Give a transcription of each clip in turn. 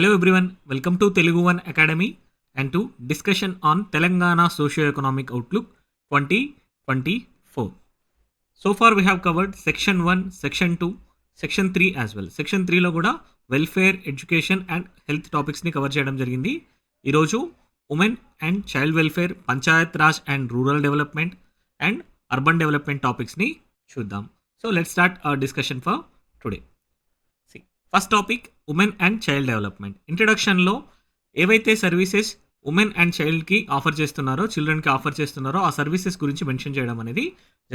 Hello everyone, welcome to Telugu One Academy and to discussion on Telangana Socio-Economic Outlook 2024. So far we have covered Section 1, Section 2, Section 3 as well. Section 3లో కూడా welfare, education and health టాపిక్స్ని cover చేయడం జరిగింది. ఈరోజు women and child welfare, Panchayat Raj and rural development and urban development టాపిక్స్ని చూద్దాం. So let's start our discussion for today. First topic women and child development. ఇంట్రడక్షన్లో ఏవైతే సర్వీసెస్ ఉమెన్ అండ్ చైల్డ్కి offer చేస్తున్నారో, చిల్డ్రన్కి ఆఫర్ చేస్తున్నారో ఆ సర్వీసెస్ గురించి మెన్షన్ చేయడం అనేది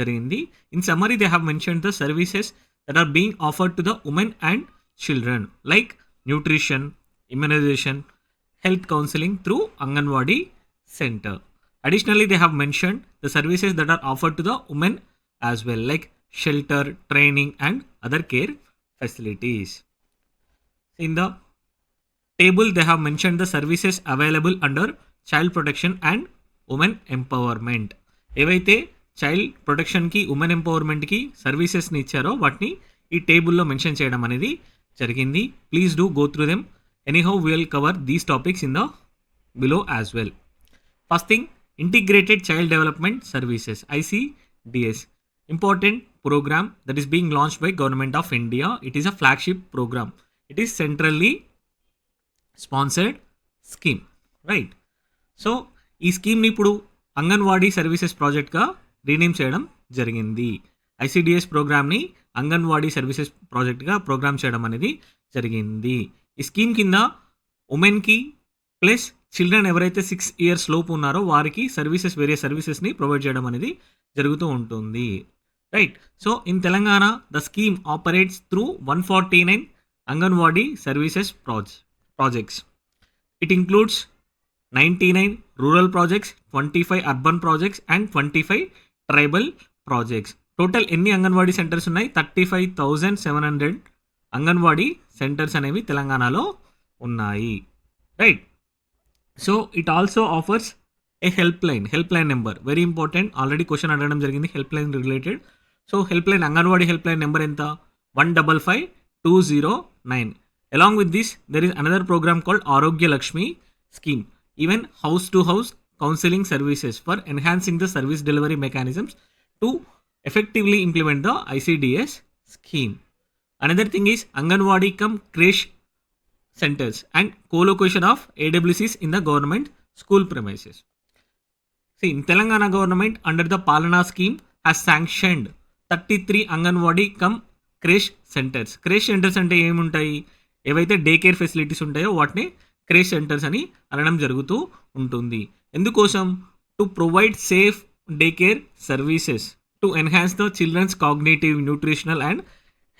జరిగింది. In summary they have mention the services that are being offered to the women and children like nutrition, immunization, health counseling through Anganwadi center. Additionally, they have mentioned the services that are offered to the women as well, like shelter, training and other care facilities. In the table, they have mentioned the services available under child protection and women empowerment. ఏవైతే child ప్రొటెక్షన్కి, women ఎంపవర్మెంట్కి సర్వీసెస్ని ఇచ్చారో వాటిని ఈ టేబుల్లో mention చేయడం అనేది జరిగింది. Please do go through them. Anyhow, we will cover these topics in the below as well. First thing, Integrated Child Development Services, ICDS. Important program that is being launched by Government of India. It is a flagship program. It is centrally sponsored scheme, right? So, ఈ స్కీమ్ని ఇప్పుడు anganwadi services ప్రాజెక్ట్గా rename చేయడం జరిగింది. ICDS ప్రోగ్రామ్ని anganwadi services ప్రాజెక్ట్గా programme చేయడం అనేది జరిగింది. ఈ స్కీమ్ కింద ఉమెన్కి ప్లస్ చిల్డ్రన్ ఎవరైతే 6 years లోపు ఉన్నారో వారికి సర్వీసెస్, వేరే సర్వీసెస్ని ప్రొవైడ్ చేయడం అనేది జరుగుతూ ఉంటుంది, right? So in Telangana the scheme operates through 149 anganwadi services projects. It includes 99 rural projects, 25 urban projects and 25 tribal projects. Total ఎన్ని అంగన్వాడీ సెంటర్స్ ఉన్నాయి? 35,700 అంగన్వాడీ సెంటర్స్ అనేవి తెలంగాణలో ఉన్నాయి, right? So it also offers a help line number, very important. Already question అడగడం జరిగింది help line related. So help line, anganwadi help line number ఎంత? 155209. Along with this there is another programme called Arogya Lakshmi scheme, even house to house counselling services for enhancing the service delivery mechanisms to effectively implement the ICDS scheme. Another thing is Anganwadi cum creche centers and co-location of AWCs in the government school premises. See, in Telangana government under the Palana scheme has sanctioned 33 Anganwadi cum creche centers. Creche centers అంటే ఏముంటాయి? ఏవైతే day care facilities ఉంటాయో వాటిని క్రేష్ centres అని అనడం జరుగుతూ ఉంటుంది. ఎందుకోసం? To provide safe day care services to enhance the children's cognitive, nutritional and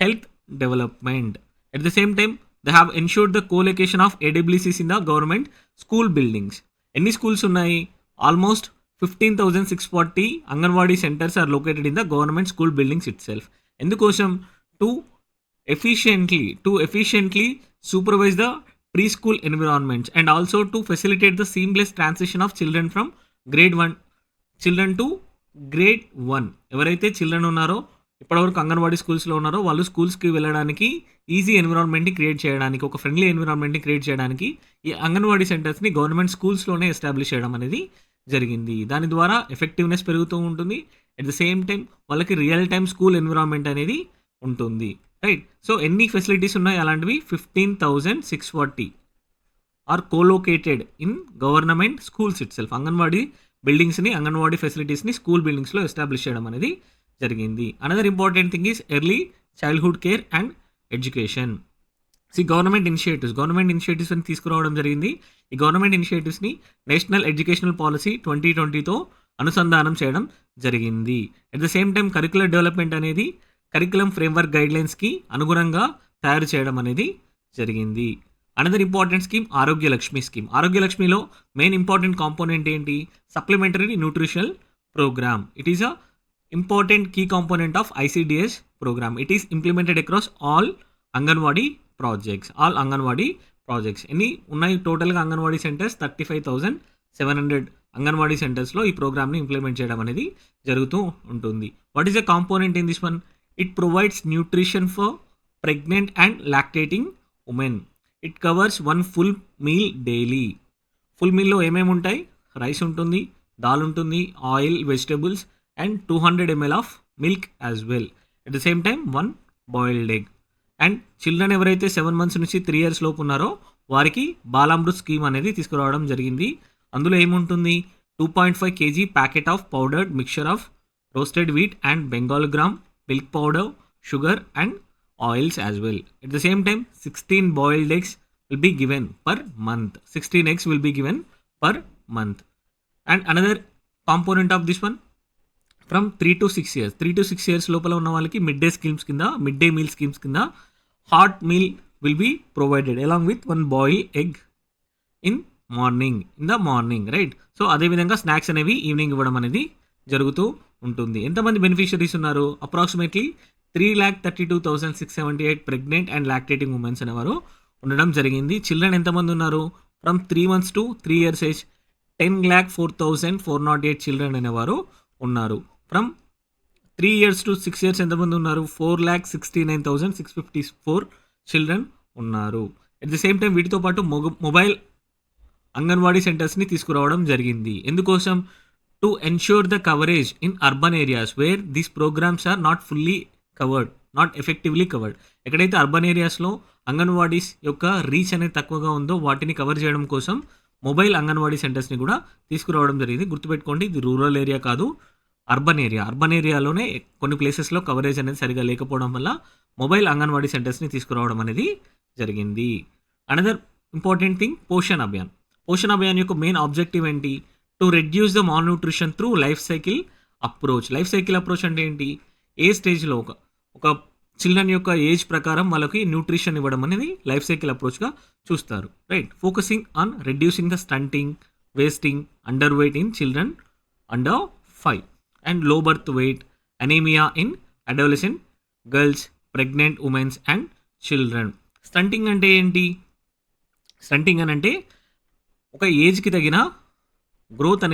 health development. At the same time, they have ensured the co-location of AWCs in the government school buildings. Any schools unnai? Almost 15,640 Anganwadi centers are located in the government school buildings itself. Endukosam? To efficiently supervise the preschool environments and also to facilitate the seamless transition of children from grade 1 ఎవరైతే children ఉన్నారో, ఇప్పటివరకు అంగన్వాడీ స్కూల్స్లో ఉన్నారో వాళ్ళు స్కూల్స్కి వెళ్ళడానికి easy ఎన్విరాన్మెంట్ని create చేయడానికి, ఒక ఫ్రెండ్లీ ఎన్విరాన్మెంట్ని క్రియేట్ చేయడానికి ఈ అంగన్వాడీ సెంటర్స్ని గవర్నమెంట్ స్కూల్స్లోనే ఎస్టాబ్లిష్ చేయడం అనేది జరిగింది. దాని ద్వారా ఎఫెక్టివ్నెస్ పెరుగుతూ ఉంటుంది. అట్ ద సేమ్ టైం వాళ్ళకి రియల్ టైమ్ స్కూల్ ఎన్విరాన్మెంట్ అనేది ఉంటుంది, రైట్? సో ఎన్ని ఫెసిలిటీస్ ఉన్నాయి అలాంటివి? 15,640 are colocated in government schools itself. Anganwadi బిల్డింగ్స్ని, అంగన్వాడీ ఫెసిలిటీస్ని స్కూల్ బిల్డింగ్స్లో ఎస్టాబ్లిష్ చేయడం అనేది జరిగింది. Another important thing is early childhood care and education. Government initiatives అని తీసుకురావడం జరిగింది. ఈ గవర్నమెంట్ ఇనిషియేటివ్స్ని నేషనల్ ఎడ్యుకేషనల్ పాలసీ 2020తో అనుసంధానం చేయడం జరిగింది. At the same time curricular development అనేది కరికులం ఫ్రేమ్వర్క్ గైడ్లైన్స్కి అనుగుణంగా తయారు చేయడం అనేది జరిగింది. అనదర్ ఇంపార్టెంట్ స్కీమ్ ఆరోగ్య లక్ష్మి స్కీమ్. ఆరోగ్య లక్ష్మిలో మెయిన్ ఇంపార్టెంట్ కాంపోనెంట్ ఏంటి? Supplementary nutritional program. It is a important key component of ICDS program. It is implemented across all anganwadi projects. ఎన్ని ఉన్నాయి టోటల్గా అంగన్వాడీ సెంటర్స్? 35,700 అంగన్వాడీ సెంటర్స్లో ఈ ప్రోగ్రామ్ని ఇంప్లిమెంట్ చేయడం అనేది జరుగుతూ ఉంటుంది. What is the component in this one? It provides nutrition for pregnant and lactating women. It covers 1 full meal daily. Full మీల్‌లో ఏమేమి ఉంటాయి? రైస్ ఉంటుంది, దాల్ ఉంటుంది, oil, vegetables and 200 ml of milk as well. At the same time 1 boiled egg. And children ఎవరైతే 7 months నుంచి 3 years లోపు ఉన్నారో వారికి బాలామృత్ స్కీమ్ అనేది తీసుకురావడం జరిగింది. అందులో ఏముంటుంది? 2.5 kg packet of powdered mixture of roasted wheat and Bengal gram, milk powder, sugar and oils as well. At the same time 16 boiled eggs will be given per month. 16 eggs will be given per month. And another component of this one, from 3 to 6 years. 3 to 6 years లోపల ఉన్న వాళ్ళకి mid day meal schemes కింద hot meal will be provided along with 1 boil egg in the morning right. So అదేవిధంగా snacks అనేవి evening ఇవ్వడం అనేది జరుగుతూ ఉంటుంది. ఎంతమంది బెనిఫిషరీస్ ఉన్నారు? Approximately 3,32,678 pregnant and lactating womens అనేవారు ఉండడం జరిగింది. చిల్డ్రన్ ఎంతమంది ఉన్నారు? From 3 months to 3 years age 10,04,408 children అనేవారు ఉన్నారు. ఫ్రమ్ 3 years to 6 years ఎంతమంది ఉన్నారు? 4,69,654 చిల్డ్రన్ ఉన్నారు. ఎట్ ది సేమ్ టైం వీటితో పాటు మొబైల్ అంగన్వాడీ సెంటర్స్ని తీసుకురావడం జరిగింది. ఎందుకోసం? To ensure the coverage in urban areas where these programs are not effectively covered. ఎక్కడైతే అర్బన్ ఏరియాస్లో అంగన్వాడీస్ యొక్క రీచ్ అనేది తక్కువగా ఉందో వాటిని కవర్ చేయడం కోసం మొబైల్ అంగన్వాడీ సెంటర్స్ని కూడా తీసుకురావడం జరిగింది. గుర్తుపెట్టుకోండి, ఇది రూరల్ ఏరియా కాదు, అర్బన్ ఏరియాలోనే కొన్ని ప్లేసెస్లో కవరేజ్ అనేది సరిగా లేకపోవడం వల్ల మొబైల్ అంగన్వాడీ సెంటర్స్ని తీసుకురావడం అనేది జరిగింది. Another important thing, Poshan Abhiyan యొక్క మెయిన్ ఆబ్జెక్టివ్ ఏంటి? To reduce the mall nutrition through life cycle approach అంటే ఏంటి? ఏ స్టేజ్లో ఒక చిల్డ్రన్ యొక్క ఏజ్ ప్రకారం వాళ్ళకి న్యూట్రిషన్ ఇవ్వడం అనేది లైఫ్ సైకిల్ అప్రోచ్గా చూస్తారు right. Focusing on reducing the stunting, wasting, under weight in children under 5 and low birth weight, anaemia in adolescent girls, pregnant womens and children. Stunting అంటే ఏంటి? స్టంటింగ్ అని అంటే ఒక ఏజ్కి తగిన గ్రోత్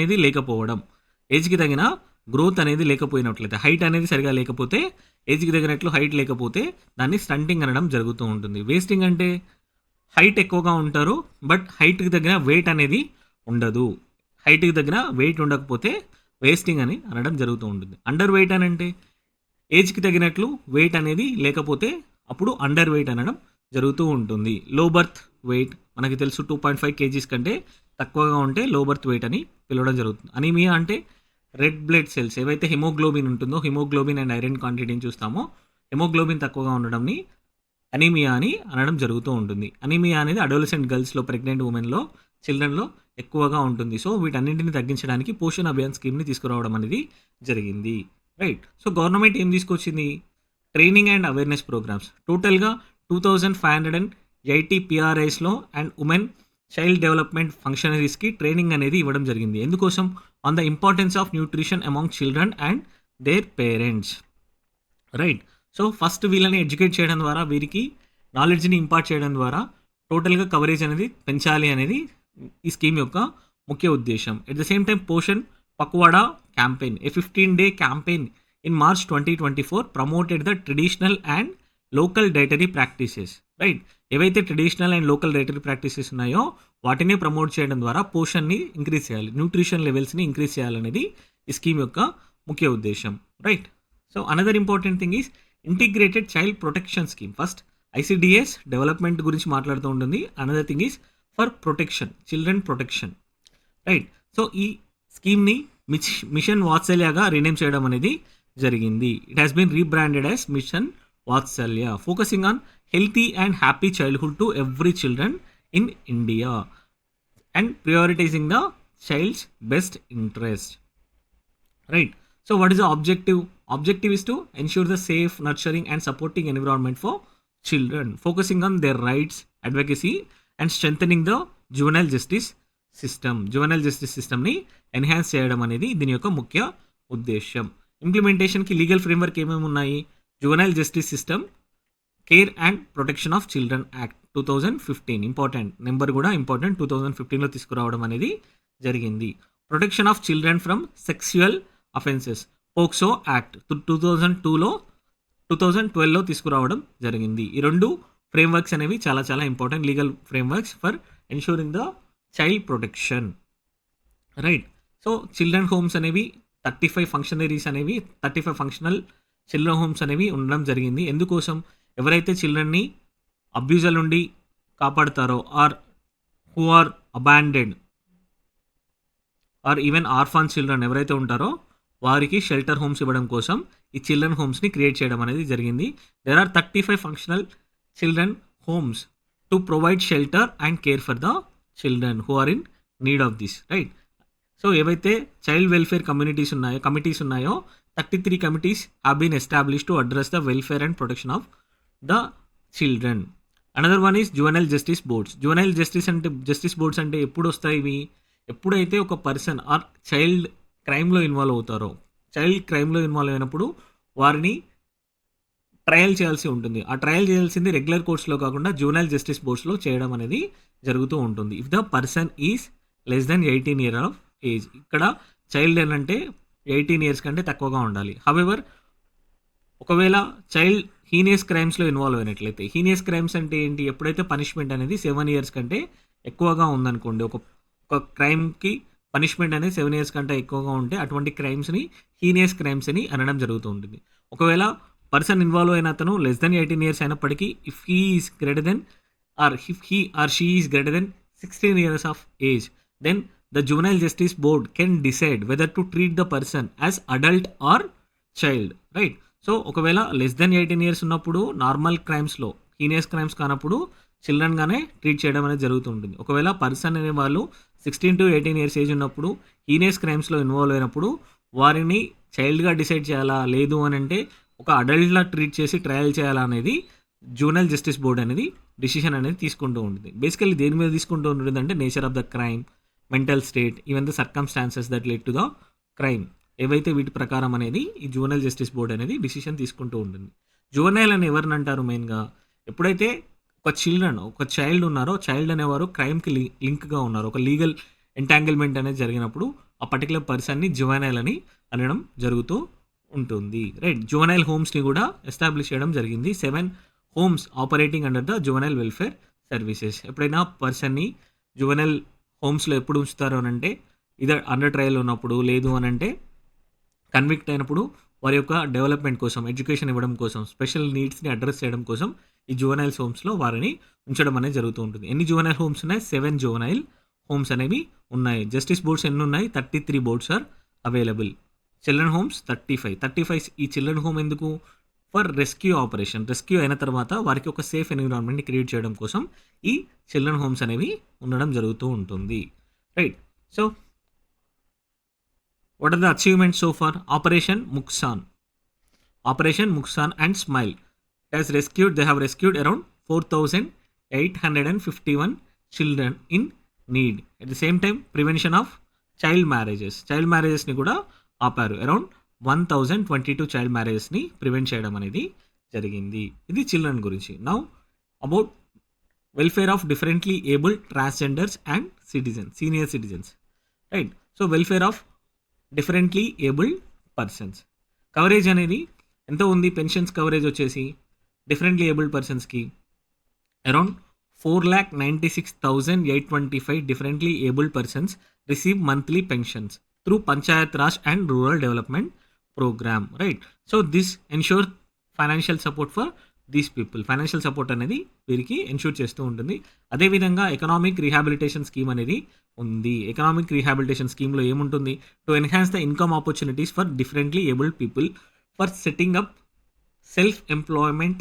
అనేది లేకపోయినట్లయితే, హైట్ అనేది సరిగా లేకపోతే, ఏజ్కి తగినట్లు హైట్ లేకపోతే దాన్ని స్టంటింగ్ అనడం జరుగుతూ ఉంటుంది. వేస్టింగ్ అంటే హైట్ ఎక్కువగా ఉంటారు బట్ హైట్కి తగిన వెయిట్ అనేది ఉండదు. హైట్కి తగిన వెయిట్ ఉండకపోతే వేస్టింగ్ అని అనడం జరుగుతూ ఉంటుంది. అండర్ వెయిట్ అని అంటే ఏజ్కి తగినట్లు వెయిట్ అనేది లేకపోతే అప్పుడు అండర్ వెయిట్ అనడం జరుగుతూ ఉంటుంది. లో బర్త్ వెయిట్ మనకి తెలుసు 2.5 kgs కంటే తక్కువగా ఉంటే లో బర్త్ వెయిట్ అని పిలవడం జరుగుతుంది. అనీమియా అంటే రెడ్ బ్లడ్ సెల్స్ ఏవైతే హిమోగ్లోబిన్ ఉంటుందో, హిమోగ్లోబిన్ అండ్ ఐరన్ క్వాంటిటీని చూస్తామో, హిమోగ్లోబిన్ తక్కువగా ఉండడంని అనీమియా అని అనడం జరుగుతూ ఉంటుంది. అనీమియా అనేది అడోలసెంట్ గర్ల్స్లో, ప్రెగ్నెంట్ ఉమెన్లో, చిల్డ్రన్లో ఎక్కువగా ఉంటుంది. సో వీటన్నింటిని తగ్గించడానికి పోషణ్ అభియాన్ స్కీమ్ని తీసుకురావడం అనేది జరిగింది రైట్. సో గవర్నమెంట్ ఏం తీసుకొచ్చింది? Training and awareness programmes. టోటల్గా 2,580 PRIస్లో అండ్ ఉమెన్ చైల్డ్ డెవలప్మెంట్ ఫంక్షనరీస్కి ట్రైనింగ్ అనేది ఇవ్వడం జరిగింది. ఎందుకోసం? On the importance of nutrition among children and their parents right. So first వీళ్ళని ఎడ్యుకేట్ చేయడం ద్వారా, వీరికి నాలెడ్జ్ని ఇంపార్ట్ చేయడం ద్వారా టోటల్గా కవరేజ్ అనేది పెంచాలి అనేది ఈ స్కీమ్ యొక్క ముఖ్య ఉద్దేశం. At the same time Poshan Pakhwada campaign, a 15-day campaign in March 2024 promoted the traditional and local dietary practices right. ఏవైతే traditional and local dietary practices ఉన్నాయో వాటిని ప్రమోట్ చేయడం ద్వారా పోషన్ని ఇంక్రీజ్ చేయాలి, న్యూట్రిషన్ లెవెల్స్ని ఇంక్రీజ్ చేయాలనేది ఈ స్కీమ్ యొక్క ముఖ్య ఉద్దేశం right. So another important thing is integrated child protection scheme. First ICDS development గురించి మాట్లాడుతూ ఉంటుంది. Another thing is for protection, children protection right. So ఈ స్కీమ్ని మిషన్ వాత్సల్యగా రీనేమ్ చేయడం అనేది జరిగింది. It has been rebranded as mission Vatsalya, focusing on healthy and happy childhood to every children in India and prioritizing the child's best interest right. So what is the objective is to ensure the safe, nurturing and supporting environment for children, focusing on their rights, advocacy and strengthening the juvenile justice system ని enhance చేయడం అనేది దీని యొక్క ముఖ్య ఉద్దేశం. ఇంప్లిమెంటేషన్కి legal framework ఏమేమి ఉన్నాయి? Juvenile justice system care and protection of children act 2015 important number కూడా ఇంపార్టెంట్, 2015లో తీసుకురావడం అనేది జరిగింది. Protection of children from sexual offences POCSO act 2012లో తీసుకురావడం జరిగింది. ఈ రెండు ఫ్రేమ్వర్క్స్ అనేవి చాలా చాలా important, legal frameworks for ensuring the child protection, right. So children homes అనేవి 35 ఫంక్షనల్ చిల్డ్రన్ హోమ్స్ అనేవి ఉండడం జరిగింది. ఎందుకోసం? ఎవరైతే చిల్డ్రన్ని అబ్యూజర్ నుండి కాపాడుతారో or who are abandoned or even orphan children ఎవరైతే ఉంటారో వారికి షెల్టర్ హోమ్స్ ఇవ్వడం కోసం ఈ చిల్డ్రన్ హోమ్స్ని క్రియేట్ చేయడం అనేది జరిగింది. There are 35 functional children homes to provide shelter and care for the children who are in need of this, right. So ఏవైతే చైల్డ్ వెల్ఫేర్ కమిటీస్ ఉన్నాయో 33 committees have been established to address the welfare and protection of the children. Another one is juvenile justice boards. Juvenile justice boards అంటే ఎప్పుడు వస్తాయి ఇవి? ఎప్పుడైతే ఒక person are child క్రైమ్లో involve అవుతారో, child క్రైమ్లో involve అయినప్పుడు వారిని ట్రయల్ చేయాల్సి ఉంటుంది. ఆ ట్రయల్ చేయాల్సింది రెగ్యులర్ కోర్ట్స్లో కాకుండా జువెనైల్ జస్టిస్ బోర్డ్స్లో చేయడం అనేది జరుగుతూ ఉంటుంది. If the person is less than 18 years of age. ఇక్కడ చైల్డ్ ఏంటంటే 18 years కంటే తక్కువగా ఉండాలి. హవెవర్ ఒకవేళ చైల్డ్ హీనియస్ క్రైమ్స్లో ఇన్వాల్వ్ అయినట్లయితే, హీనియస్ క్రైమ్స్ అంటే ఏంటి? ఎప్పుడైతే పనిష్మెంట్ అనేది 7 years కంటే ఎక్కువగా ఉందనుకోండి, ఒక క్రైమ్కి పనిష్మెంట్ అనేది 7 years కంటే ఎక్కువగా ఉంటే అటువంటి క్రైమ్స్ని హీనియస్ క్రైమ్స్ అని అనడం జరుగుతూ ఉంటుంది. ఒకవేళ పర్సన్ ఇన్వాల్వ్ అయిన అతను లెస్ దెన్ 18 years అయినప్పటికీ if he is greater than or if he or she is greater than 16 years of age, then the juvenile justice board can decide whether to treat the person as adult or child, right. So ఒకవేళ less than 18 years ఉన్నప్పుడు normal క్రైమ్స్లో, heinous crimes కానప్పుడు చిల్డ్రన్గానే treat చేయడం అనేది జరుగుతుంటుంది. ఒకవేళ person అనే వాళ్ళు 16 to 18 years age ఉన్నప్పుడు హీనియస్ క్రైమ్స్లో ఇన్వాల్వ్ అయినప్పుడు వారిని చైల్డ్గా డిసైడ్ చేయాలా లేదు అని అంటే ఒక అడల్ట్లా ట్రీట్ చేసి ట్రయల్ చేయాలా అనేది జువెనైల్ జస్టిస్ బోర్డ్ అనేది డిసిషన్ అనేది తీసుకుంటూ ఉంటుంది. బేసికల్లీ దేని మీద తీసుకుంటూ ఉంటుంది అంటే nature of the crime, mental state, even the circumstances that led to the crime, ఏవైతే వీటి ప్రకారం అనేది ఈ జువెనైల్ జస్టిస్ బోర్డ్ అనేది డిసిషన్ తీసుకుంటూ ఉంటుంది. జువెనైల్ అని ఎవరిని అంటారు? మెయిన్గా ఎప్పుడైతే ఒక చైల్డ్ ఉన్నారో, చైల్డ్ అనేవారు క్రైమ్కి లింక్గా ఉన్నారు, ఒక లీగల్ ఎంటాంగిల్మెంట్ అనేది జరిగినప్పుడు ఆ పర్టికులర్ పర్సన్ని జువెనైల్ అని అనడం జరుగుతూ ఉంటుంది, రైట్. జువెనైల్ హోమ్స్ని కూడా ఎస్టాబ్లిష్ చేయడం జరిగింది. 7 homes operating under the juvenile welfare services. ఎప్పుడైనా పర్సన్ని జువెనైల్ హోమ్స్లో ఎప్పుడు ఉంచుతారు అని అంటే ఇదర్ అండర్ ట్రయల్ ఉన్నప్పుడు, లేదు అని అంటే కన్విక్ట్ అయినప్పుడు వారి యొక్క డెవలప్మెంట్ కోసం, ఎడ్యుకేషన్ ఇవ్వడం కోసం, స్పెషల్ నీడ్స్ని అడ్రస్ చేయడం కోసం ఈ జువెనైల్స్ హోమ్స్లో వారిని ఉంచడం అనేది జరుగుతూ ఉంటుంది. ఎన్ని జువెనైల్ హోమ్స్ ఉన్నాయి? 7 జువెనైల్ హోమ్స్ అనేవి ఉన్నాయి. జస్టిస్ బోర్డ్స్ ఎన్ని ఉన్నాయి? 33 boards are available. Children homes 35. ఈ చిల్డ్రన్ హోమ్ ఎందుకు? For rescue operation. రెస్క్యూ అయిన తర్వాత వారికి ఒక సేఫ్ ఎన్విరాన్మెంట్ని క్రియేట్ చేయడం కోసం ఈ చిల్డ్రన్ హోమ్స్ అనేవి ఉండడం జరుగుతూ ఉంటుంది, right. So what are the achievements so far? Operation Muskaan and smile they have rescued around 4,851 children in need. At the same time, prevention of child marriagesని కూడా ఆపారు. అరౌండ్ 1,022 చైల్డ్ మ్యారేజెస్ని ప్రివెంట్ చేయడం అనేది జరిగింది. ఇది చిల్డ్రన్ గురించి. Now about welfare of differently abled transgenders and senior citizens, right. So welfare of differently abled persons coverage అనేది ఎంత ఉంది? పెన్షన్స్ కవరేజ్ వచ్చేసి డిఫరెంట్లీ ఏబుల్డ్ పర్సన్స్కి around 4,96,825 differently abled persons receive monthly pensions through Panchayat Raj and rural development programme, right. So this ensure financial support for these people. Financial support అనేది వీరికి ensure చేస్తూ ఉంటుంది. అదేవిధంగా ఎకనామిక్ రీహాబిలిటేషన్ స్కీమ్ అనేది ఉంది. Economic rehabilitation స్కీమ్లో ఏముంటుంది? To enhance the income opportunities for differently abled people for setting up self employment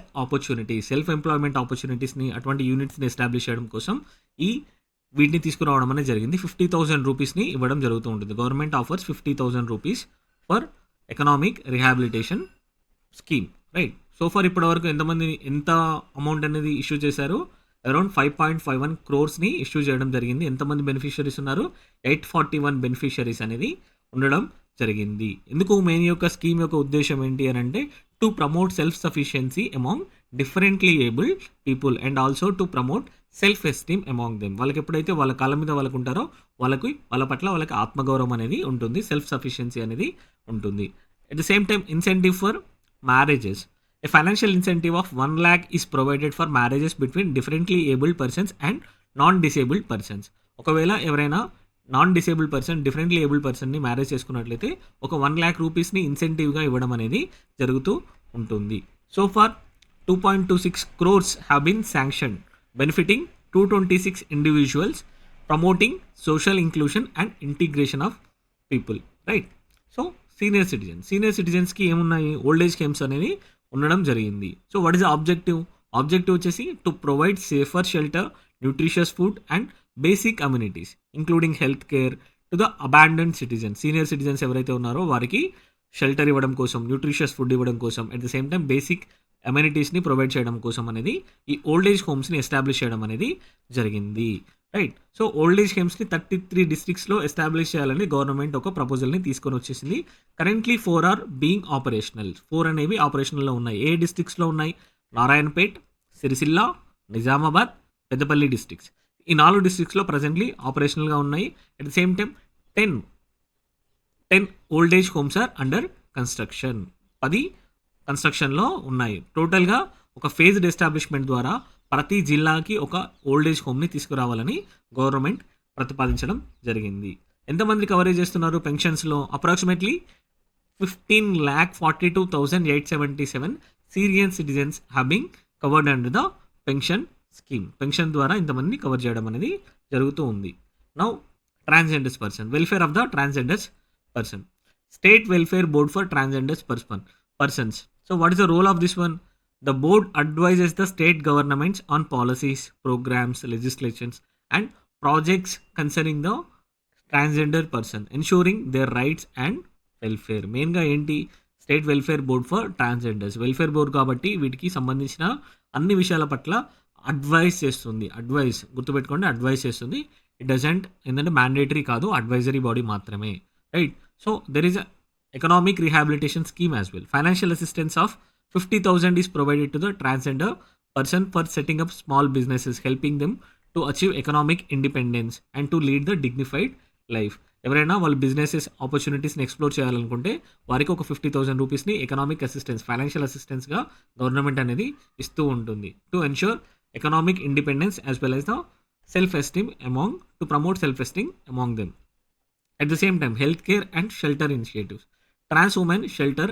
ఆపర్చునిటీస్ని, అటువంటి యూనిట్స్ని ఎస్టాబ్లిష్ చేయడం కోసం వీటిని తీసుకురావడం అనేది జరిగింది. 50,000 రూపీస్ని ఇవ్వడం జరుగుతూ ఉంటుంది. Government offers 50,000 rupees for economic rehabilitation scheme, right. So for ఇప్పటివరకు ఎంత అమౌంట్ అనేది ఇష్యూ చేశారు? అరౌండ్ 5.51 crores ఇష్యూ చేయడం జరిగింది. ఎంతమంది బెనిఫిషరీస్ ఉన్నారు? 841 బెనిఫిషరీస్ అనేది ఉండడం జరిగింది. ఎందుకు మెయిన్ యొక్క స్కీమ్ యొక్క ఉద్దేశం ఏంటి అని అంటే to promote self sufficiency among differently abled people and also to promote self esteem among them. వాళ్ళకి ఎప్పుడైతే వాళ్ళ కాళ్ళ మీద వాళ్ళకు ఉంటారో వాళ్ళ పట్ల వాళ్ళకి ఆత్మగౌరవం అనేది ఉంటుంది, సెల్ఫ్ సఫిషియన్సీ అనేది ఉంటుంది. At the same time incentive for marriages. A financial incentive of 1 lakh is provided for marriages between differently abled persons and non-disabled persons. ఒకవేళ ఎవరైనా non disabled person differently abled పర్సన్ని మ్యారేజ్ చేసుకున్నట్లయితే ఒక 1 lakh రూపీస్ని ఇన్సెంటివ్గా ఇవ్వడం అనేది జరుగుతూ ఉంటుంది. So far 2.26 crores have been sanctioned, benefiting 226 individuals, promoting social inclusion and integration of people, right? So senior సిటిజన్స్కి ఏమున్నాయి, ఓల్డ్ ఏజ్ స్కీమ్స్ అనేది ఉండడం జరిగింది. So what is the objective వచ్చేసి to provide safer shelter, nutritious food and basic amenities including health care to the abandoned citizens. Senior citizens ఎవరైతే ఉన్నారో వారికి shelter ఇవ్వడం కోసం, న్యూట్రిషియస్ ఫుడ్ ఇవ్వడం కోసం, at the same time basic అమ్యూనిటీస్ని provide చేయడం కోసం అనేది ఈ ఓల్డ్ ఏజ్ హోమ్స్ని ఎస్టాబ్లిష్ చేయడం అనేది జరిగింది, రైట్? సో ఓల్డ్ ఏజ్ హోమ్స్ని 33 డిస్ట్రిక్ట్స్లో ఎస్టాబ్లిష్ చేయాలని గవర్నమెంట్ ఒక ప్రపోజల్ని తీసుకొని వచ్చేసింది. Currently 4 are being operational. 4 అనేవి ఆపరేషనల్లో ఉన్నాయి. ఏ డిస్ట్రిక్ట్స్లో ఉన్నాయి? నారాయణపేట్, సిరిసిల్ల, నిజామాబాద్, పెద్దపల్లి డిస్ట్రిక్ట్స్. ఈ 4 డిస్ట్రిక్ట్స్లో ప్రజెంట్లీ ఆపరేషనల్గా ఉన్నాయి. At the same time 10 old age homes are under construction. 10 కన్స్ట్రక్షన్లో ఉన్నాయి. టోటల్గా ఒక ఫేజ్డ్ ఎస్టాబ్లిష్మెంట్ ద్వారా ప్రతి జిల్లాకి ఒక ఓల్డ్ ఏజ్ హోమ్ని తీసుకురావాలని గవర్నమెంట్ ప్రతిపాదించడం జరిగింది. ఎంతమంది కవరేజ్ చేస్తున్నారు పెన్షన్స్లో? Approximately 15,42,877 senior citizens have been covered under the pension scheme. Pension ద్వారా ఇంతమంది కవర్ చేయడం అనేది జరుగుతూ ఉంది. Now transgenders person, welfare of the transgenders person. State welfare board for transgenders persons. So what is the role of this one? The board advises the state governments on policies, programs, legislations and projects concerning the transgender person, ensuring their rights and welfare. మెయిన్గా ఏంటి? State welfare board for transgenders. Welfare board కాబట్టి వీటికి సంబంధించిన అన్ని విషయాల పట్ల advice చేస్తుంది. గుర్తుపెట్టుకోండి, అడ్వైస్ చేస్తుంది. ఇట్ డజంట్ ఏంటంటే మ్యాండేటరీ కాదు, అడ్వైజరీ బాడీ మాత్రమే, right? So there is a economic rehabilitation scheme as well. Financial assistance of 50,000 is provided to the transgender person for setting up small businesses, helping them to achieve economic independence and to lead the dignified life. ఎవరైనా వాళ్ళ businesses ఆపర్చునిటీస్ని explore చేయాలనుకుంటే వారికి ఒక 50,000 రూపీస్ని economic assistance, financial అసిస్టెన్స్గా government అనేది ఇస్తూ ఉంటుంది. To ensure economic independence as well as the self esteem to promote self esteem among them. At the same time, healthcare and shelter initiatives. Trans women shelter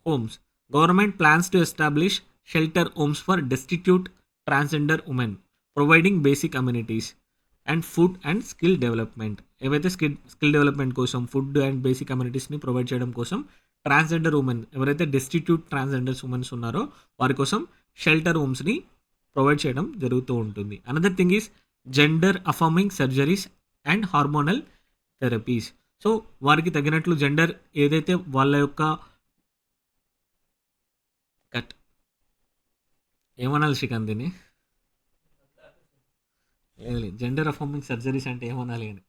homes. Government plans to establish shelter homes for destitute transgender women, providing basic amenities and food and skill development. ఏవైతే skill development కోసం, food and basic అమ్యూనిటీస్ని provide చేయడం కోసం transgender women, ఎవరైతే destitute transgenders women's ఉన్నారో వారి కోసం shelter హోమ్స్ని provide చేయడం జరుగుతూ ఉంటుంది. Another thing is gender affirming surgeries and hormonal therapies. So వారికి తగినట్లు జెండర్ ఏదైతే వాళ్ళ యొక్క ఏమనాలి శ్రీకాంత్ని, జెండర్ అఫర్మింగ్ సర్జరీస్ అంటే ఏమనాలి అని.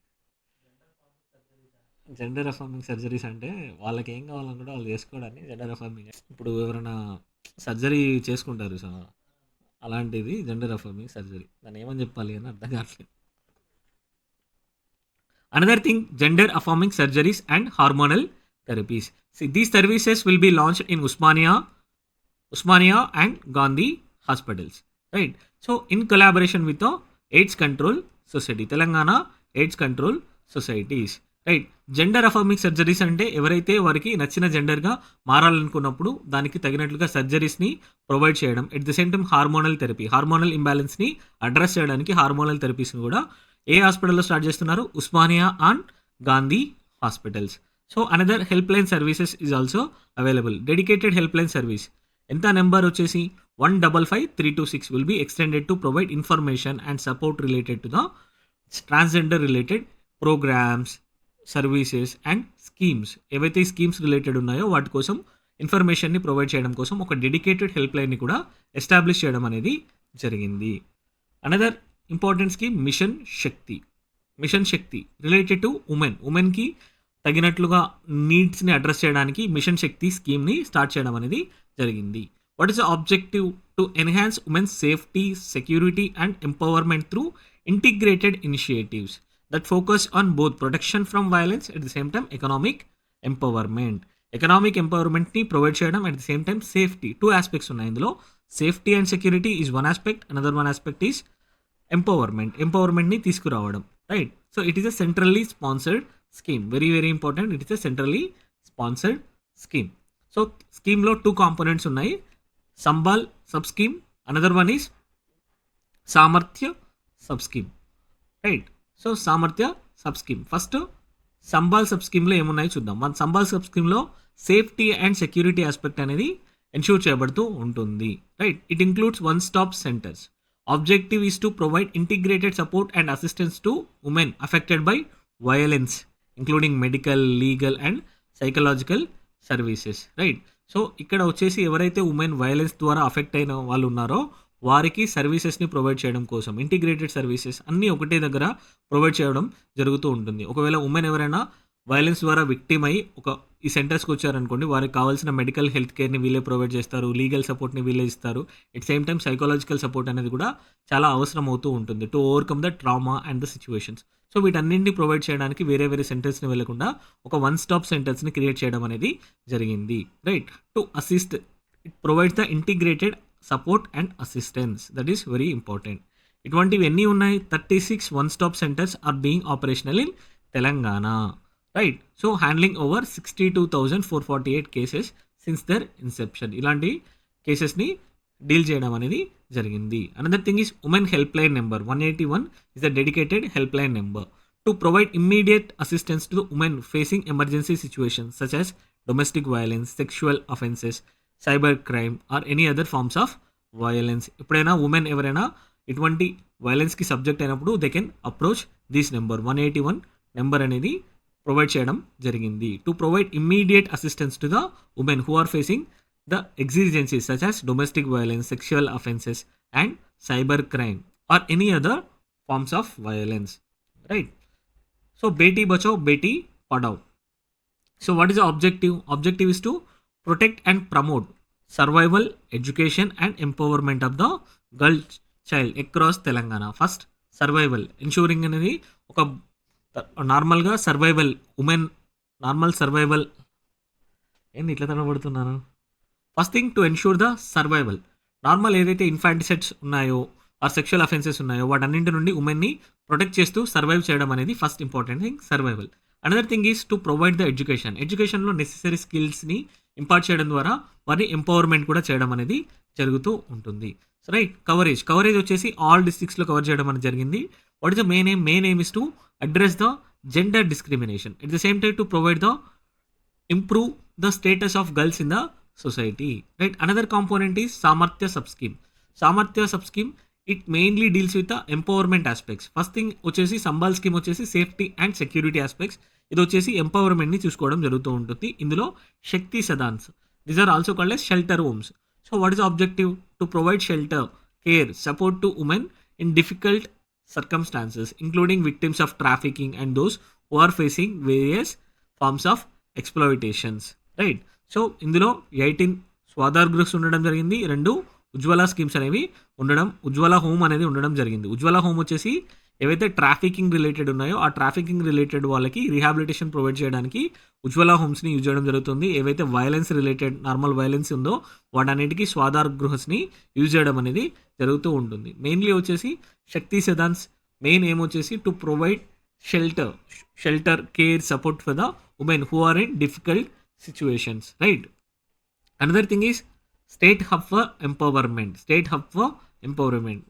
జెండర్ అఫర్మింగ్ సర్జరీస్ అంటే వాళ్ళకి ఏం కావాలనుకుంటే వాళ్ళు చేసుకోవడానికి జెండర్ అఫర్మింగ్. ఇప్పుడు ఎవరైనా సర్జరీ చేసుకుంటారు, సో అలాంటిది జెండర్ అఫర్మింగ్ సర్జరీ. దాన్ని ఏమని చెప్పాలి అని అర్థం కావట్లేదు. Another thing, gender affirming surgeries and hormonal therapies. See, these services will be launched in Usmania and Gandhi hospitals, right? So in collaboration with the AIDS Control Society, Telangana AIDS Control Societies, right? Gender affirming surgeries అంటే ఎవరైతే వారికి నచ్చిన జెండర్గా మారాలనుకున్నప్పుడు దానికి తగినట్లుగా సర్జరీస్ని provide చేయడం. At the same time hormonal therapy, hormonal ఇంబ్యాలెన్స్ని అడ్రస్ చేయడానికి హార్మోనల్ థెరపీస్ని కూడా ఏ హాస్పిటల్లో స్టార్ట్ చేస్తున్నారు? Osmania and Gandhi hospitals. So another help line services is also available. Dedicated help line service, ఎంత నెంబర్ వచ్చేసి 155-326 will be extended to provide information and support related to the transgender related programmes, services and schemes. ఏవైతే schemes related ఉన్నాయో వాటి కోసం ఇన్ఫర్మేషన్ని provide చేయడం కోసం ఒక డెడికేటెడ్ హెల్ప్ లైన్ని కూడా ఎస్టాబ్లిష్ చేయడం అనేది జరిగింది. Another important scheme mission Shakti related to ఉమెన్కి తగినట్లుగా నీడ్స్ని అడ్రస్ చేయడానికి మిషన్ శక్తి స్కీమ్ని స్టార్ట్ చేయడం అనేది జరిగింది. What is the objective? To enhance women's safety, security and empowerment through integrated initiatives that focus on both protection from violence at the same time economic empowerment. Economic ఎంపవర్మెంట్ని provide చేయడం, at the same time safety. 2 aspects ఉన్నాయి ఇందులో. Safety and security is one aspect, another one aspect is ఎంపవర్మెంట్ని తీసుకురావడం, right? So it is a centrally sponsored scheme. Very very important, it is a centrally sponsored scheme. So స్కీమ్లో 2 components ఉన్నాయి, Sambal sub scheme, another one is Samarthya sub scheme, right? So Samarthya sub scheme. First Sambal sub స్కీమ్లో ఏమున్నాయో చూద్దాం. మన Sambhal sub స్కీమ్లో safety and security aspect అనేది ensure చేయబడుతూ ఉంటుంది, right? It includes one stop centres. Objective is to provide integrated support and assistance to women affected by violence, including medical, legal and psychological services, right? So ఇక్కడ వచ్చేసి ఎవరైతే women violence ద్వారా affect అయిన వాళ్ళు ఉన్నారో వారికి సర్వీసెస్ని provide చేయడం కోసం ఇంటిగ్రేటెడ్ సర్వీసెస్ అన్నీ ఒకటే దగ్గర ప్రొవైడ్ చేయడం జరుగుతూ ఉంటుంది. ఒకవేళ ఉమెన్ ఎవరైనా వయలెన్స్ ద్వారా విక్టిమ్ అయి ఈ సెంటర్స్కి వచ్చారనుకోండి, వారికి కావాల్సిన మెడికల్ హెల్త్ కేర్ని వీళ్ళే ప్రొవైడ్ చేస్తారు, లీగల్ సపోర్ట్ని వీళ్ళే ఇస్తారు. At same time psychological support అనేది కూడా చాలా అవసరం అవుతూ ఉంటుంది to overcome the trauma and the situations. So వీటన్నింటినీ ప్రొవైడ్ చేయడానికి వేరే వేరే సెంటర్స్ని వెళ్ళకుండా ఒక వన్ స్టాప్ సెంటర్స్ని క్రియేట్ చేయడం అనేది జరిగింది, right? To assist, it provides the integrated support and assistance, that is very important. ఇటువంటివి ఎన్ని ఉన్నాయి? 36 one stop centres are being operational in Telangana, right? So handling over 62,448 cases since their inception. ఇలాంటి కేసెస్ని deal చేయడం అనేది జరిగింది. Another thing is women help line number 181 is a dedicated helpline number to provide immediate assistance to the women facing emergency situations such as domestic violence, sexual offenses, cyber crime or any other forms of violence. ఎప్పుడైనా women ఎవరైనా ఇటువంటి వైలెన్స్కి subject అయినప్పుడు they can approach this number 181 number అనేది provide చేయడం జరిగింది. To provide immediate assistance to the women who are facing the exigencies such as domestic violence, sexual offenses and cyber crime or any other forms of violence, right? So beti bachao beti padhao. So what is the objective? Objective is to protect and promote survival, education and empowerment of the girl child across Telangana. First survival, ensuring అనేది ఒక నార్మల్గా survival women normal survival ఏంటి ఇట్లా తడబడుతున్నాను. First thing to ensure the survival. Normal ఏదైతే infanticides ఉన్నాయో are sexual offences ఉన్నాయో వాటన్నింటి నుండి ఉమెన్ని ప్రొటెక్ట్ చేస్తూ సర్వైవ్ చేయడం అనేది first important thing, survival. Another thing is to provide the education. ఎడ్యుకేషన్లో నెసెసరీ స్కిల్స్ని ఇంపార్ట్ చేయడం ద్వారా వారిని ఎంపవర్మెంట్ కూడా చేయడం అనేది జరుగుతూ ఉంటుంది. సో రైట్, కవరేజ్ వచ్చేసి ఆల్ డిస్ట్రిక్ట్స్లో కవర్ చేయడం అనేది జరిగింది. What is the main aim is to address the gender discrimination. At the same time to provide the improve the status of girls in the society, right? Another component is samarthya sub scheme. It mainly deals with the empowerment aspects. First thing వచ్చేసి Sambal scheme వచ్చేసి safety and security aspects. ఇది వచ్చేసి ఎంపవర్మెంట్ని చూసుకోవడం జరుగుతూ ఉంటుంది. ఇందులో Shakti Sadans, these are also called as shelter homes. So what is objective? To provide shelter, care, support to women in difficult circumstances including victims of trafficking and those who are facing various forms of exploitations, right? So ఇందులో 18 స్వాధార్ గృహస్ ఉండడం జరిగింది, 2 ఉజ్వల schemes అనేవి ఉండడం, ఉజ్వల home అనేది ఉండడం జరిగింది. ఉజ్వల home వచ్చేసి ఏవైతే ట్రాఫికింగ్ రిలేటెడ్ ఉన్నాయో ఆ ట్రాఫికింగ్ రిలేటెడ్ వాళ్ళకి రీహాబిలిటేషన్ ప్రొవైడ్ చేయడానికి ఉజ్వల హోమ్స్ని యూజ్ చేయడం జరుగుతుంది. ఏవైతే వైలెన్స్ రిలేటెడ్ నార్మల్ వైలెన్స్ ఉందో వాటన్నిటికీ స్వాధార్ గృహస్ని యూజ్ చేయడం అనేది జరుగుతూ ఉంటుంది. మెయిన్లీ వచ్చేసి శక్తి సదాన్స్ మెయిన్ ఏం వచ్చేసి to provide shelter, care, support for the women who are in difficult situations, right? Another thing is state hub for empowerment.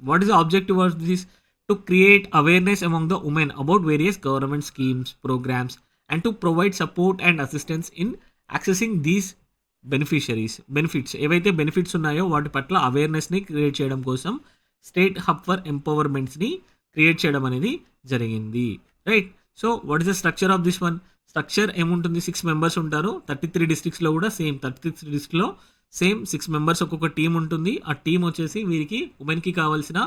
What is the objective of this? To create awareness among the women about various government schemes, programs and to provide support and assistance in accessing these benefits. ఏవైతే benefits ఉన్నాయో వాటి పట్ల అవేర్నెస్ని create చేయడం కోసం state hub for ఎంపవర్మెంట్స్ని create చేయడం అనేది జరిగింది, right? So what is the structure of this one? Structure ఏముంటుంది? 6 మెంబర్స్ ఉంటారు. 33 డిస్ట్రిక్ట్స్లో కూడా సేమ్ 33 డిస్ట్రిక్ట్లో సేమ్ 6 మెంబర్స్ ఒక్కొక్క టీం ఉంటుంది. ఆ టీం వచ్చేసి వీరికి ఉమెన్కి కావాల్సిన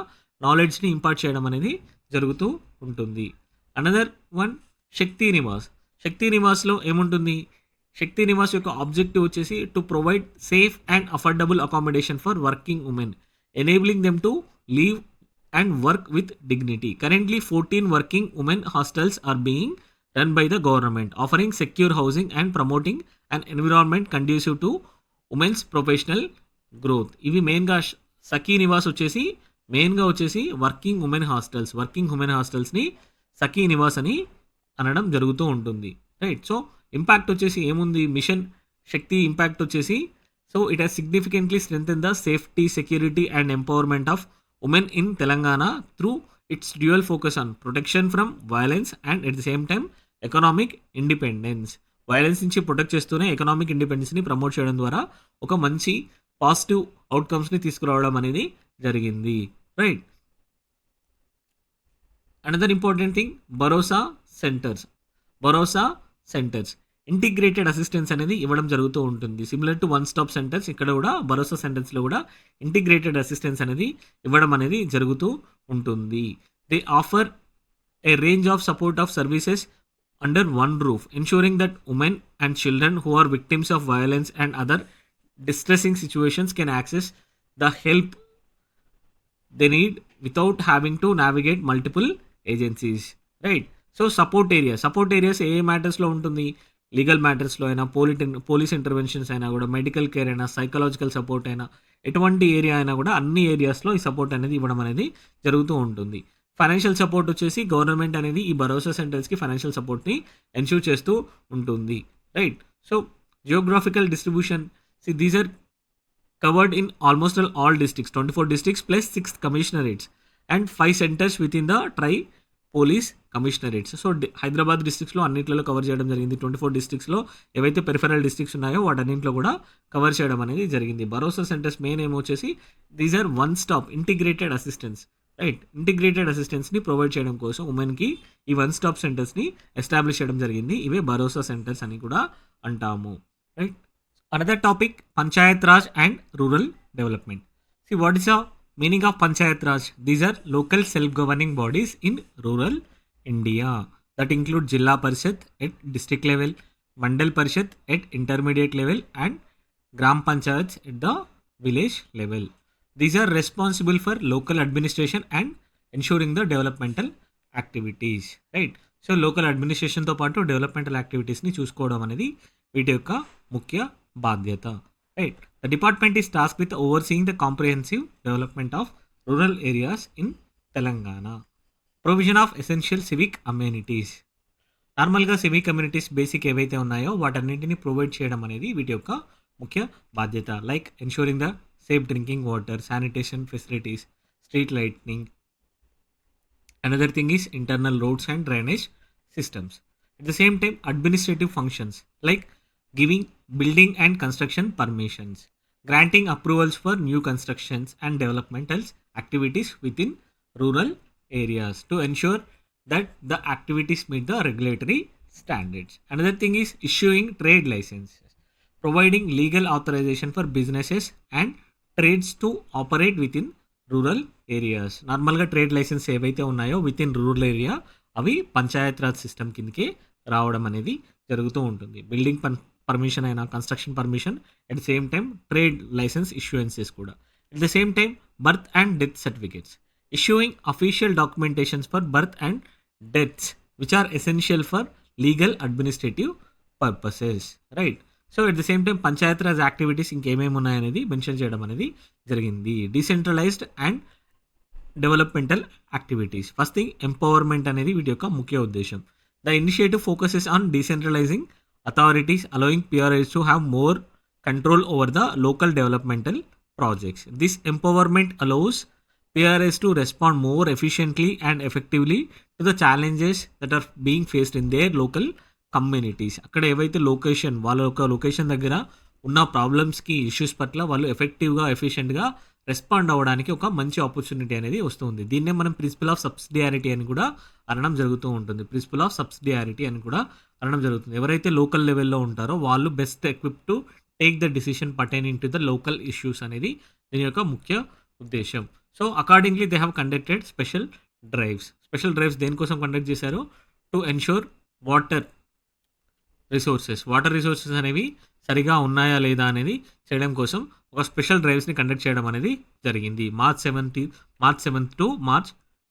నాలెడ్జ్ని ఇంపార్ట్ చేయడం అనేది జరుగుతూ ఉంటుంది. అనదర్ వన్ శక్తి నివాస్లో ఏముంటుంది? శక్తి నివాస్ యొక్క ఆబ్జెక్టివ్ వచ్చేసి to provide safe and affordable accommodation for working women, enabling them to leave and work with dignity. Currently 14 working women hostels are being done by the government, offering secure housing and promoting an environment conducive to women's professional growth. ఇవి మెయిన్గా సఖీ నివాస్ వచ్చేసి మెయిన్గా వచ్చేసి working women హాస్టల్స్ని సఖీ నివాస్ అని అనడం జరుగుతూ ఉంటుంది, right. So impact వచ్చేసి ఏముంది, మిషన్ శక్తి ఇంపాక్ట్ వచ్చేసి so it has significantly strengthen the safety, security and empowerment of women in Telangana through it's dual focus on protection from violence and at the same time economic independence. Violence నుంచి protect చేస్తూనే economic ఇండిపెండెన్స్ని promote చేయడం ద్వారా ఒక మంచి positive అవుట్కమ్స్ని తీసుకురావడం అనేది జరిగింది, right. Another important thing భరోసా centres integrated assistance అనేది ఇవ్వడం జరుగుతూ ఉంటుంది. Similar to one stop centres, ఇక్కడ కూడా భరోసా సెంటర్స్లో కూడా ఇంటిగ్రేటెడ్ అసిస్టెన్స్ అనేది ఇవ్వడం అనేది జరుగుతూ ఉంటుంది. They offer A range of support of services under one roof, ensuring that women and children who are victims of violence and other distressing situations can access the help they need without having to navigate multiple agencies, right. So support areas ఏ మ్యాటర్స్లో ఉంటుంది, legal మ్యాటర్స్లో అయినా, police interventions అయినా కూడా, medical care అయినా, psychological support అయినా, ఎటువంటి area అయినా కూడా అన్ని ఏరియాస్లో ఈ సపోర్ట్ అనేది ఇవ్వడం అనేది జరుగుతూ ఉంటుంది. ఫైనాన్షియల్ సపోర్ట్ వచ్చేసి గవర్నమెంట్ అనేది ఈ భరోసా సెంటర్స్కి ఫైనాన్షియల్ సపోర్ట్ని ఎన్ష్యూర్ చేస్తూ ఉంటుంది, right. So geographical distribution, these are covered in almost all districts, 24 districts plus 6 commissionerates and 5 centers within the police commissionerates. So Hyderabad డిస్ట్రిక్ట్స్లో అన్నింటిలో కవర్ చేయడం జరిగింది. 24 districtsలో ఏవైతే పెరిఫెరల్ డిస్ట్రిక్ట్స్ ఉన్నాయో వాటన్నింటిలో కూడా కవర్ చేయడం అనేది జరిగింది. భరోసా సెంటర్స్ మెయిన్ ఏమో వచ్చేసి these are one stop integrated assistance, right. Integrated అసిస్టెన్స్ని ప్రొవైడ్ చేయడం కోసం ఉమెన్కి ఈ వన్ స్టాప్ సెంటర్స్ని ఎస్టాబ్లిష్ చేయడం జరిగింది. ఇవే భరోసా సెంటర్స్ అని కూడా అంటాము, right. Another topic Panchayat Raj and rural development. What is the meaning of Panchayat Raj? These are local self governing bodies in rural India that include Zilla Parishad at district level, Mandal Parishad at intermediate level and Gram Panchayats at the village level. These are responsible for local administration and ensuring the developmental activities, right. So local అడ్మినిస్ట్రేషన్తో పాటు developmental యాక్టివిటీస్ని చూసుకోవడం అనేది వీటి యొక్క ముఖ్య బాధ్యత, right. The department is task with overseeing the comprehensive development of rural areas in Telangana. Provision of essential civic amenities, నార్మల్గా సివిక్ కమ్యూనిటీస్ బేసిక్ ఏవైతే ఉన్నాయో వాటన్నింటినీ ప్రొవైడ్ చేయడం అనేది వీటి యొక్క ముఖ్య బాధ్యత. Like ensuring the safe drinking water, sanitation facilities, street lighting. Another thing is internal roads and drainage systems. At the same time, administrative functions like giving building and construction permissions, granting approvals for new constructions and developmental activities within rural areas to ensure that the activities meet the regulatory standards. Another thing is issuing trade licenses, providing legal authorization for businesses and trades to operate with in rural areas. నార్మల్గా trade licence ఏవైతే ఉన్నాయో with in rural area అవి Panchayat Raj system కిందకే రావడం అనేది జరుగుతూ ఉంటుంది. Building permission అయినా, construction permission, at the same time trade licence issuances కూడా. At the same time birth and death certificates, issuing official documentations for birth and deaths which are essential for legal administrative purposes, right. So at the same time Panchayat Raj activities ఇంకేమేమి ఉన్నాయనేది mention చేయడం అనేది జరిగింది. Decentralised and developmental activities. First thing empowerment అనేది వీటి యొక్క ముఖ్య ఉద్దేశం. The initiative focuses on డీసెంట్రలైజింగ్ authorities, allowing PRAs to have more control over the local developmental projects. This empowerment allows PRAs to respond more efficiently and effectively to the challenges that are being faced in their local communities. అక్కడ ఏవైతే వాళ్ళ యొక్క location దగ్గర ఉన్న ప్రాబ్లమ్స్కి, issues పట్ల వాళ్ళు ఎఫెక్టివ్గా, ఎఫిషియెంట్గా respond అవ్వడానికి ఒక మంచి ఆపర్చునిటీ అనేది వస్తుంది. దీన్నే మనం ప్రిన్సిపల్ ఆఫ్ సబ్సిడియారిటీ అని కూడా అనడం జరుగుతూ ఉంటుంది. ప్రిన్సిపల్ ఆఫ్ సబ్సిడియారిటీ అని కూడా అనడం జరుగుతుంది. ఎవరైతే లోకల్ లెవెల్లో ఉంటారో వాళ్ళు best equip to take the decision pertaining to the local issues అనేది దీని యొక్క ముఖ్య ఉద్దేశం. So accordingly they have conducted special drives దేనికోసం కండక్ట్ చేశారు? టు ఎన్ష్యూర్ వాటర్ రిసోర్సెస్ అనేవి సరిగా ఉన్నాయా లేదా అనేది చేయడం కోసం ఒక స్పెషల్ డ్రైవ్స్ని కండక్ట్ చేయడం అనేది జరిగింది. మార్చ్ 7 టు మార్చ్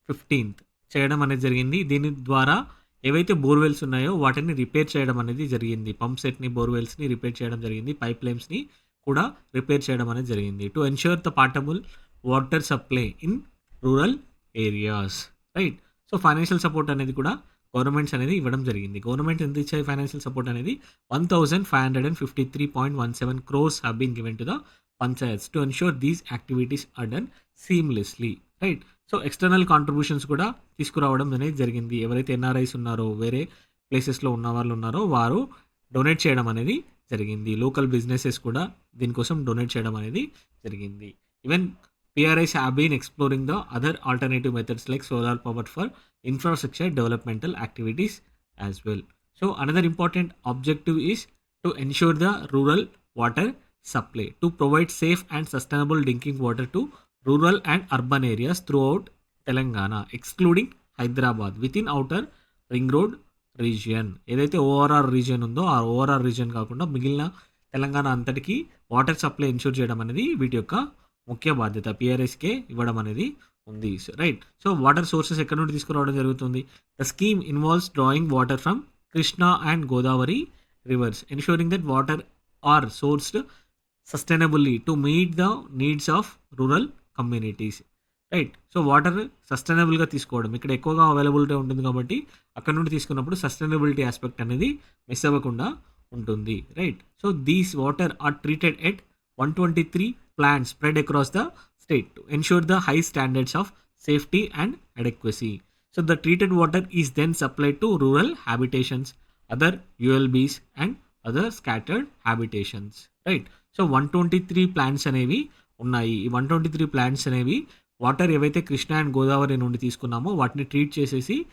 15 చేయడం అనేది జరిగింది. దీని ద్వారా ఏవైతే బోర్వెల్స్ ఉన్నాయో వాటిని రిపేర్ చేయడం అనేది జరిగింది. పంప్ సెట్‌ని, బోర్వెల్స్‌ని రిపేర్ చేయడం జరిగింది. పైప్ లైన్స్‌ని కూడా రిపేర్ చేయడం అనేది జరిగింది. To ensure the portable water supply in rural areas. Right. So, financial support అనేది కూడా గవర్నమెంట్స్ అనేది ఇవ్వడం జరిగింది. గవర్నమెంట్ ఎంత ఇచ్చాయి ఫైనాన్షియల్ సపోర్ట్ అనేది 1553.17 crores have been given to the panchayats to ensure these activities are done seamlessly. Right. So, external contributions కూడా తీసుకురావడం అనేది జరిగింది. ఎవరైతే ఎన్ఆర్ఐస్ ఉన్నారో, వేరే ప్లేసెస్‌లో ఉన్న వాళ్ళు ఉన్నారో వారు డొనేట్ చేయడం అనేది జరిగింది. లోకల్ బిజినెసెస్ కూడా దీనికోసం డొనేట్ చేయడం అనేది జరిగింది. Even PRIs have been exploring the other alternative methods like solar power for infrastructure developmental activities as well. So, another important objective is to ensure the rural water supply, to provide safe and sustainable drinking water to rural and urban areas throughout Telangana, excluding Hyderabad, within outer ring road region. ఏదైతే ORR region ఉందో ఆ ORR region కాకుండా మిగిలిన తెలంగాణ అంతటికి water supply ensure చేయడం అనేది వీటి యొక్క ముఖ్య బాధ్యత. PRSకే ఇవ్వడం అనేది ఉంది. రైట్. సో, వాటర్ సోర్సెస్ ఎక్కడి నుండి తీసుకురావడం జరుగుతుంది? The scheme involves drawing water from Krishna and Godavari rivers, ensuring that water are sourced sustainably to meet the needs of rural communities. Right. So, water సస్టైనబుల్గా తీసుకోవడం ఇక్కడ ఎక్కువగా అవైలబిలిటీ ఉంటుంది కాబట్టి అక్కడ నుండి తీసుకున్నప్పుడు సస్టైనబిలిటీ ఆస్పెక్ట్ అనేది మిస్ అవ్వకుండా ఉంటుంది. Right. So, these water are treated at 123 plants spread across the state to ensure the high standards of safety and adequacy. So, the treated water is then supplied to rural habitations, other ULBs and other scattered habitations. Right. So, 123 plants అనేవి ఉన్నాయి. ఈ 123 plants అనేవి water ఏవైతే Krishna and Godavari నుండి తీసుకున్నామో వాటిని treat చేసేసి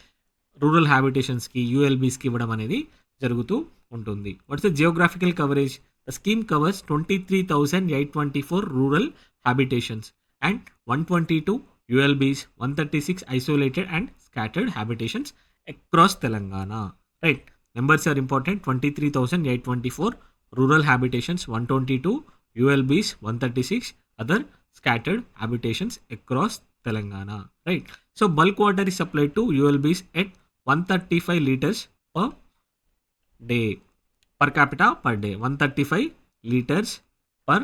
rural హ్యాబిటేషన్స్కి, ULBస్కి ఇవ్వడం అనేది జరుగుతూ ఉంటుంది. What's the geographical coverage? The scheme covers 23,824 rural habitations and 122 ULBs, 136 isolated and scattered habitations across Telangana. Right. Numbers are important. 23,824 rural habitations, 122 ULBs, 136 other scattered habitations across Telangana. Right. So, bulk water is supplied to ULBs at 135 liters per day. Per capita per day 135 litres per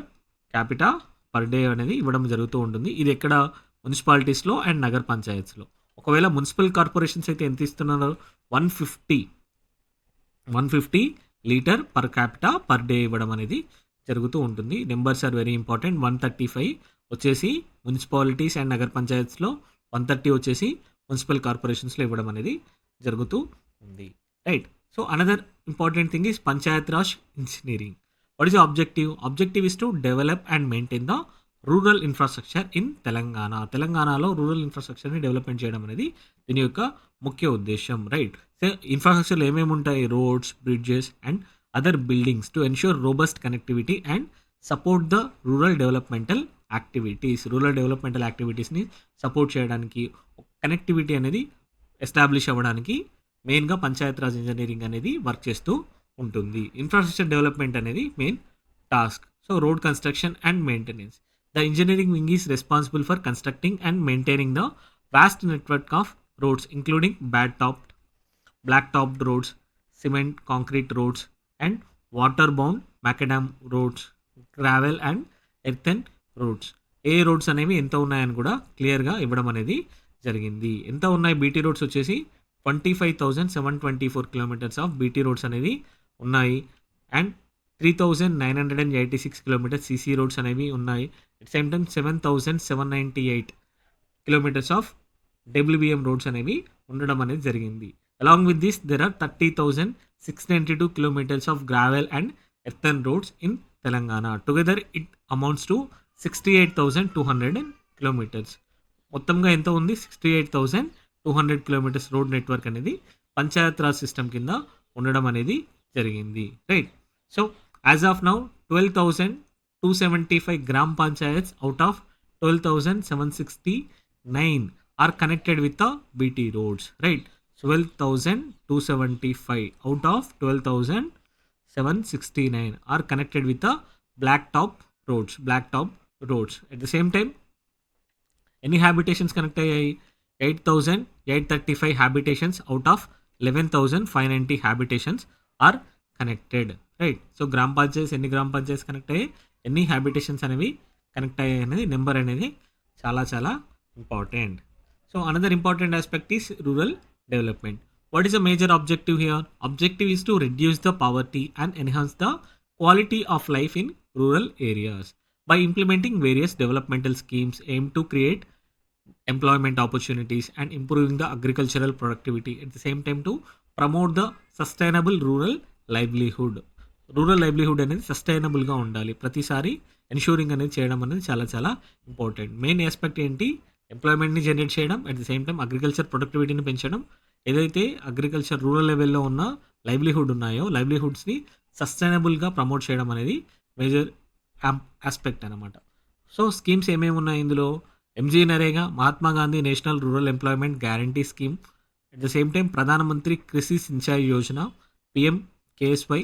capita per day అనేది ఇవ్వడం జరుగుతూ ఉంటుంది. ఇది ఎక్కడ? మున్సిపాలిటీస్లో and నగర పంచాయత్స్లో. ఒకవేళ municipal corporations అయితే ఎంత ఇస్తున్నారు? 150 litre per capita per day ఇవ్వడం అనేది జరుగుతూ ఉంటుంది. Numbers are very important. 135 వచ్చేసి మున్సిపాలిటీస్ అండ్ నగర పంచాయత్స్లో, 130 వచ్చేసి మున్సిపల్ కార్పొరేషన్స్లో ఇవ్వడం అనేది జరుగుతూ ఉంది. Right. So, another important thing is Panchayat Raj engineering. What is the objective? Objective is to develop and maintain the rural infrastructure in Telangana. తెలంగాణలో rural ఇన్ఫ్రాస్ట్రక్చర్ని development చేయడం అనేది దీని యొక్క ముఖ్య ఉద్దేశం. రైట్. సో, ఇన్ఫ్రాస్ట్రక్చర్లో ఏమేమి ఉంటాయి? Roads, bridges and other buildings to ensure robust connectivity and support the rural developmental activities. Rural developmental యాక్టివిటీస్ని సపోర్ట్ చేయడానికి, కనెక్టివిటీ అనేది ఎస్టాబ్లిష్ అవ్వడానికి మెయిన్గా పంచాయత్ రాజ్ ఇంజనీరింగ్ అనేది వర్క్ చేస్తూ ఉంటుంది. ఇన్ఫ్రాస్ట్రక్చర్ డెవలప్మెంట్ అనేది main task. So, road construction and maintenance. The engineering wing is responsible for constructing and maintaining the vast network of roads including black topped roads, cement concrete roads and water bound macadam roads, gravel and earthen roads. ఏ roads అనేవి ఎంత ఉన్నాయని కూడా క్లియర్గా ఇవ్వడం అనేది జరిగింది. ఎంత ఉన్నాయి? బీటీ రోడ్స్ వచ్చేసి 25,724 కిలోమీటర్స్ ఆఫ్ బీటీ రోడ్స్ అనేవి ఉన్నాయి అండ్ 3,986 కిలోమీటర్స్ CC రోడ్స్ అనేవి ఉన్నాయి. At same time 7,798 kilometres of WBM roads అనేవి ఉండడం అనేది జరిగింది. Along with this there are 30,692 kilometres of gravel and earthen roads in Telangana. Together it amounts to 68,200 kilometres. మొత్తంగా ఎంత ఉంది? 68,200 కిలోమీటర్స్ రోడ్ నెట్వర్క్ అనేది పంచాయత్ రాజ్ సిస్టమ్ కింద ఉండడం అనేది జరిగింది. Right. So, as of now 12,275 gram panchayats out of 12,769 are connected with the BT roads. Right. 12,275 out of 12,769 are connected with the black top roads. At the same time, ఎన్ని habitations connect అయ్యాయి? 8,835 habitations out of 11,590 habitations are connected, right. So grama panchayatis ఎన్ని grama panchayats connect అయ్యాయి, ఎన్ని habitations అనేవి connect అయ్యాయి అనేది number అనేది చాలా చాలా important. So another important aspect is rural development. What is the major objective here? Objective is to reduce the poverty and enhance the quality of life in rural areas by implementing various developmental schemes aimed to create employment opportunities and improving the agricultural productivity, at the same time to promote the sustainable rural livelihood. Rural livelihood అనేది సస్టైనబుల్గా ఉండాలి, ప్రతిసారి ensuring అనేది చేయడం అనేది చాలా చాలా important. Main aspect ఏంటి? ఎంప్లాయ్మెంట్ని జనరేట్ చేయడం, at the same time agriculture ప్రొడక్టివిటీని పెంచడం. ఏదైతే అగ్రికల్చర్ రూరల్ లెవెల్లో ఉన్న లైవ్లీహుడ్ ఉన్నాయో లైవ్లీహుడ్స్ని సస్టైనబుల్గా ప్రమోట్ చేయడం అనేది మేజర్ ఆస్పెక్ట్ అనమాట. సో స్కీమ్స్ ఏమేమి ఉన్నాయి ఇందులో? MG NREGA, Mahatma Gandhi national rural employment guarantee scheme, at the same time ప్రధానమంత్రి కృషి Sinchai Yojana, PM KSY,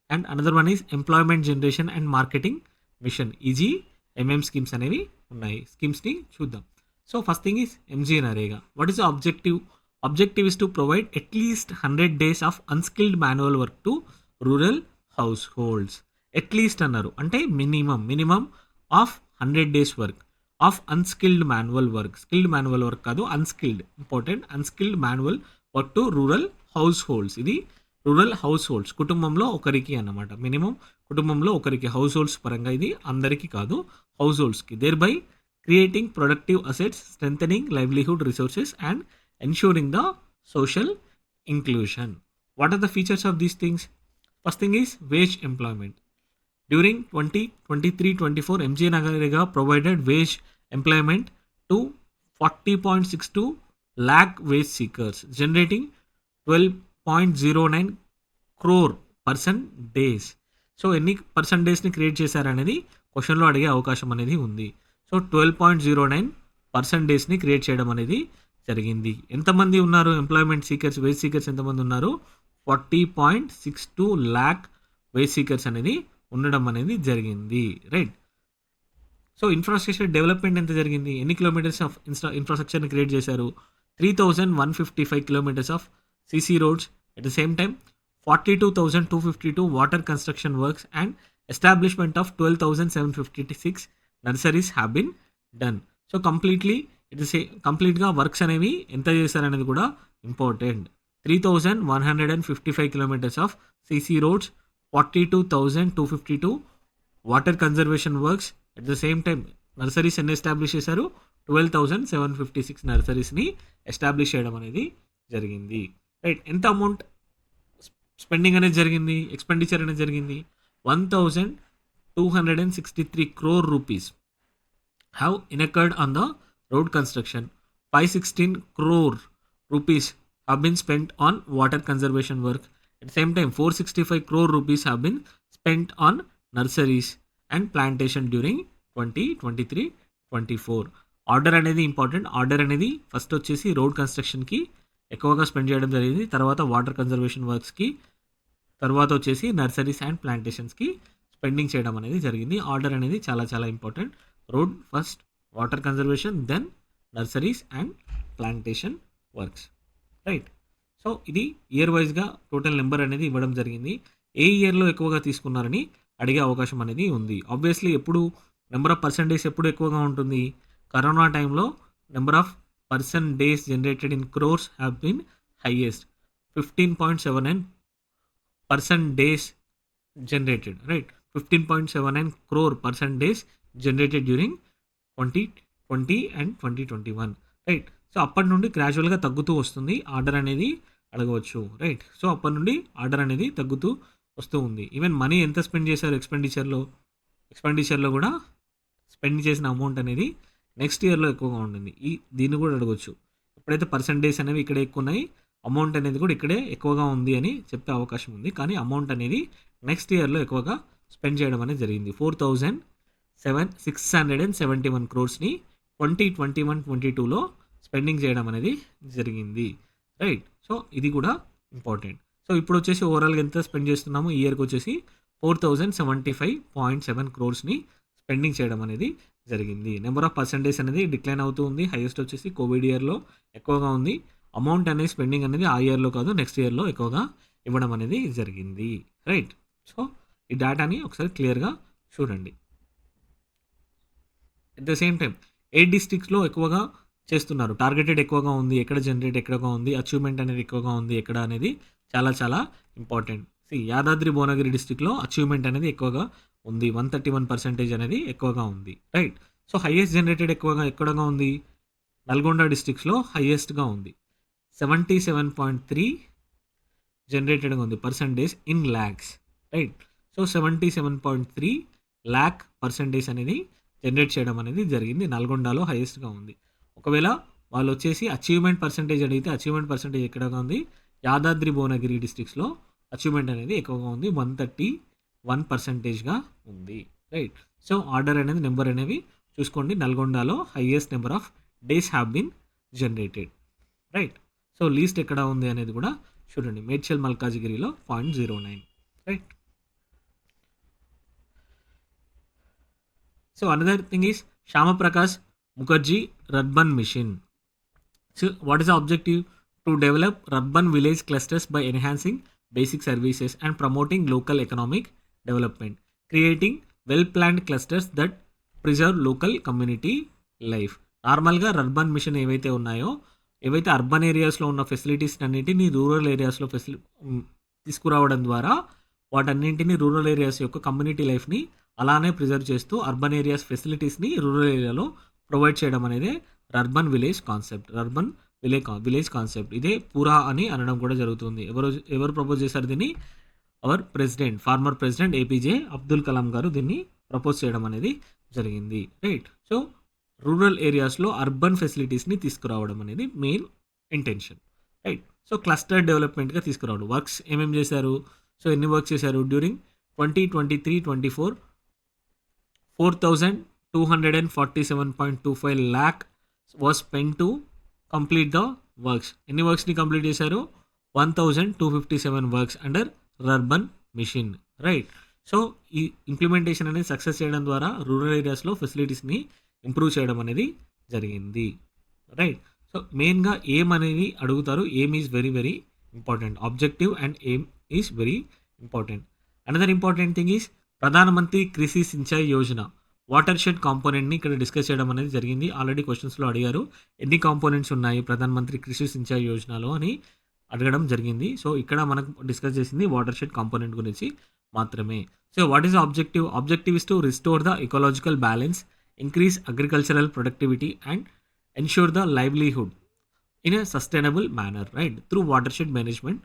and another one is employment generation and marketing machine, EGMM schemes అనేవి ఉన్నాయి. స్కీమ్స్ని చూద్దాం. So first thing is MG NREGA. What is the objective? Objective is to provide at least 100 days of unskilled manual work to rural house holds. At least అన్నారు అంటే minimum of 100 days work of unskilled manual work. Skilled manual work కాదు, unskilled, important. Unskilled manual work to rural households. ఇది rural households, కుటుంబంలో ఒకరికి అన్నమాట. Minimum కుటుంబంలో ఒకరికి, house holds పరంగా, ఇది అందరికీ కాదు, హౌస్ హోల్డ్స్కి. Thereby creating productive assets, strengthening livelihood resources and ensuring the social inclusion. What are the features of these things? First thing is wage employment. During 2023-24, MJ Nagarega provided wage employment to 40.62 lakh wage seekers, generating 12.09 crore person days. So ఎన్ని person డేస్ని create చేశారనేది క్వశ్చన్లో అడిగే అవకాశం అనేది ఉంది. So 12.09 డేస్ని create చేయడం అనేది జరిగింది. ఎంతమంది ఉన్నారు ఎంప్లాయ్మెంట్ సీకర్స్, వేజ్ సీకర్స్ ఎంతమంది ఉన్నారు? 40.62 lakh వేజ్ సీకర్స్ అనేది ఉండడం అనేది జరిగింది, రైట్. సో ఇన్ఫ్రాస్ట్రక్చర్ డెవలప్మెంట్ ఎంత జరిగింది? ఎన్ని కిలోమీటర్స్ ఆఫ్ ఇన్ఫ్రాస్ట్రక్చర్ని క్రియేట్ చేశారు? 3,155 kilometers of CC roads, at the same time 42,252 water construction works and establishment of 12,756 nurseries have been done. So కంప్లీట్గా వర్క్స్ అనేవి ఎంత చేశారనేది కూడా important. 3,155 kilometers of CC roads, 42,252 water conservation works, at the same time nurseries ఎన్ని establish చేశారు? 12,756 నర్సరీస్ని establish చేయడం అనేది జరిగింది, రైట్. ఎంత అమౌంట్ స్పెండింగ్ అనేది జరిగింది, ఎక్స్పెండిచర్ అనేది జరిగింది? 1,263 crore rupees have incurred on the road construction. 516 crore rupees have been spent on water conservation work. At the same time, 465 crore rupees have been spent on nurseries and plantation during 2023-24. Order అనేది important. Order అనేది first వచ్చేసి road కన్స్ట్రక్షన్కి ఎక్కువగా spend చేయడం జరిగింది, తర్వాత water conservation వర్క్స్కి, తర్వాత వచ్చేసి nurseries and ప్లాంటేషన్స్కి spending చేయడం అనేది జరిగింది. ఆర్డర్ అనేది చాలా చాలా important. Road first, water conservation, then nurseries and plantation works, right. So ఇది ఇయర్ వైజ్గా టోటల్ నెంబర్ అనేది ఇవ్వడం జరిగింది. ఏ ఇయర్లో ఎక్కువగా తీసుకున్నారని అడిగే అవకాశం అనేది ఉంది. ఆబ్వియస్లీ ఎప్పుడు నెంబర్ ఆఫ్ పర్సెంటేజ్ ఎప్పుడు ఎక్కువగా ఉంటుంది? కరోనా టైంలో number of person days generated in crores have been highest, 15.79 days generated, right. 15.79 crore person days generated during 2020 and 2021, right. So అప్పటి నుండి గ్రాడ్యువల్గా తగ్గుతూ వస్తుంది ఆర్డర్ అనేది అడగవచ్చు, రైట్. సో అప్పటి నుండి ఆర్డర్ అనేది తగ్గుతూ వస్తూ ఉంది. ఈవెన్ మనీ ఎంత స్పెండ్ చేశారు ఎక్స్పెండిచర్లో కూడా స్పెండ్ చేసిన అమౌంట్ అనేది నెక్స్ట్ ఇయర్లో ఎక్కువగా ఉంటుంది. దీన్ని కూడా అడగవచ్చు. ఎప్పుడైతే పర్సెంటేజ్ అనేవి ఇక్కడే ఎక్కువ ఉన్నాయి, అమౌంట్ అనేది కూడా ఇక్కడే ఎక్కువగా ఉంది అని చెప్పే అవకాశం ఉంది. కానీ అమౌంట్ అనేది నెక్స్ట్ ఇయర్లో ఎక్కువగా స్పెండ్ చేయడం అనేది జరిగింది. 4,671 crores-ని 2021-22లో స్పెండింగ్ చేయడం అనేది జరిగింది, రైట్. సో ఇది కూడా ఇంపార్టెంట్. సో ఇప్పుడు వచ్చేసి ఓవరాల్గా ఎంత స్పెండ్ చేస్తున్నాము? ఈ ఇయర్కి వచ్చేసి 4,075.7 crores-ని స్పెండింగ్ చేయడం అనేది జరిగింది. నెంబర్ ఆఫ్ పర్సెంటేజ్ అనేది డిక్లైన్ అవుతూ ఉంది. హైయెస్ట్ వచ్చేసి కోవిడ్ ఇయర్లో ఎక్కువగా ఉంది. అమౌంట్ అనేది స్పెండింగ్ అనేది ఆ ఇయర్లో కాదు నెక్స్ట్ ఇయర్లో ఎక్కువగా ఇవ్వడం అనేది జరిగింది. రైట్. సో ఈ డేటాని ఒకసారి క్లియర్గా చూడండి. అట్ ద సేమ్ టైం 8 డిస్ట్రిక్ట్స్లో ఎక్కువగా చేస్తున్నారు. టార్గెటెడ్ ఎక్కువగా ఉంది, ఎక్కడ జనరేట్ ఎక్కువగా ఉంది, అచీవ్మెంట్ అనేది ఎక్కువగా ఉంది ఎక్కడ అనేది చాలా చాలా ఇంపార్టెంట్. యాదాద్రి భువనగిరి డిస్ట్రిక్ట్లో అచీవ్మెంట్ అనేది ఎక్కువగా ఉంది, 131% అనేది ఎక్కువగా ఉంది. రైట్. సో హైయెస్ట్ జనరేటెడ్ ఎక్కువగా ఎక్కడగా ఉంది, నల్గొండ డిస్ట్రిక్ట్స్లో హైయెస్ట్గా ఉంది, 77.3 జనరేటెడ్గా ఉంది percentage in lakhs. Right. So 77.3 lakh percentage అనేది జనరేట్ చేయడం అనేది జరిగింది, నల్గొండలో హైయెస్ట్గా ఉంది. ఒకవేళ వాళ్ళు వచ్చేసి అచీవ్మెంట్ పర్సంటేజ్ అడిగితే అచీవ్మెంట్ పర్సంటేజ్ ఎక్కడగా ఉంది, యాదాద్రి భువనగిరి డిస్ట్రిక్ట్స్లో అచీవ్మెంట్ అనేది ఎక్కువగా ఉంది, 131%గా ఉంది. రైట్. సో ఆర్డర్ అనేది నెంబర్ అనేవి చూసుకోండి. నల్గొండలో highest number of days have been generated. Right. So least ఎక్కడ ఉంది అనేది కూడా చూడండి, మేడ్చల్ మల్కాజిగిరిలో 0.09. Right. So another thing is Shama Prakash Mukherjee Urban Mission. So what is the objective? To develop urban village clusters by enhancing basic services and promoting local economic development, creating well-planned clusters that preserve local community life. నార్మల్గా urban machine ఏవైతే ఉన్నాయో, ఏవైతే urban ఏరియాస్లో ఉన్న facilities అన్నింటినీ rural ఏరియాస్లో తీసుకురావడం ద్వారా వాటన్నింటినీ రూరల్ ఏరియాస్ యొక్క కమ్యూనిటీ లైఫ్ని అలానే ప్రిజర్వ్ చేస్తూ అర్బన్ ఏరియాస్ ఫెసిలిటీస్ని రూరల్ ఏరియాలో ప్రొవైడ్ చేయడం అనేది urban village concept, urban village concept. ఇదే పూరా అని అనడం కూడా జరుగుతుంది. ఎవరు ప్రపోజ్ చేశారు దీన్ని? Our president, former president APJ Abdul Kalam garu దీన్ని ప్రపోజ్ చేయడం అనేది జరిగింది. రైట్. సో రూరల్ ఏరియాస్లో అర్బన్ ఫెసిలిటీస్ని తీసుకురావడం అనేది main intention. Right. So cluster డెవలప్మెంట్గా తీసుకురావడం. వర్క్స్ ఏమేమి చేశారు? సో ఎన్ని వర్క్స్ చేశారు? During 2023-24 4,247.25 lakh was spent to complete the works. ఎన్ని వర్క్స్ని కంప్లీట్ చేశారు? 1,257 works under urban mission. Right. So ఈ ఇంప్లిమెంటేషన్ అనేది సక్సెస్ చేయడం ద్వారా రూరల్ ఏరియాస్లో ఫెసిలిటీస్ని ఇంప్రూవ్ చేయడం అనేది జరిగింది. రైట్. సో మెయిన్గా ఎయిమ్ అనేది అడుగుతారు. Aim is very very important. Objective and aim is very important. Another important thing is ప్రధానమంత్రి కృషి సించాయి యోజన వాటర్ షెడ్ కాంపోనెంట్ని ఇక్కడ డిస్కస్ చేయడం అనేది జరిగింది. ఆల్రెడీ క్వశ్చన్స్లో అడిగారు, ఎన్ని కాంపోనెంట్స్ ఉన్నాయి ప్రధానమంత్రి కృషి సించాయి యోజనలో అని అడగడం జరిగింది. సో ఇక్కడ మనకు డిస్కస్ చేసింది వాటర్ షెడ్ కాంపోనెంట్ గురించి మాత్రమే. So what is objective? Objective is to restore the ecological balance, increase agricultural productivity and ensure the livelihood in a sustainable manner. Right. Through water shed management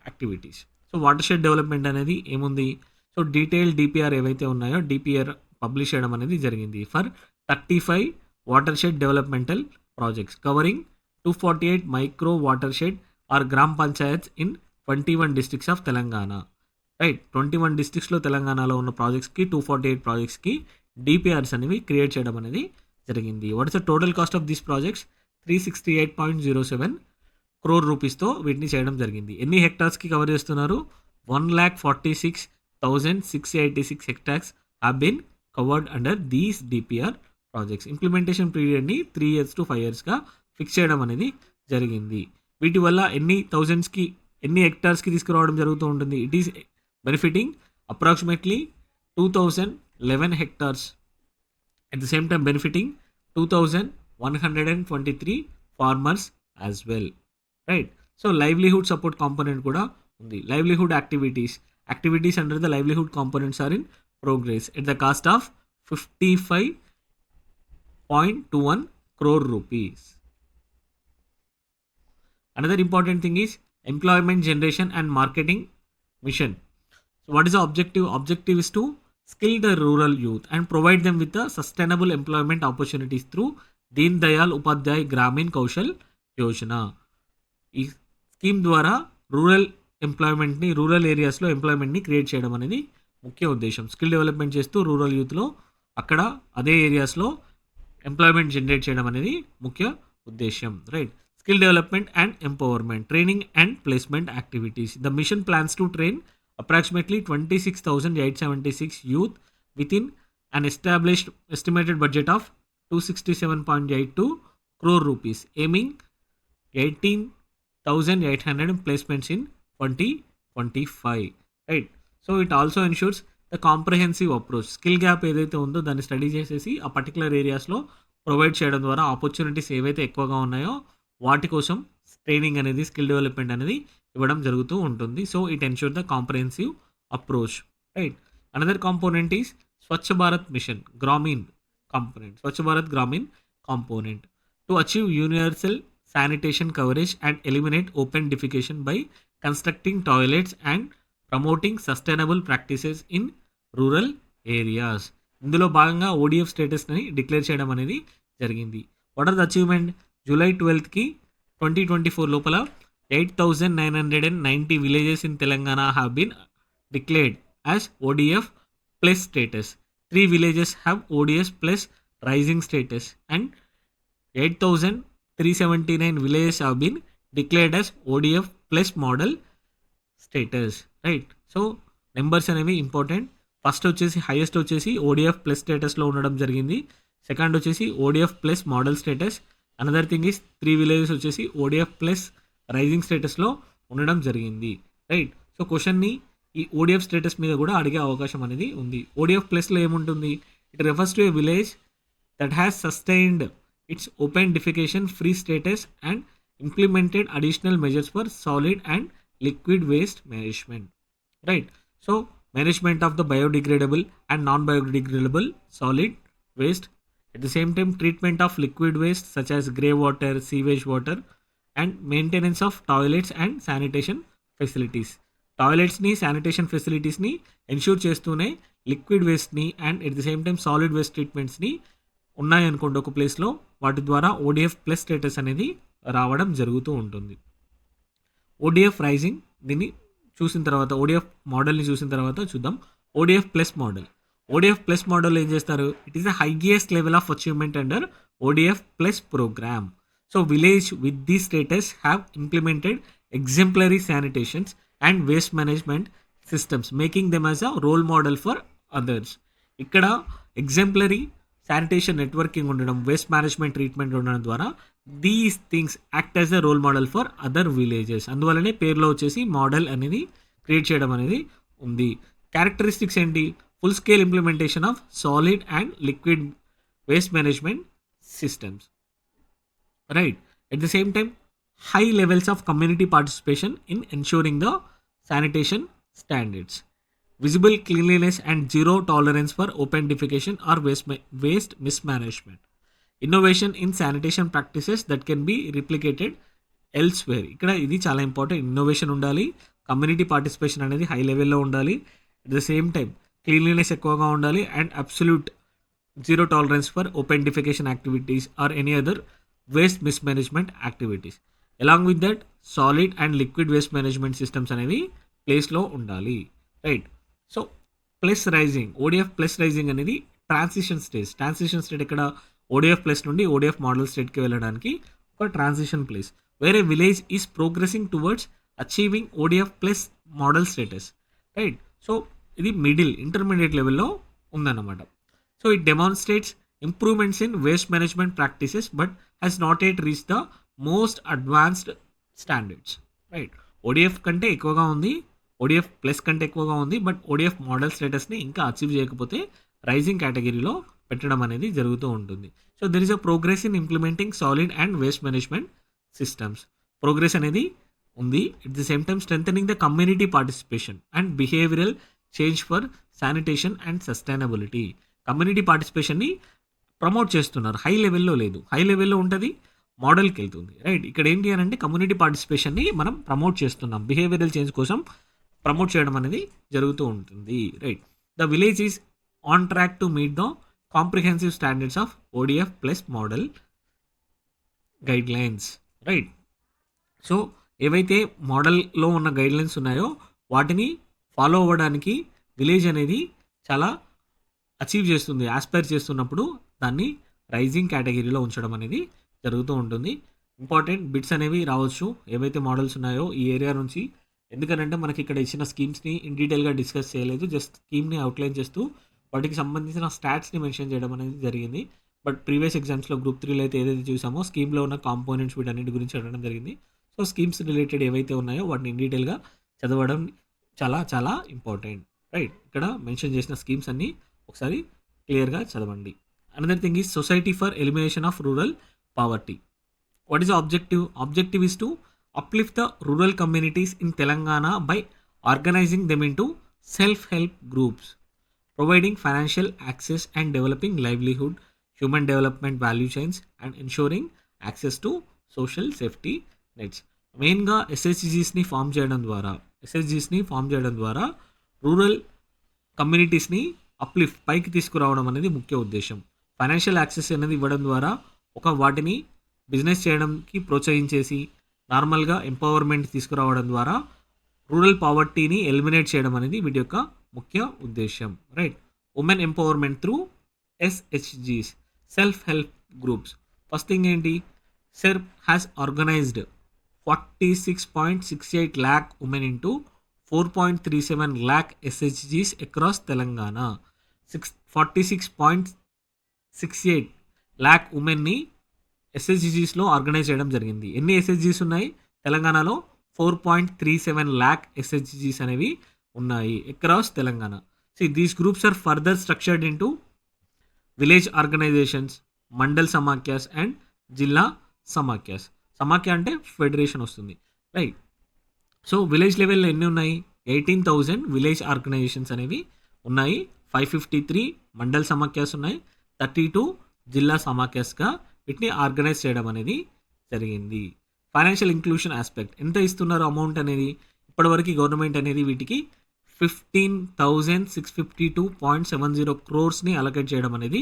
activities. So water shed development అనేది ఏముంది? So detail DPR ఏవైతే ఉన్నాయో DPR publish చేయడం అనేది జరిగింది for 35 watershed developmental projects covering 248 micro watershed or gram panchayats in 21 districts of Telangana. Right. 21 డిస్ట్రిక్ట్స్లో తెలంగాణలో ఉన్న ప్రాజెక్ట్స్కి 248 ప్రాజెక్ట్స్కి డిపిఆర్స్ అనేవి క్రియేట్ చేయడం అనేది జరిగింది. What is the total cost of these projects? 368.07 crore రూపీస్తో వీటిని చేయడం జరిగింది. ఎన్ని హెక్టార్స్కి కవర్ చేస్తున్నారు? 1,46,686 hectares have been covered under these DPR projects. Implementation పీరియడ్ని 3 years to 5 yearsగా ఫిక్స్ చేయడం అనేది జరిగింది. వీటి వల్ల ఎన్ని హెక్టార్స్కి తీసుకురావడం జరుగుతూ ఉంటుంది? It is benefiting approximately 2,011 hectares. At the same time benefiting 2,123 farmers as well. Right. So livelihood support component కూడా ఉంది. Livelihood activities under the livelihood components are in progress at the cost of 55.21 crore rupees. Another important thing is employment generation and marketing mission. So what is the objective? Objective is to skill the rural youth and provide them with the sustainable employment opportunities through Deen Dayal Upadhyay Gramin Kaushal Yojana. ఈ scheme ద్వారా rural ఏరియాస్లో ఎంప్లాయ్మెంట్ని create చేయడం అనేది ముఖ్య ఉద్దేశం. Skill development చేస్తూ rural యూత్లో అక్కడ అదే ఏరియాస్లో ఎంప్లాయ్మెంట్ జనరేట్ చేయడం అనేది ముఖ్య ఉద్దేశం. Right. Skill development and empowerment, training and placement activities. The mission plans to train approximately 26,876 youth within an established estimated budget of 267.82 crore rupees, aiming 18 1,800 placements in 2025, right? So it also ensures the comprehensive approach. Skill gap ఏదైతే ఉందో దాన్ని study చేసేసి ఆ particular ఏరియాస్లో provide చేయడం ద్వారా opportunities ఏవైతే ఎక్కువగా ఉన్నాయో వాటి కోసం ట్రైనింగ్ అనేది, స్కిల్ డెవలప్మెంట్ అనేది ఇవ్వడం జరుగుతూ ఉంటుంది. So it ensure the comprehensive approach, right? Another component is Swachh Bharat mission Grameen component. Swachh Bharat Grameen component to achieve universal sanitation coverage and eliminate open defecation by constructing toilets and promoting sustainable practices in rural areas. ఇందులో భాగంగా ODF స్టేటస్ని declare చేయడం అనేది జరిగింది. What are the achievement? July 12కి 2024 లోపల 8,990 villages in Telangana have been declared as ODF plus status. 3 villages have ODS plus rising status and 8,379 villages have been declared as ODF plus model status, right? So numbers అనేవి important. First వచ్చేసి highest వచ్చేసి ODF plus స్టేటస్లో ఉండడం జరిగింది. Second వచ్చేసి ODF plus model status. Another thing is 3 villages వచ్చేసి ODF plus rising స్టేటస్లో ఉండడం జరిగింది, రైట్? సో క్వశ్చన్ని ఈ ఓడిఎఫ్ స్టేటస్ మీద కూడా అడిగే అవకాశం అనేది ఉంది. ఓడిఎఫ్ ప్లస్లో ఏముంటుంది? It refers to A village that has sustained it's open defecation free status and implemented additional measures for solid and liquid waste management, right? So management of the biodegradable and non-biodegradable solid waste, at the same time treatment of liquid waste such as grey water, sewage water, and maintenance of toilets and sanitation facilities. Toilets ni sanitation facilities ni ensure chestune liquid waste ni and at the same time solid waste treatments ni ఉన్నాయి అనుకోండి ఒక ప్లేస్లో, వాటి ద్వారా ODF plus status అనేది రావడం జరుగుతూ ఉంటుంది. ఓడిఎఫ్ రైజింగ్ దీన్ని చూసిన తర్వాత, ఓడిఎఫ్ మోడల్ని చూసిన తర్వాత చూద్దాం ODF plus model. ODF plus model ఏం చేస్తారు? It is the highest level of achievement under ODF plus program. So village with the status have implemented exemplary sanitations and waste management systems making them as a role model for others. ఇక్కడ exemplary sanitation networking ఉండడం, waste management treatment ఉండడం ద్వారా these things act as the role model for other villages. అందువల్లనే పేరులో వచ్చేసి model అనేది create చేయడం అనేది ఉంది. క్యారెక్టరిస్టిక్స్ ఏంటి? Full scale implementation of solid and liquid waste management systems, right? At the same time high levels of community participation in ensuring the sanitation standards, visible cleanliness and zero tolerance for open defecation or waste mismanagement, innovation in sanitation practices that can be replicated elsewhere. ఇక్కడ ఇది చాలా important. Innovation ఉండాలి, community participation అనేది high లెవెల్లో ఉండాలి, at the same time cleanliness ఎక్కువగా ఉండాలి and absolute zero tolerance for open defecation activities or any other waste mismanagement activities. Along with that solid and liquid waste management systems అనేవి ప్లేస్లో ఉండాలి, right? So plus rising, ODF plus rising అనేది transition stage. Transition state ఇక్కడ ODF plus నుండి ODF model స్టేట్కి వెళ్ళడానికి ఒక transition place, వేరే village is progressing towards achieving ODF plus model status, right? So ఇది మిడిల్ ఇంటర్మీడియట్ లెవెల్లో ఉందన్నమాట. So it demonstrates improvements in waste management practices but has not at reach the most advanced standards, right? ODF కంటే ఎక్కువగా ఉంది, ODF plus కంటే ఎక్కువగా ఉంది, but ODF model స్టేటస్ని ఇంకా అచీవ్ చేయకపోతే రైజింగ్ కేటగిరీలో పెట్టడం అనేది జరుగుతూ ఉంటుంది. So there is a progress in implementing solid and waste management systems. Progress అనేది ఉంది. At the same time strengthening the community participation and behavioural change for sanitation and sustainability. Community పార్టిసిపేషన్ని promote చేస్తున్నారు, high లెవెల్లో లేదు. High లెవెల్లో ఉంటుంది, మోడల్కి వెళ్తుంది, right? ఇక్కడ ఏంటి అని అంటే కమ్యూనిటీ పార్టిసిపేషన్ని మనం ప్రమోట్ చేస్తున్నాం, బిహేవియరల్ చేంజ్ కోసం ప్రమోట్ చేయడం అనేది జరుగుతూ ఉంటుంది, right? The village is on track to meet the comprehensive standards of ODF plus model guidelines, right? So ఏవైతే మోడల్లో ఉన్న గైడ్లైన్స్ ఉన్నాయో వాటిని ఫాలో అవ్వడానికి విలేజ్ అనేది చాలా అచీవ్ చేస్తుంది, ఆస్పైర్ చేస్తున్నప్పుడు దాన్ని రైజింగ్ కేటగిరీలో ఉంచడం అనేది జరుగుతూ ఉంటుంది. ఇంపార్టెంట్ బిట్స్ అనేవి రావచ్చు ఏవైతే మోడల్స్ ఉన్నాయో ఈ ఏరియా నుంచి. ఎందుకనంటే మనకి ఇక్కడ ఇచ్చిన స్కీమ్స్ని ఇన్ డీటెయిల్గా డిస్కస్ చేయలేదు, జస్ట్ స్కీమ్ని అవుట్లైన్ చేస్తూ వాటికి సంబంధించిన స్టాట్స్ని మెన్షన్ చేయడం అనేది జరిగింది. బట్ ప్రీవియస్ ఎగ్జామ్స్లో గ్రూప్ 3లో అయితే ఏదైతే చూసామో స్కీమ్లో ఉన్న కాంపోనెంట్స్ వీటన్నిటి గురించి అడగడం జరిగింది. సో స్కీమ్స్ రిలేటెడ్ ఏవైతే ఉన్నాయో వాటిని ఇన్ డీటెయిల్గా చదవడం చాలా చాలా ఇంపార్టెంట్, రైట్. ఇక్కడ మెన్షన్ చేసిన స్కీమ్స్ అన్నీ ఒకసారి క్లియర్గా చదవండి. Another thing is society for elimination of rural poverty. What is the objective? Objective is to uplift the rural communities in Telangana by organizing them into self-help groups, providing financial access and developing livelihood, human development value chains, and ensuring access to social safety nets. మెయిన్గా ఎస్హెచ్జిస్ని form చేయడం ద్వారా rural కమ్యూనిటీస్ని uplift పైకి తీసుకురావడం అనేది ముఖ్య ఉద్దేశం. Financial access అనేది ఇవ్వడం ద్వారా వాటిని బిజినెస్ చేయడానికి ప్రోత్సహించేసి నార్మల్గా ఎంపవర్మెంట్ తీసుకురావడం ద్వారా రూరల్ పావర్టీని ఎలిమినేట్ చేయడం అనేది వీటి యొక్క ముఖ్య ఉద్దేశం, రైట్. ఉమెన్ ఎంపవర్మెంట్ త్రూ ఎస్హెచ్జిస్, self help groups. First thing ఏంటి, SERP has organised 46.68 lakh women into 4.37 lakh ఎస్హెచ్జిస్ అక్రాస్ తెలంగాణ. 46.68 lakh ఉమెన్ని ఎస్హెచ్జిస్లో ఆర్గనైజ్ చేయడం జరిగింది. ఎన్ని ఎస్హెచ్జిస్ ఉన్నాయి తెలంగాణలో? 4.37 lakh ఎస్హెచ్జిస్ అనేవి ఉన్నాయి across Telangana. These groups are further structured into village organisations, Mandal Samakhyas and Zilla Samakhyas. సమాఖ్య అంటే ఫెడరేషన్ వస్తుంది, రైట్. సో విలేజ్ లెవెల్లో ఎన్ని ఉన్నాయి? 18,000 విలేజ్ ఆర్గనైజేషన్స్ అనేవి ఉన్నాయి. 553 మండల్ సమాఖ్యాస్ ఉన్నాయి. 32 జిల్లా సమాఖ్యాస్గా వీటిని ఆర్గనైజ్ చేయడం అనేది జరిగింది. ఫైనాన్షియల్ ఇంక్లూషన్ ఆస్పెక్ట్, ఎంత ఇస్తున్నారు అమౌంట్ అనేది ఇప్పటివరకు గవర్నమెంట్ అనేది వీటికి 15,652.70 crores అలొకేట్ చేయడం అనేది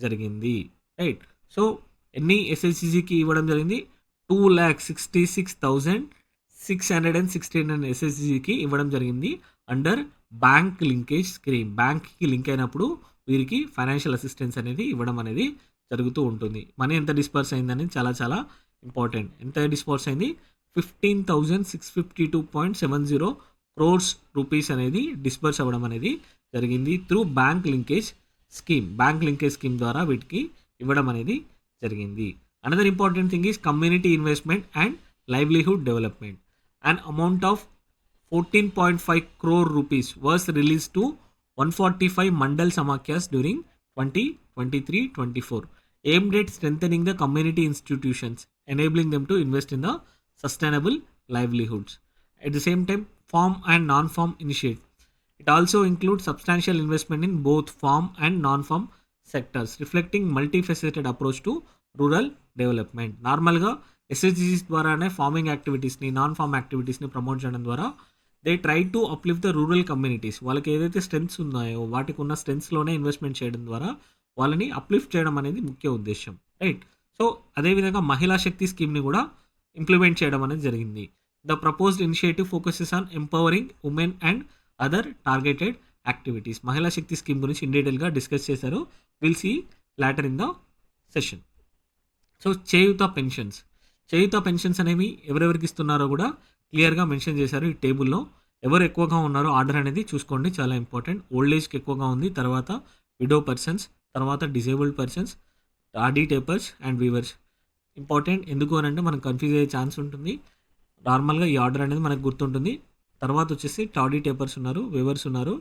జరిగింది, రైట్. సో ఎన్ని ఎస్హెచ్జికి ఇవ్వడం జరిగింది? 2,66,669 ఎస్హెచ్జికి ఇవ్వడం జరిగింది అండర్ బ్యాంక్ లింకేజ్ స్కీమ్. బ్యాంక్కి లింక్ అయినప్పుడు వీరికి ఫైనాన్షియల్ అసిస్టెన్స్ అనేది ఇవ్వడం అనేది జరుగుతూ ఉంటుంది. మనీ ఎంత డిస్పర్స్ అయిందని చాలా చాలా ఇంపార్టెంట్. ఎంత డిస్పర్స్ అయింది? 15,652.70 crores రూపీస్ అనేది డిస్పర్స్ అవ్వడం అనేది జరిగింది through bank linkage scheme. Bank linkage scheme ద్వారా వీటికి ఇవ్వడం అనేది జరిగింది. Another important thing is community investment and livelihood development. An amount of 14.5 crore rupees was released to 145 mandal samakyas during 2023-24, aimed at strengthening the community institutions, enabling them to invest in the sustainable livelihoods. At the same time, farm and non-farm initiative. It also includes substantial investment in both farm and non-farm sectors, reflecting multifaceted approach to rural development. నార్మల్గా ఎస్హెచ్జిస్ ద్వారానే farming యాక్టివిటీస్ని, non form యాక్టివిటీస్ని promote చేయడం ద్వారా they try to uplift the rural communities. వాళ్ళకి ఏదైతే strengths ఉన్నాయో వాటికి ఉన్న స్ట్రెంగ్స్లోనే investment చేయడం ద్వారా వాళ్ళని అప్లిఫ్ట్ చేయడం అనేది ముఖ్య ఉద్దేశం, రైట్. సో అదేవిధంగా మహిళా శక్తి స్కీమ్ని కూడా ఇంప్లిమెంట్ చేయడం అనేది జరిగింది. The proposed initiative focuses on empowering women and other targeted activities. Mahila Shakti scheme గురించి ఇన్ డీటెయిల్గా డిస్కస్ చేశారు. Will see later in the session. So Cheyutha pensions అనేవి ఎవరెవరికి ఇస్తున్నారో కూడా క్లియర్గా మెన్షన్ చేశారు ఈ టేబుల్లో. ఎవరు ఎక్కువగా ఉన్నారో ఆర్డర్ అనేది చూసుకోండి, చాలా ఇంపార్టెంట్. ఓల్డ్ ఏజ్కి ఎక్కువగా ఉంది, తర్వాత విడో పర్సన్స్, తర్వాత disabled persons, toddy tappers and weavers. Important ఎందుకు అని అంటే మనకు కన్ఫ్యూజ్ అయ్యే ఛాన్స్ ఉంటుంది. నార్మల్గా ఈ ఆర్డర్ అనేది మనకు గుర్తుంటుంది. తర్వాత వచ్చేసి టాడీ టేపర్స్ ఉన్నారు, వీవర్స్ ఉన్నారు,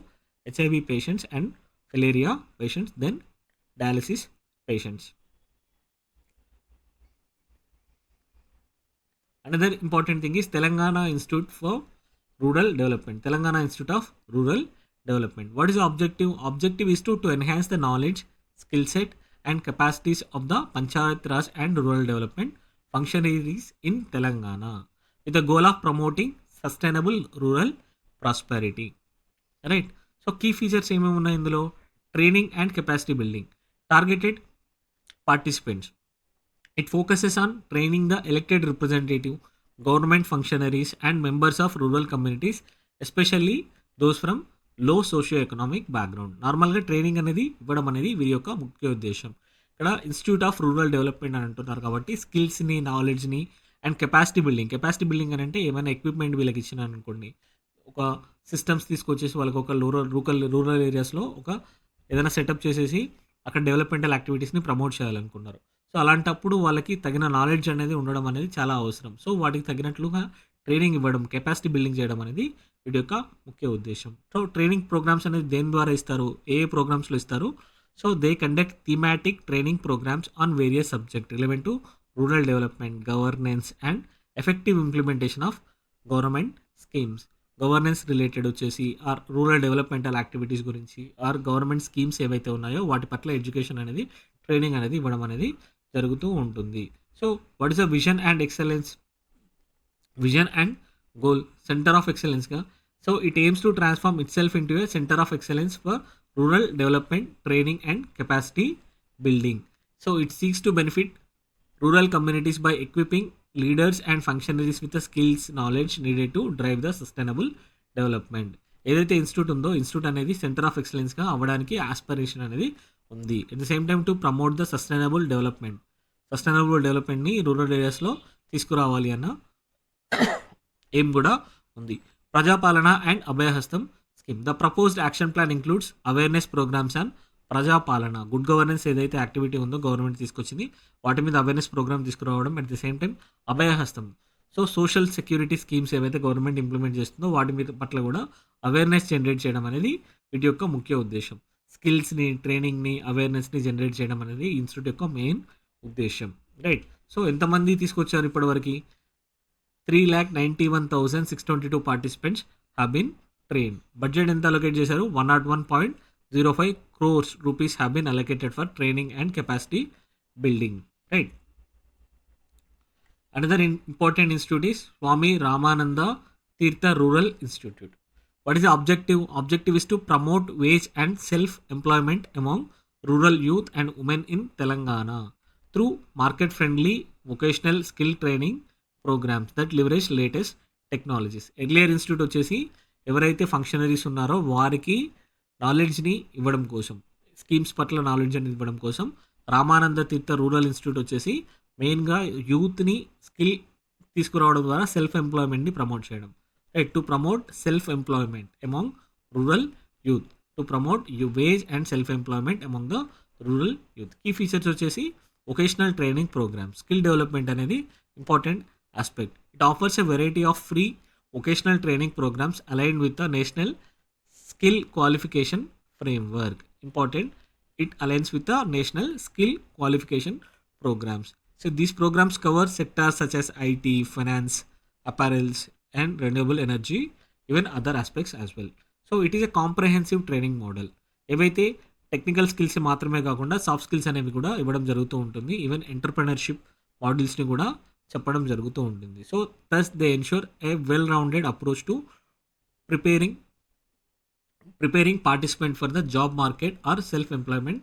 HIV patients and filaria patients, then dialysis patients. Another important thing is Telangana Institute for Rural Development. Telangana Institute of Rural Development. What is the objective? Objective is to enhance the knowledge, skill set and capacities of the Panchayat Raj and rural development functionaries in Telangana with the goal of promoting sustainable rural prosperity. Right? So key features ఏమేమి ఉన్నాయి ఇందులో? Training and capacity building. Targeted participants. It focuses on training the elected representative, government functionaries and members of rural communities, especially those from low socio-economic background. నార్మల్గా training అనేది ఇవ్వడం అనేది వీరి యొక్క ముఖ్య ఉద్దేశం. ఇక్కడ ఇన్స్టిట్యూట్ ఆఫ్ రూరల్ డెవలప్మెంట్ అని అంటున్నారు కాబట్టి స్కిల్స్ని, నాలెడ్జ్ని అండ్ కెపాసిటీ బిల్డింగ్ అని అంటే ఏమైనా ఎక్విప్మెంట్ వీళ్ళకి ఇచ్చినాను అనుకోండి, ఒక సిస్టమ్స్ తీసుకొచ్చేసి వాళ్ళకి ఒక రూరల్ ఏరియాస్లో ఒక ఏదైనా సెటప్ చేసేసి అక్కడ డెవలప్మెంటల్ యాక్టివిటీస్ని ప్రమోట్ చేయాలనుకున్నారు. సో అలాంటప్పుడు వాళ్ళకి తగిన నాలెడ్జ్ అనేది ఉండడం అనేది చాలా అవసరం. సో వాటికి తగినట్లుగా ట్రైనింగ్ ఇవ్వడం, కెపాసిటీ బిల్డింగ్ చేయడం అనేది వీటి యొక్క ముఖ్య ఉద్దేశ్యం. సో ట్రైనింగ్ ప్రోగ్రామ్స్ అనేది దేని ద్వారా ఇస్తారు, ఏ ప్రోగ్రామ్స్లో ఇస్తారు? So they conduct thematic training programs on various subject relevant to rural development, governance and effective implementation of government schemes. Governance related వచ్చేసి ఆర్ రూరల్ డెవలప్మెంటల్ యాక్టివిటీస్ గురించి ఆర్ గవర్నమెంట్ స్కీమ్స్ ఏవైతే ఉన్నాయో వాటి పట్ల ఎడ్యుకేషన్ అనేది, ట్రైనింగ్ అనేది ఇవ్వడం అనేది జరుగుతూ ఉంటుంది. So what is the vision and excellence, vision and goal centre of ఎక్సలెన్స్గా. So it aims to transform itself into a centre of excellence for rural development, training and capacity building. So it seeks to benefit rural communities by equipping leaders and functionaries with the skills, knowledge needed to drive the sustainable development. ఏదైతే institute ఉందో, institute అనేది centre of ఎక్సలెన్స్గా అవ్వడానికి aspiration అనేది ఉంది. At the same time to promote the sustainable development, sustainable డెవలప్మెంట్ని rural ఏరియాస్లో తీసుకురావాలి అన్న ఎయిమ్ కూడా ఉంది. Prajapalana and Abhayahastham scheme. The proposed action plan includes awareness programmes and Prajapalana, good governance ఏదైతే యాక్టివిటీ ఉందో గవర్నమెంట్ తీసుకొచ్చింది వాటి మీద అవేర్నెస్ ప్రోగ్రామ్ తీసుకురావడం. At the same time Abhayahastham, so social security schemes ఏవైతే గవర్నమెంట్ ఇంప్లిమెంట్ చేస్తుందో వాటి మీద పట్ల కూడా అవేర్నెస్ జనరేట్ చేయడం అనేది వీటి యొక్క ముఖ్య ఉద్దేశం. స్కిల్స్ని, ట్రైనింగ్ని, అవేర్నెస్ని జనరేట్ చేయడం అనేది ఇన్స్టిట్యూట్ యొక్క మెయిన్ ఉద్దేశం. రైట్. సో ఎంతమంది తీసుకొచ్చారు ఇప్పటివరకు? 3,91,622 participants have been train. Budget ఎంత అలొకేట్ చేశారు? 101.05 crores rupees have been allocated for training and capacity building. Right. Another important institute is Swami Ramananda Tirtha Rural Institute. What is the objective? Objective is to promote wage and self-employment among rural youth and women in Telangana through market-friendly vocational skill training programs that leverage latest technologies. Earlier institute వచ్చేసి ఎవరైతే functionaries ఉన్నారో వారికి నాలెడ్జ్ని ఇవ్వడం కోసం, schemes పట్ల knowledge అనేది ఇవ్వడం కోసం రామానంద తీర్థ రూరల్ ఇన్స్టిట్యూట్ వచ్చేసి మెయిన్గా యూత్ని స్కిల్ తీసుకురావడం ద్వారా సెల్ఫ్ ఎంప్లాయ్మెంట్ని ప్రమోట్ చేయడం. Right. To promote self employment among rural youth, to promote wage and self employment among the rural youth. Key features వచ్చేసి vocational training programme. Skill development అనేది important aspect. It offers a variety of free vocational training programmes aligned with the national skill qualification framework. Important, it aligns with the national skill qualification programs. So these programs cover sectors such as IT, finance, apparels and renewable energy, even other aspects as well. So it is a comprehensive training model. ఏవైతే technical skills మాత్రమే కాకుండా soft skills అనేవి కూడా ఇవ్వడం జరుగుతూ ఉంటుంది. Even entrepreneurship మోడల్స్ని కూడా చెప్పడం జరుగుతూ ఉంటుంది. So thus they ensure a well-rounded approach to preparing participant for the job market or self-employment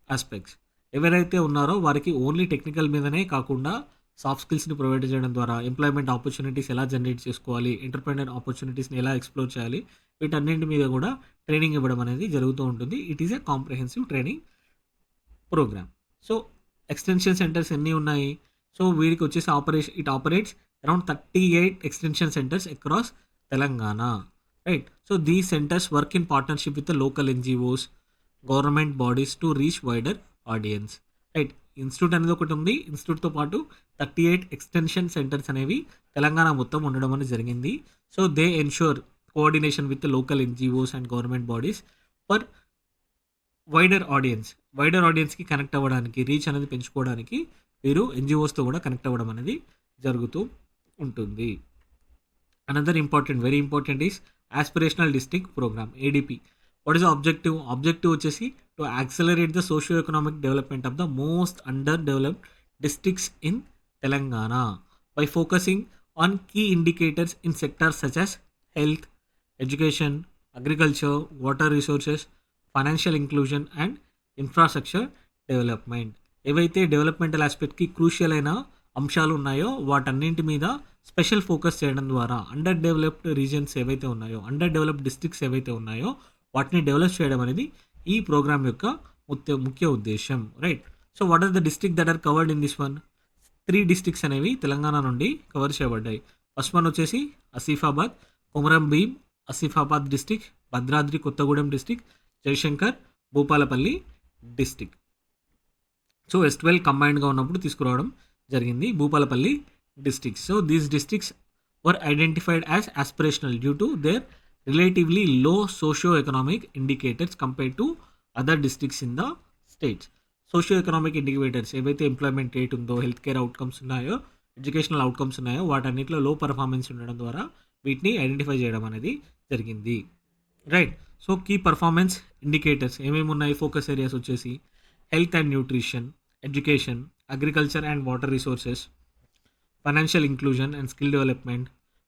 aspects. ఎవరైతే ఉన్నారో వారికి ఓన్లీ టెక్నికల్ మీదనే కాకుండా సాఫ్ట్ స్కిల్స్ని ప్రొవైడ్ చేయడం ద్వారా ఎంప్లాయ్మెంట్ ఆపర్చునిటీస్ ఎలా జనరేట్ చేసుకోవాలి, ఎంటర్ప్రెనర్ ఆపర్చునిటీస్ని ఎలా ఎక్స్ప్లోర్ చేయాలి, వీటన్నింటి మీద కూడా ట్రైనింగ్ ఇవ్వడం అనేది జరుగుతూ ఉంటుంది. It is a comprehensive training program. So extension centres ఎన్ని ఉన్నాయి? సో వీరికి వచ్చేసి it operates around 38 extension centres across Telangana. Right. So these centers work in partnership with the local NGOs, government bodies to reach wider audience. Right. Institute అనేది ఒకటి ఉంది. ఇన్స్టిట్యూట్తో పాటు 38 extension centres అనేవి తెలంగాణ మొత్తం ఉండడం అనేది జరిగింది. So they ensure coordination with local NGOs and government bodies for wider ఆడియన్స్కి కనెక్ట్ అవ్వడానికి, రీచ్ అనేది పెంచుకోవడానికి వీరు NGOsతో కూడా కనెక్ట్ అవ్వడం అనేది జరుగుతూ ఉంటుంది. Another important, very important is Aspirational District Program, ADP. What is the objective? Objective వచ్చేసి to accelerate the socio-economic development of the most underdeveloped districts in Telangana by focusing on key indicators in sectors such as health, education, agriculture, water resources, financial inclusion and infrastructure development. ఏవైతే developmental ఆస్పెక్ట్కి crucial అయిన అంశాలు ఉన్నాయో వాటన్నింటి మీద special focus చేయడం ద్వారా under developed reasons ఏవైతే ఉన్నాయో, under developed districts ఏవైతే ఉన్నాయో వాటిని డెవలప్ చేయడం అనేది ఈ ప్రోగ్రామ్ యొక్క ముఖ్య ఉద్దేశం. Right. So what are the district that are covered in this one? 3 districts అనేవి తెలంగాణ నుండి కవర్ చేయబడ్డాయి. ఫస్ట్ వన్ వచ్చేసి Asifabad, Komaram Bheem Asifabad district, Bhadradri Kothagudem district, Jayashankar Bhupalpally district. So S12 కంబైన్డ్గా ఉన్నప్పుడు తీసుకురావడం జరిగింది Bhupalpally districts. So these districts were identified as aspirational due to their relatively low socio economic indicators compared to other districts in the states. Socio economic indicators ఏవైతే employment rate ఉందో, health care outcomes ఉన్నాయో, educational outcomes ఉన్నాయో వాటన్నిటిలో లో performance ఉండడం ద్వారా వీటిని identify చేయడం అనేది జరిగింది. Right. So key performance indicators ఏమేమి ఉన్నాయి? ఫోకస్ ఏరియాస్ వచ్చేసి health and nutrition, education, agriculture and water resources, financial inclusion and skill development,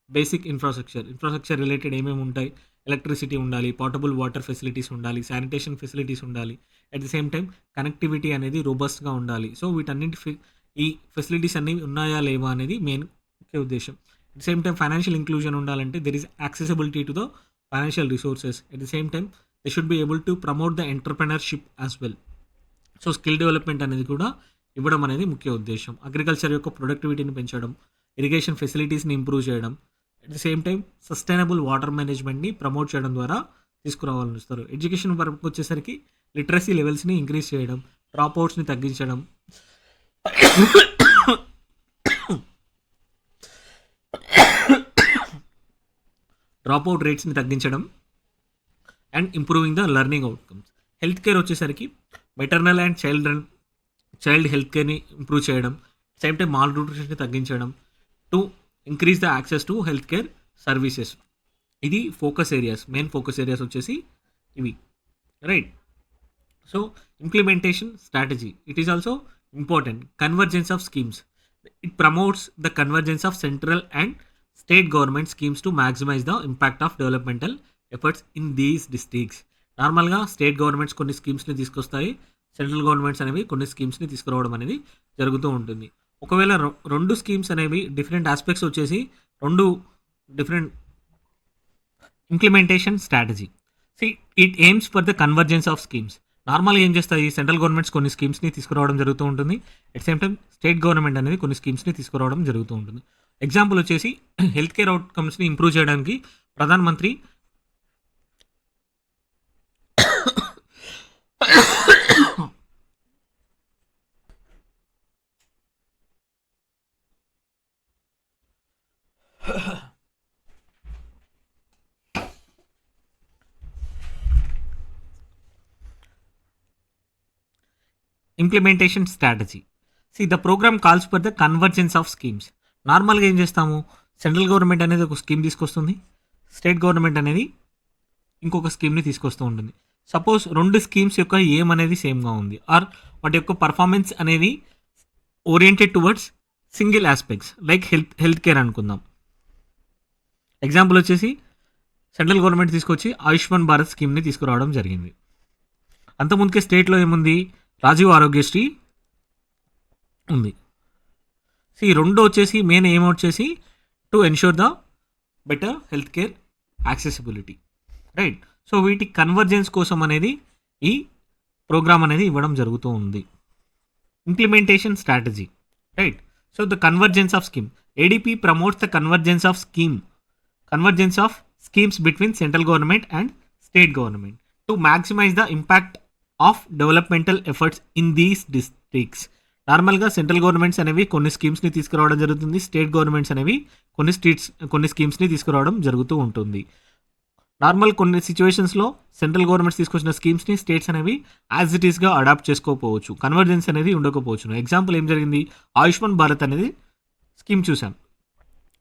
basic infrastructure related ఏమేమి ఉంటాయి? ఎలక్ట్రిసిటీ ఉండాలి, పోర్టబుల్ వాటర్ ఫెసిలిటీస్ ఉండాలి, శానిటేషన్ ఫెసిలిటీస్ ఉండాలి, at the same time connectivity అనేది రోబస్ట్గా ఉండాలి. సో వీటన్నింటి ఈ ఫెసిలిటీస్ అన్నీ ఉన్నాయా లేవా అనేది మెయిన్ ముఖ్య ఉద్దేశం. At the same time financial inclusion ఉండాలంటే there is accessibility to the financial resources. At the same time they should be able to promote the entrepreneurship as well. So skill development అనేది కూడా ఇవ్వడం అనేది ముఖ్య ఉద్దేశం. Agriculture యొక్క ప్రొడక్టివిటీని పెంచడం, ఇరిగేషన్ ఫెసిలిటీస్ని ఇంప్రూవ్ చేయడం, at the same time sustainable water మేనేజ్మెంట్ని ప్రమోట్ చేయడం ద్వారా తీసుకురావాలని చూస్తారు. ఎడ్యుకేషన్ వరకు వచ్చేసరికి లిటరసీ లెవెల్స్ని ఇంక్రీజ్ చేయడం, డ్రాప్ అవుట్స్ని తగ్గించడం, డ్రాప్ అవుట్ రేట్స్ని తగ్గించడం and improving the learning outcomes. Health care వచ్చేసరికి మెటర్నల్ అండ్ చైల్డ్ హెల్త్ కేర్ని ఇంప్రూవ్ చేయడం, సేమ్ టైం మాల్ న్యూట్రిషన్ని తగ్గించడం, to increase the access to health care services. ఇది focus areas. Main focus areas వచ్చేసి ఇవి. Right. So implementation strategy, it is also important. Convergence of schemes, it promotes the convergence of central and state government schemes to maximise the impact of developmental efforts in these districts. నార్మల్గా state governments కొన్ని స్కీమ్స్ని తీసుకొస్తాయి, central governments అనేవి కొన్ని స్కీమ్స్ని తీసుకురావడం అనేది జరుగుతూ ఉంటుంది. ఒకవేళ రెండు స్కీమ్స్ అనేవి డిఫరెంట్ ఆస్పెక్ట్స్ వచ్చేసి రెండు different implementation strategy. It AIIMS for the convergence of schemes. నార్మల్గా ఏం చేస్తాయి? సెంట్రల్ గవర్నమెంట్స్ కొన్ని స్కీమ్స్ని తీసుకురావడం జరుగుతూ ఉంటుంది, at same time state government అనేది కొన్ని స్కీమ్స్ని తీసుకురావడం జరుగుతూ ఉంటుంది. ఎగ్జాంపుల్ వచ్చేసి హెల్త్ కేర్ అవుట్కమ్స్ని ఇంప్రూవ్ చేయడానికి Pradhan Mantri implementation strategy. The program calls for the convergence of schemes. నార్మల్గా ఏం చేస్తాము? సెంట్రల్ గవర్నమెంట్ అనేది ఒక స్కీమ్ తీసుకొస్తుంది, స్టేట్ గవర్నమెంట్ అనేది ఇంకొక స్కీమ్ని తీసుకొస్తూ ఉంటుంది. సపోజ్ రెండు స్కీమ్స్ యొక్క ఏం అనేది సేమ్గా ఉంది, ఆర్ వాటి యొక్క పర్ఫార్మెన్స్ అనేది oriented towards single aspects like health care అనుకుందాం. ఎగ్జాంపుల్ వచ్చేసి సెంట్రల్ గవర్నమెంట్ తీసుకొచ్చి ఆయుష్మాన్ భారత్ స్కీమ్ని తీసుకురావడం జరిగింది. అంతకుముందుకే స్టేట్లో ఏముంది? రాజీవ్ ఆరోగ్యశ్రీ ఉంది. రెండు వచ్చేసి మెయిన్ ఏం వచ్చేసి to ensure the better health care accessibility. Right. So వీటి కన్వర్జెన్స్ కోసం అనేది ఈ ప్రోగ్రామ్ అనేది ఇవ్వడం జరుగుతూ ఉంది. Implementation strategy. Right. So the convergence of scheme. ADP promotes the convergence of schemes between central government and state government to maximize the impact of developmental efforts in these districts. నార్మల్గా central governments అనేవి కొన్ని స్కీమ్స్ని తీసుకురావడం జరుగుతుంది, state governments అనేవి కొన్ని స్కీమ్స్ని తీసుకురావడం జరుగుతూ ఉంటుంది. నార్మల్ కొన్ని సిచ్యువేషన్స్లో సెంట్రల్ గవర్నమెంట్స్ తీసుకొచ్చిన స్కీమ్స్ని స్టేట్స్ అనేవి యాజ్ ఇట్ ఈస్గా అడాప్ట్ చేసుకోకపోవచ్చు, కన్వర్జెన్స్ అనేది ఉండకపోవచ్చు. ఎగ్జాంపుల్ ఏం జరిగింది? ఆయుష్మాన్ భారత్ అనేది స్కీమ్ చూసాం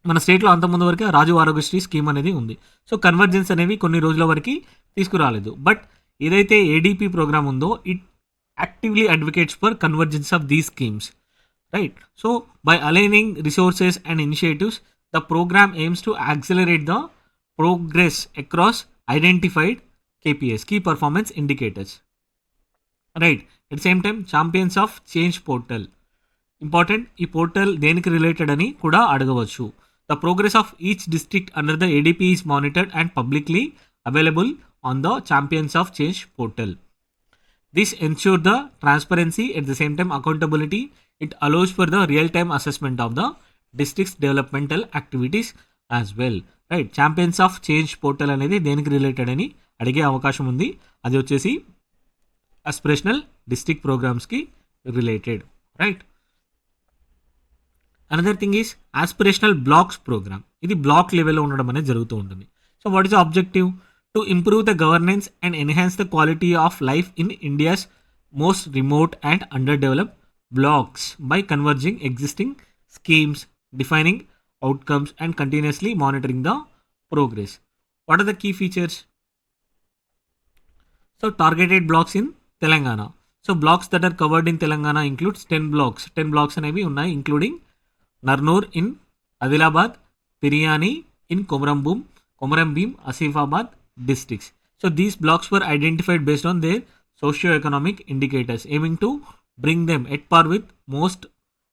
మన స్టేట్లో. అంతకుముందు వరకు రాజీవ్ ఆరోగ్యశ్రీ స్కీమ్ అనేది ఉంది. సో కన్వర్జెన్స్ అనేవి కొన్ని రోజుల వరకు తీసుకురాలేదు. బట్ ఏదైతే ఏడీపీ ప్రోగ్రామ్ ఉందో it actively advocates for convergence of these schemes. Right. So by aligning resources and initiatives the programme aims to accelerate the progress across identified KPIs, key performance indicators. Right. At same time champions of change portal important. ఈ portal దేనికి related అని కూడా అడగవచ్చు. The progress of each district under the ADP is monitored and publicly available on the champions of change portal. This ensure the transparency at the same time accountability. It allows for the real time assessment of the districts developmental activities as well. Right. Champions of change portal అనేది దేనికి related అని అడిగే అవకాశం ఉంది. అది వచ్చేసి aspirational district ప్రోగ్రామ్స్కి related, right. Another thing is aspirational blocks programme. ఇది బ్లాక్ లెవెల్లో ఉండడం అనేది జరుగుతూ ఉంటుంది. So what is the objective? To improve the governance and enhance the quality of life in India's most remote and under developed blocks by converging existing schemes, defining outcomes, and continuously monitoring the progress. What are the key features? So targeted blocks in Telangana. So blocks that are covered in Telangana includes 10 blocks. 10 blocks అనేవి ఉన్నాయి, including Narnoor in Adilabad, Tiryani in Komarambim, Asifabad districts. So these blocks were identified based on their socio-economic indicators, aiming to bring them at par with most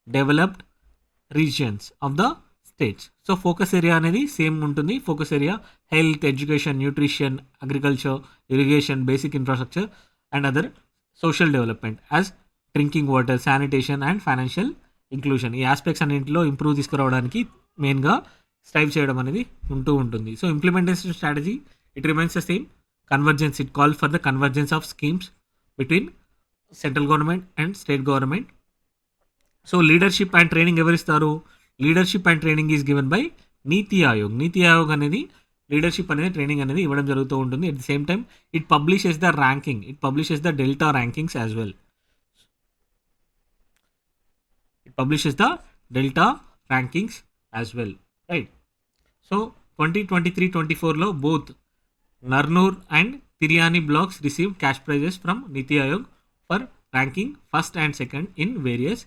developed regions of the states. So focus area అనేది same ఉంటుంది. Focus area health, education, nutrition, agriculture, irrigation, basic infrastructure and other social development as drinking water, sanitation and financial inclusion. ఈ aspects అన్నింటిలో improve తీసుకురావడానికి మెయిన్గా strive చేయడం అనేది ఉంటూ ఉంటుంది. So implementation strategy it remains the same. Convergence, it call for the convergence of schemes between central government and state government. So leadership and training ఎవరిస్తారు? Leadership and training is given by నీతి ఆయోగ్. నీతి ఆయోగ్ అనేది leadership అనేది training అనేది ఇవ్వడం జరుగుతూ ఉంటుంది. At the same time it publishes the ranking, it publishes the delta rankings as well. It publishes the delta rankings as well, right. So 2023-24లో both Narnoor and Tiryani blocks receive cash prizes from NITI Aayog for ranking first and second in various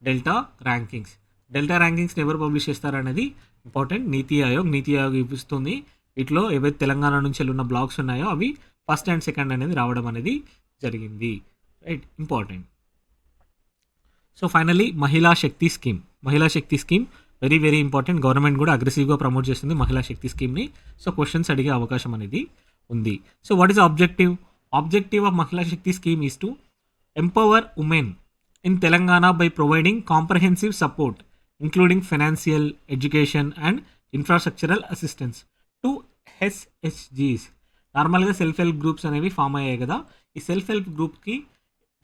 delta rankings. Delta ర్యాంకింగ్స్ని ఎవరు publish చేస్తారనేది important. నీతి ఆయోగ్ ఇస్తుంది. వీటిలో ఏవైతే తెలంగాణ నుంచి ఉన్న blocks ఉన్నాయో అవి ఫస్ట్ అండ్ సెకండ్ అనేది రావడం అనేది జరిగింది, రైట్, ఇంపార్టెంట్. సో ఫైనలీ మహిళా Shakti scheme. Mahila Shakti scheme very very important. Government కూడా అగ్రెసివ్గా ప్రమోట్ చేస్తుంది మహిళా శక్తి స్కీమ్ని. సో క్వశ్చన్స్ అడిగే అవకాశం అనేది ఉంది. So what is objective? Objective of Mahila Shakti scheme is to empower women in Telangana by providing comprehensive support including financial, education and infrastructural assistance to SHGs. నార్మల్గా సెల్ఫ్ హెల్ప్ గ్రూప్స్ అనేవి form అయ్యాయి కదా. ఈ self help గ్రూప్కి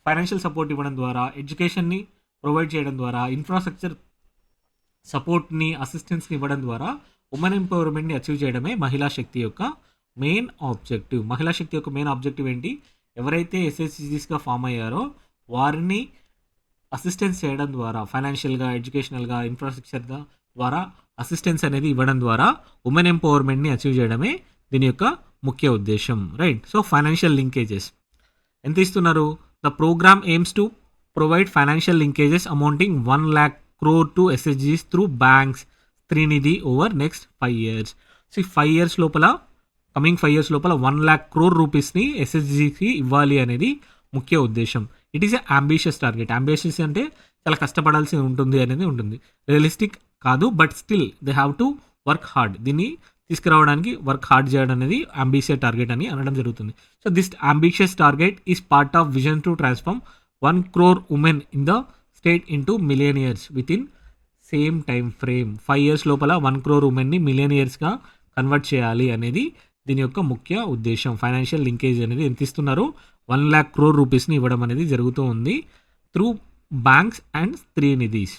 financial support ఇవ్వడం ద్వారా, ఎడ్యుకేషన్ని provide చేయడం ద్వారా, ఇన్ఫ్రాస్ట్రక్చర్ సపోర్ట్ని, అసిస్టెన్స్ని ఇవ్వడం ద్వారా ఉమెన్ ఎంపవర్మెంట్ని అచీవ్ చేయడమే మహిళా శక్తి యొక్క మెయిన్ ఆబ్జెక్టివ్. మహిళా శక్తి యొక్క మెయిన్ ఆబ్జెక్టివ్ ఏంటి? ఎవరైతే ఎస్హెచ్జీస్గా ఫామ్ అయ్యారో వారిని అసిస్టెన్స్ చేయడం ద్వారా, ఫైనాన్షియల్గా, ఎడ్యుకేషనల్గా, ఇన్ఫ్రాస్ట్రక్చర్ ద్వారా అసిస్టెన్స్ అనేది ఇవ్వడం ద్వారా ఉమెన్ ఎంపవర్మెంట్ని అచీవ్ చేయడమే దీని యొక్క ముఖ్య ఉద్దేశం, రైట్. సో ఫైనాన్షియల్ లింకేజెస్ ఎంత ఇస్తున్నారు? The programme aims to provide financial linkages amounting 1 lakh crore to SHGs through banks, Trinidhi over next 5 years. So 5 years లోపల, కమింగ్ 5 years లోపల 1 lakh crore రూపీస్ని ఎస్హెచ్జికి ఇవ్వాలి అనేది ముఖ్య ఉద్దేశం. It is a ambitious target. Ambitious అంటే చాలా కష్టపడాల్సి ఉంటుంది అనేది ఉంటుంది. రియలిస్టిక్ కాదు, but still they have to work hard. దీన్ని తీసుకురావడానికి వర్క్ హార్డ్ చేయడం అనేది అంబిషియస్ టార్గెట్ అని అనడం జరుగుతుంది. So this ambitious target is part of vision to transform 1 crore women in the state into millionaires with in same time frame. 5 years లోపల 1 crore ఉమెన్ని మిలియనియర్స్గా convert చేయాలి అనేది దీని యొక్క ముఖ్య ఉద్దేశం. ఫైనాన్షియల్ లింకేజ్ అనేది ఎంత ఇస్తున్నారు? 1 lakh crore రూపీస్ని ఇవ్వడం అనేది జరుగుతూ ఉంది through banks and Trinidhis,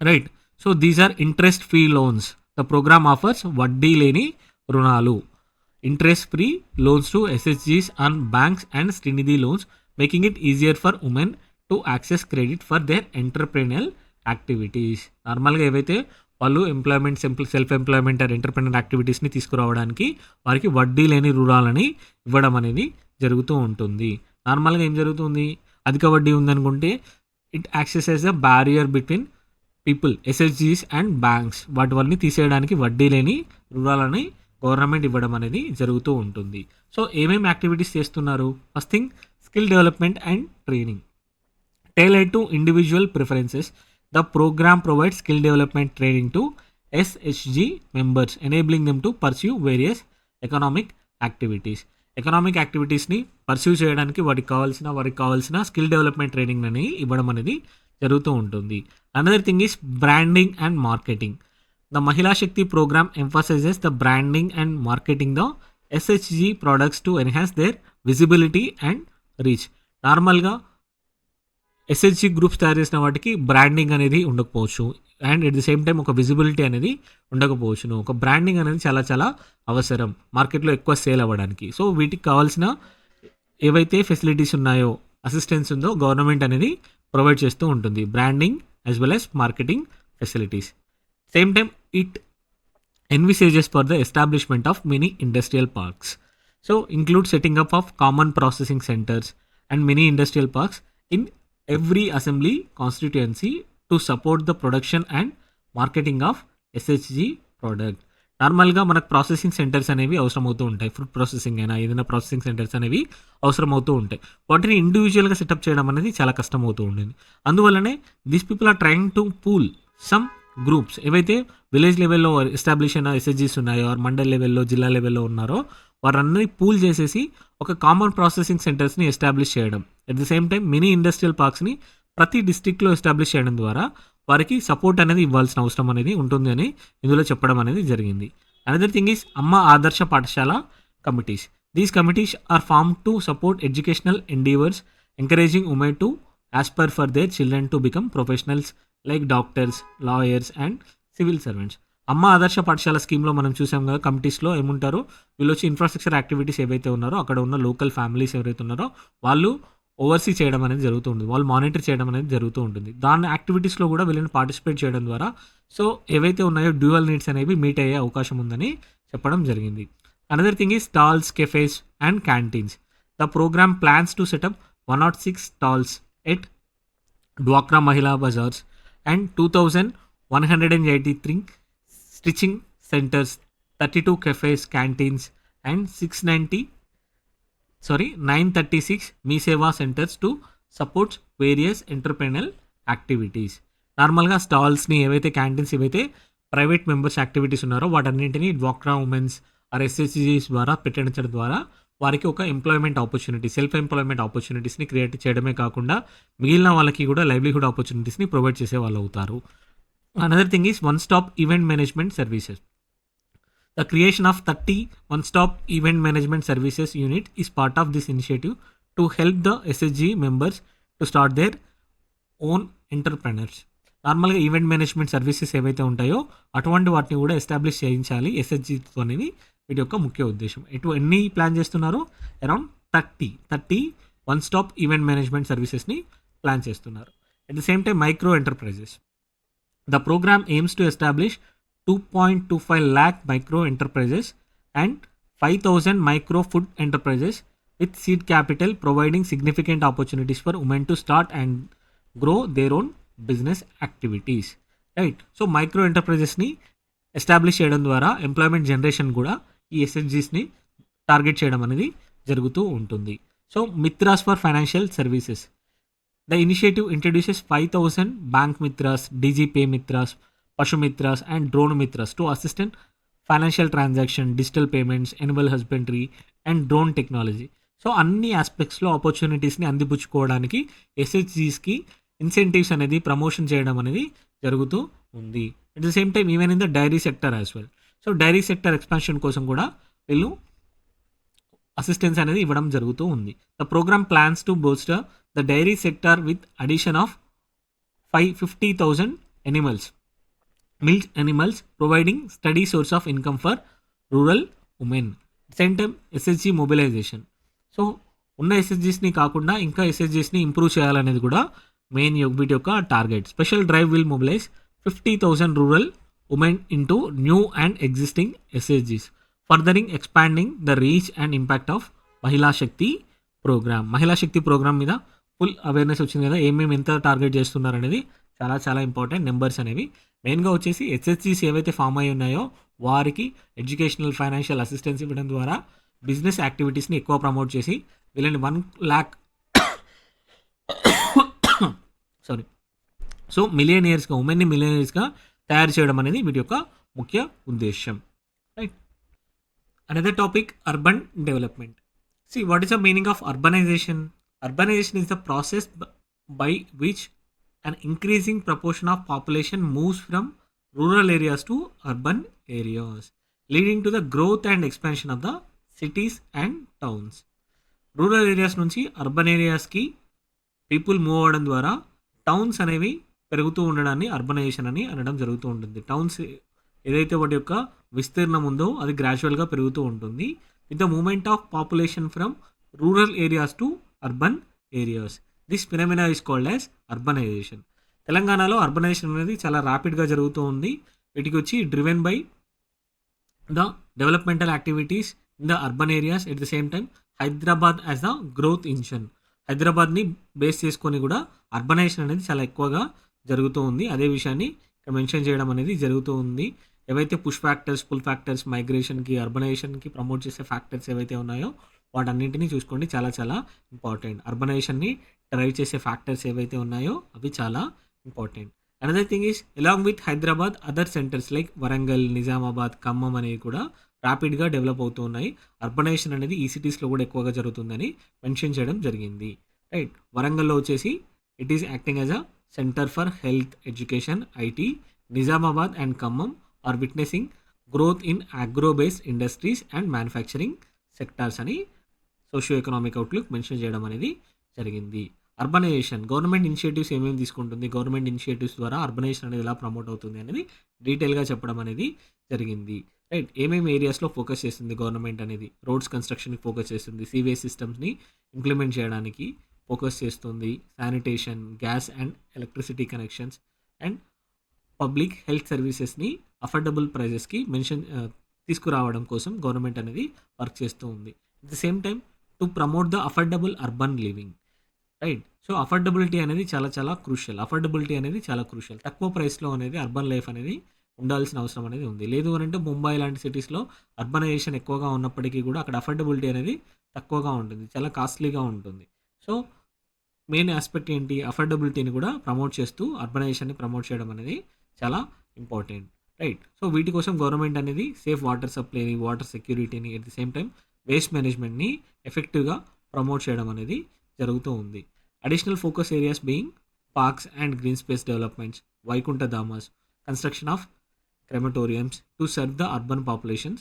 right. So these are interest free loans. The programme offers వడ్డీ లేని రుణాలు, ఇంట్రెస్ట్ ఫ్రీ లోన్స్ టు ఎస్హెచ్జీస్ on banks and Srinidhi loans, making it easier for women to access credit for their entrepreneurial activities. నార్మల్గా ఏవైతే వాళ్ళు employment, self employment and entrepreneur యాక్టివిటీస్ని తీసుకురావడానికి వారికి వడ్డీ లేని రుణాలని ఇవ్వడం అనేది జరుగుతూ ఉంటుంది. నార్మల్గా ఏం జరుగుతుంది? అధిక వడ్డీ ఉందనుకుంటే it access as a barrier between people, ఎస్హెచ్జీస్ అండ్ బ్యాంక్స్. వాటి వల్ల తీసేయడానికి వడ్డీ లేని రుణాలని గవర్నమెంట్ ఇవ్వడం అనేది జరుగుతూ ఉంటుంది. సో ఏమేమి యాక్టివిటీస్ చేస్తున్నారు? First thing skill development and training tailored to individual preferences. The program provides skill development training to SHG members, enabling them to pursue various economic activities. Economic యాక్టివిటీస్ని పర్సూ చేయడానికి వారికి కావాల్సిన స్కిల్ డెవలప్మెంట్ ట్రైనింగ్ అని ఇవ్వడం అనేది జరుగుతూ ఉంటుంది. Another thing is branding and marketing. The Mahila Shakti programme emphasises the branding and marketing the SHG products to enhance their visibility and reach. నార్మల్గా ఎస్హెచ్జి గ్రూప్స్ తయారు చేసిన వాటికి బ్రాండింగ్ అనేది ఉండకపోవచ్చు, and at the same time ఒక విజిబిలిటీ అనేది ఉండకపోవచ్చును. ఒక బ్రాండింగ్ అనేది చాలా చాలా అవసరం మార్కెట్లో ఎక్కువ సేల్ అవ్వడానికి. సో వీటికి కావాల్సిన ఏవైతే ఫెసిలిటీస్ ఉన్నాయో, అసిస్టెన్స్ ఉందో గవర్నమెంట్ అనేది ప్రొవైడ్ చేస్తూ ఉంటుంది, branding as well as marketing facilities. Same time it envisages for the establishment of many industrial parks. So include setting up of common processing centers and many industrial parks in every assembly constituency to support the production and marketing of SHG product. నార్మల్గా మనకు processing centres అనేవి అవసరం అవుతూ ఉంటాయి. Food processing అయినా ఏదైనా processing centres అనేవి అవసరం అవుతూ ఉంటాయి. వాటిని ఇండివిజువల్గా సెటప్ చేయడం అనేది చాలా కష్టం అవుతూ ఉంటుంది. అందువల్లనే these people are trying to pool some groups, ఏవైతే విలేజ్ లెవెల్లో ఎస్టాబ్లిష్ అయిన ఎస్హెచ్జీస్ ఉన్నాయో, ఆర్ మండల్ లెవెల్లో, జిల్లా లెవెల్లో ఉన్నారో వారందరినీ పూల్ చేసేసి ఒక కామన్ ప్రాసెసింగ్ సెంటర్స్ని ఎస్టాబ్లిష్ చేయడం. At the same time mini industrial పార్క్స్ని ప్రతి డిస్టిక్లో ఎస్టాబ్లిష్ చేయడం ద్వారా వారికి సపోర్ట్ అనేది ఇవ్వాల్సిన అవసరం అనేది ఉంటుంది అని ఇందులో చెప్పడం అనేది జరిగింది. Another thing is Amma Adarsha Pathashala committees. These committees are form to support educational endeavours, encouraging women to aspire for their children to become professionals like doctors, lawyers and civil servants. Amma Adarsha పాఠశాల స్కీమ్లో మనం చూసాం కదా, కమిటీస్లో ఏముంటారో వీళ్ళు వచ్చి ఇన్ఫ్రాస్ట్రక్చర్ యాక్టివిటీస్ ఏవైతే ఉన్నారో, అక్కడ ఉన్న లోకల్ ఫ్యామిలీస్ ఎవరైతే ఉన్నారో వాళ్ళు ఓవర్సీ చేయడం అనేది జరుగుతూ ఉంటుంది, వాళ్ళు మానిటర్ చేయడం అనేది జరుగుతూ ఉంటుంది. దాని యాక్టివిటీస్లో కూడా వీళ్ళని పార్టిసిపేట్ చేయడం ద్వారా సో ఏవైతే ఉన్నాయో డ్యూయల్ నీడ్స్ అనేవి మీట్ అయ్యే అవకాశం ఉందని చెప్పడం జరిగింది. Another thing is stalls, cafes and canteens. The programme plans to set up 106 stalls at డ్వాక్రా Mahila bazaars and 2,183 stitching centers, 32 cafes, canteens and 936 Mee Seva centres to support various entrepreneurial activities. నార్మల్గా స్టాల్స్ని ఏవైతే క్యాంటీన్స్ ఏవైతే ప్రైవేట్ మెంబర్స్ యాక్టివిటీస్ ఉన్నారో వాటన్నింటినీ డ్వాక్రా women's are ఎస్హెచ్జీస్ ద్వారా పెట్టించడం ద్వారా వారికి ఒక ఎంప్లాయ్మెంట్ ఆపర్చునిటీ, సెల్ఫ్ ఎంప్లాయ్మెంట్ ఆపర్చునిటీస్ని క్రియేట్ చేయడమే కాకుండా మిగిలిన వాళ్ళకి కూడా లైవ్లీహుడ్ ఆపర్చునిటీస్ని ప్రొవైడ్ చేసే వాళ్ళు అవుతారు. Another thing is one stop event management services. The creation of 30 one stop event management services unit is part of this initiative to help the SHG members to start their own entrepreneurs. నార్మల్గా event management services ఏవైతే ఉంటాయో అటువంటి వాటిని కూడా establish చేయించాలి ఎస్హెచ్జీతో అనేది వీటి యొక్క ముఖ్య ఉద్దేశం. ఎన్ని ప్లాన్ చేస్తున్నారు? Around 30 one stop event management సర్వీసెస్ని ప్లాన్ చేస్తున్నారు. At the same time micro enterprises. The programme aims to establish 2.25 lakh micro enterprises and 5,000 micro food enterprises with seed capital, providing significant opportunities for women to start and grow their own business activities. Right. So micro ఎంటర్ప్రైజెస్ని establish చేయడం ద్వారా employment generation కూడా ఈ ఎస్హెచ్జీస్ని target చేయడం అనేది జరుగుతూ ఉంటుంది. So mitras for financial services. The initiative introduces 5,000 bank mitras, DigiPay mitras, Pashu mitras and drone mitras to assistant financial transaction, digital payments, animal husbandry and drone technology. So అన్ని ఆస్పెక్ట్స్లో ఆపర్చునిటీస్ని అందిపుచ్చుకోవడానికి ఎస్హెచ్జీస్కి ఇన్సెంటివ్స్ అనేది ప్రమోషన్ చేయడం అనేది జరుగుతూ ఉంది. At the same time even in the dairy sector as well. So dairy sector expansion కోసం కూడా వీళ్ళు అసిస్టెన్స్ అనేది ఇవ్వడం జరుగుతూ ఉంది. The programme plans to booster the dairy sector with addition of 50,000 milk animals, providing study source of income for rural women. Same time SHG mobilization. So ఉన్న ఎస్హెచ్జీస్ని కాకుండా ఇంకా ఎస్హెచ్జీస్ని ఇంప్రూవ్ చేయాలనేది కూడా మెయిన్ వీటి యొక్క target. Special drive will mobilise 50,000 rural women into new and existing ఎస్హెచ్జీస్, furthering expanding the reach and impact of Mahila Shakti programme. Mahila Shakti programme మీద ఫుల్ అవేర్నెస్ వచ్చింది కదా, ఏమేమి ఎంత టార్గెట్ చేస్తున్నారు అనేది చాలా చాలా ఇంపార్టెంట్. నెంబర్స్ అనేవి మెయిన్గా వచ్చేసి ఎస్హెచ్జీస్ ఏవైతే ఫామ్ అయి ఉన్నాయో వారికి ఎడ్యుకేషనల్ ఫైనాన్షియల్ అసిస్టెన్స్ ఇవ్వడం ద్వారా బిజినెస్ యాక్టివిటీస్ని ఎక్కువ ప్రమోట్ చేసి వీళ్ళని 1 lakh సో మిలియనియర్స్గా, ఉమెన్ని మిలియనియర్స్గా తయారు చేయడం అనేది వీటి యొక్క ముఖ్య ఉద్దేశం. Right. Another topic, urban development. See, what is the meaning of urbanization? Urbanization is the process by which an increasing proportion of population moves from rural areas to urban areas, leading to the growth and expansion of the cities and towns. Rural areas నుంచి urban ఏరియాస్కి people move అవ్వడం ద్వారా towns అనేవి పెరుగుతూ ఉండడాన్ని urbanisation అని అనడం జరుగుతూ ఉంటుంది. టౌన్స్ ఏదైతే వాటి యొక్క విస్తీర్ణం ఉందో అది గ్రాడ్యువల్గా పెరుగుతూ ఉంటుంది with the movement of population from rural areas to urban areas. This phenomena is called as urbanisation. తెలంగాణలో అర్బనైజేషన్ అనేది చాలా ర్యాపిడ్గా జరుగుతూ ఉంది. వీటికి వచ్చి driven by the developmental activities in the urban areas. At the same time Hyderabad as the growth engine. హైదరాబాద్ని base చేసుకొని కూడా అర్బనైజేషన్ అనేది చాలా ఎక్కువగా జరుగుతూ ఉంది. అదే విషయాన్ని ఇక్కడ మెన్షన్ చేయడం అనేది జరుగుతూ ఉంది. ఏవైతే పుష్ ఫ్యాక్టర్స్, పుల్ ఫ్యాక్టర్స్, మైగ్రేషన్కి, అర్బనైజేషన్కి ప్రమోట్ చేసే ఫ్యాక్టర్స్ ఏవైతే ఉన్నాయో వాటన్నింటినీ చూసుకోండి, చాలా చాలా ఇంపార్టెంట్. అర్బనైజేషన్ని డ్రైవ్ చేసే ఫ్యాక్టర్స్ ఏవైతే ఉన్నాయో అవి చాలా important. Another thing is along with Hyderabad other centres like Warangal, Nizamabad, Khammam అనేవి కూడా ర్యాపిడ్గా డెవలప్ అవుతూ ఉన్నాయి. అర్బనైజేషన్ అనేది ఈ సిటీస్లో కూడా ఎక్కువగా జరుగుతుందని మెన్షన్ చేయడం జరిగింది. రైట్, వరంగల్లో వచ్చేసి it is acting as a centre for health, education, IT. Nizamabad and Khammam are witnessing growth in agro based industries and manufacturing sectors అని సోషియో ఎకనామిక్ అవుట్లుక్ మెన్షన్ చేయడం అనేది జరిగింది. అర్బనైజేషన్ గవర్నమెంట్ ఇనిషియేటివ్స్ ఏమేమి తీసుకుంటుంది, గవర్నమెంట్ ఇనిషియేటివ్స్ ద్వారా urbanisation అనేది ఎలా promote అవుతుంది అనేది డీటెయిల్గా చెప్పడం అనేది జరిగింది. రైట్, ఏమేమి ఏరియాస్లో ఫోకస్ చేస్తుంది గవర్నమెంట్ అనేది? రోడ్స్ కన్స్ట్రక్షన్కి ఫోకస్ చేస్తుంది, సీవేజ్ సిస్టమ్స్ని ఇంప్లిమెంట్ చేయడానికి ఫోకస్ చేస్తుంది, sanitation, gas and electricity connections and public health సర్వీసెస్ని అఫోర్డబుల్ ప్రైజెస్కి తీసుకురావడం కోసం గవర్నమెంట్ అనేది వర్క్ చేస్తూ ఉంది. At the same time to promote the affordable urban living. Right, so affordability అనేది చాలా చాలా క్రూషియల్. అఫోర్డబిలిటీ అనేది చాలా క్రూషియల్. తక్కువ ప్రైస్లో అనేది అర్బన్ లైఫ్ అనేది ఉండాల్సిన అవసరం అనేది ఉంది. లేదు అని అంటే ముంబై లాంటి సిటీస్లో అర్బనైజేషన్ ఎక్కువగా ఉన్నప్పటికీ కూడా అక్కడ అఫోర్డబిలిటీ అనేది తక్కువగా ఉంటుంది, చాలా కాస్ట్లీగా ఉంటుంది. సో మెయిన్ ఆస్పెక్ట్ ఏంటి? అఫోర్డబిలిటీని కూడా ప్రమోట్ చేస్తూ అర్బనైజేషన్ని ప్రమోట్ చేయడం అనేది చాలా ఇంపార్టెంట్. రైట్, సో వీటి కోసం గవర్నమెంట్ అనేది సేఫ్ వాటర్ సప్లైని, వాటర్ సెక్యూరిటీని, at the same time waste మేనేజ్మెంట్ని ఎఫెక్టివ్గా ప్రమోట్ చేయడం అనేది జరుగుతూ ఉంది. Additional focus areas being parks and green space developments, Vaikuntha Dhamas, construction of crematoriums to serve the urban populations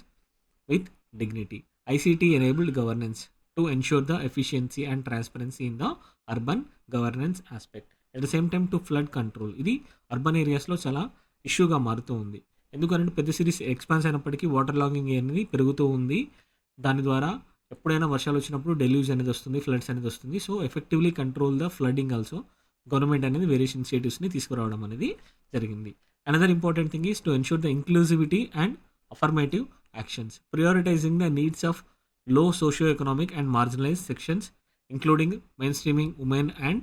with dignity. ICT enabled governance to ensure the efficiency and transparency in the urban governance aspect. At the same time to flood control. ఇది urban ఏరియాస్లో చాలా ఇష్యూగా మారుతూ ఉంది. ఎందుకంటే పెద్ద series expanse అయినప్పటికీ water logging అనేది పెరుగుతూ ఉంది. దాని ద్వారా ఎప్పుడైనా వర్షాలు వచ్చినప్పుడు డెల్యూజ్ అనేది వస్తుంది, ఫ్లడ్స్ అనేది వస్తుంది. So effectively control the flooding also government అనేది వేరియస్ ఇనిషియేటివ్స్ని తీసుకురావడం అనేది జరిగింది. Another important thing is to ensure the inclusivity and affirmative actions, prioritizing the needs of low socio-economic and marginalized sections, including mainstreaming women and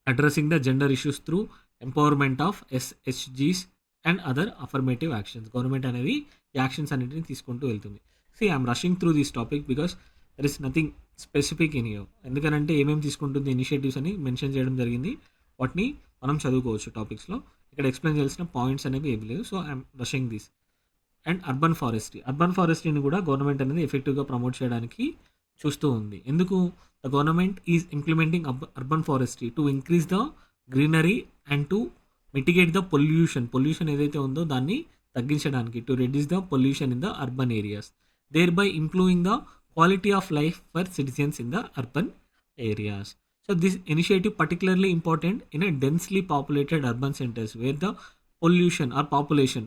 addressing the gender issues through empowerment of SHGs and other affirmative actions. Government అనేది ఈ actions అన్నింటినీ తీసుకుంటూ వెళ్తుంది. See, I'm rushing through this topic because there is nothing specific in here. ఎందుకనంటే ఏమేమి తీసుకుంటుంది initiatives అని mention చేయడం జరిగింది. వాటిని మనం చదువుకోవచ్చు టాపిక్స్లో. ఇక్కడ ఎక్స్ప్లెయిన్ చేయాల్సిన పాయింట్స్ అనేవి ఏమి లేవు. So I'm rushing this. And urban ఫారెస్ట్రీని కూడా గవర్నమెంట్ అనేది ఎఫెక్టివ్గా ప్రమోట్ చేయడానికి చూస్తూ ఉంది. ఎందుకు? The government is implementing urban forestry to increase the greenery and to mitigate the pollution ఏదైతే ఉందో దాన్ని తగ్గించడానికి, to reduce the pollution in the urban areas, thereby improving the quality of life for citizens in the urban areas. So this initiative particularly important in a densely populated urban centers where the pollution or population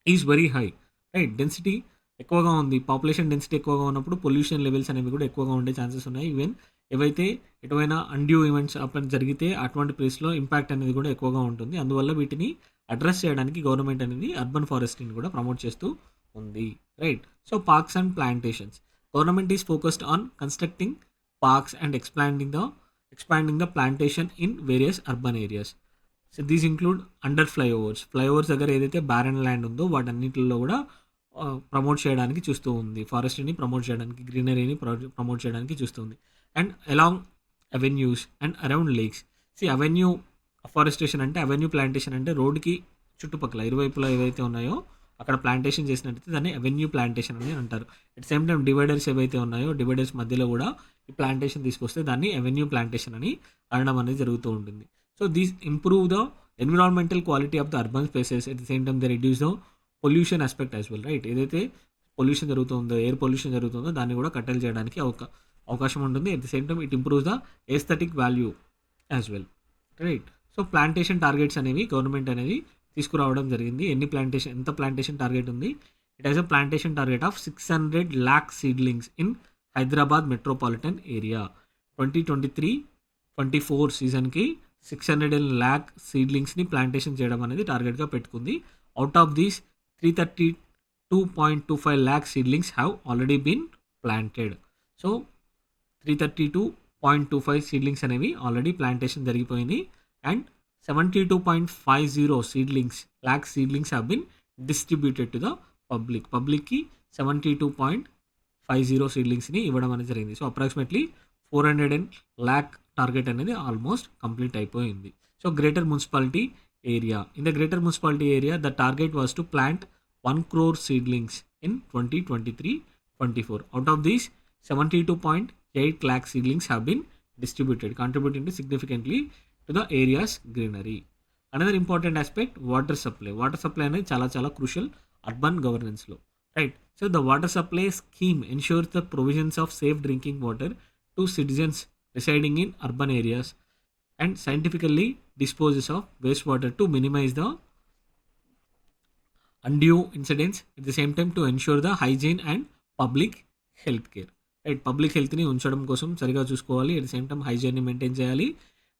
is very high, right? Density ఎక్కువగా ఉంది, population density ఎక్కువగా ఉన్నప్పుడు pollution levels అనేవి కూడా ఎక్కువగా ఉండే chances ఉన్నాయి. Even ఏవైతే ఎటువైనా అన్డ్యూ ఈవెంట్స్ అప్పుడు జరిగితే అటువంటి ప్లేస్లో ఇంపాక్ట్ అనేది కూడా ఎక్కువగా ఉంటుంది. అందువల్ల వీటిని అడ్రస్ చేయడానికి గవర్నమెంట్ అనేది అర్బన్ ఫారెస్ట్రీని కూడా ప్రమోట్ చేస్తూ ఉంది, right? So parks and plantations, government is focused on constructing parks and expanding the plantation in various urban areas. So these include under flyovers దగ్గర ఏదైతే బ్యారన్ ల్యాండ్ ఉందో వాటన్నిటిలో కూడా ప్రమోట్ చేయడానికి చూస్తూ ఉంది, ఫారెస్ట్ని ప్రమోట్ చేయడానికి, గ్రీనరీని ప్రమోట్ చేయడానికి చూస్తూ ఉంది. And along avenues and around lakes. Avenue afforestation అంటే, అవెన్యూ ప్లాంటేషన్ అంటే రోడ్డుకి చుట్టుపక్కల ఇరువైపులా ఏవైతే ఉన్నాయో అక్కడ ప్లాంటేషన్ చేసినట్టయితే దాన్ని అవెన్యూ ప్లాంటేషన్ అని అంటారు. అట్ సేమ్ టైం డివైడర్స్ ఏవైతే ఉన్నాయో డివైడర్స్ మధ్యలో కూడా ఈ ప్లాంటేషన్ తీసుకొస్తే దాన్ని అవెన్యూ ప్లాంటేషన్ అని అనడం అనేది జరుగుతూ ఉంటుంది. So these improve the environmental quality of the urban spaces, at the same time they reduce the pollution aspect as well, right? ఏదైతే పొల్యూషన్ జరుగుతుందో, ఎయిర్ పొల్యూషన్ జరుగుతుందో దాన్ని కూడా కట్టెలు చేయడానికి అవకాశం ఉంటుంది. At the same time it improves the aesthetic value as well, right. So plantation targets అనేవి గవర్నమెంట్ అనేది తీసుకురావడం జరిగింది. ఎంత ప్లాంటేషన్ టార్గెట్ ఉంది? It has a plantation target of 600 lakh seedlings in Hyderabad metropolitan area. 2023-24 సీజన్కి 600 lakh సీడ్లింగ్స్ని ప్లాంటేషన్ చేయడం అనేది టార్గెట్గా పెట్టుకుంది. Out of these 332.25 lakh seedlings have already been planted. So 332.25 seedlings అనేవి ఆల్రెడీ ప్లాంటేషన్ జరిగిపోయింది. And 72.50 lakh seedlings have been distributed to the పబ్లిక్కి 72.50 సీడ్లింగ్స్ని ఇవ్వడం అనేది జరిగింది. సో అప్రాక్సిమేట్లీ 400 lakh టార్గెట్ అనేది ఆల్మోస్ట్ కంప్లీట్ అయిపోయింది. So greater municipality area, in the greater municipality area the target was to plant 1 crore seedlings in 2023-24. Out of these 72.8 lakh seedlings have been distributed, contributing significantly to the area's greenery. Another important aspect, water supply. Water supply అనేది చాలా crucial urban governance లో, right? So the water supply scheme ensures the provisions of safe drinking water to citizens residing in urban areas and scientifically disposes of wastewater to minimize the undue incidents, at the same time to ensure the hygiene and public health care, right. Public హెల్త్ని ఉంచడం కోసం సరిగా చూసుకోవాలి. At the same time హైజీన్ని maintain చేయాలి.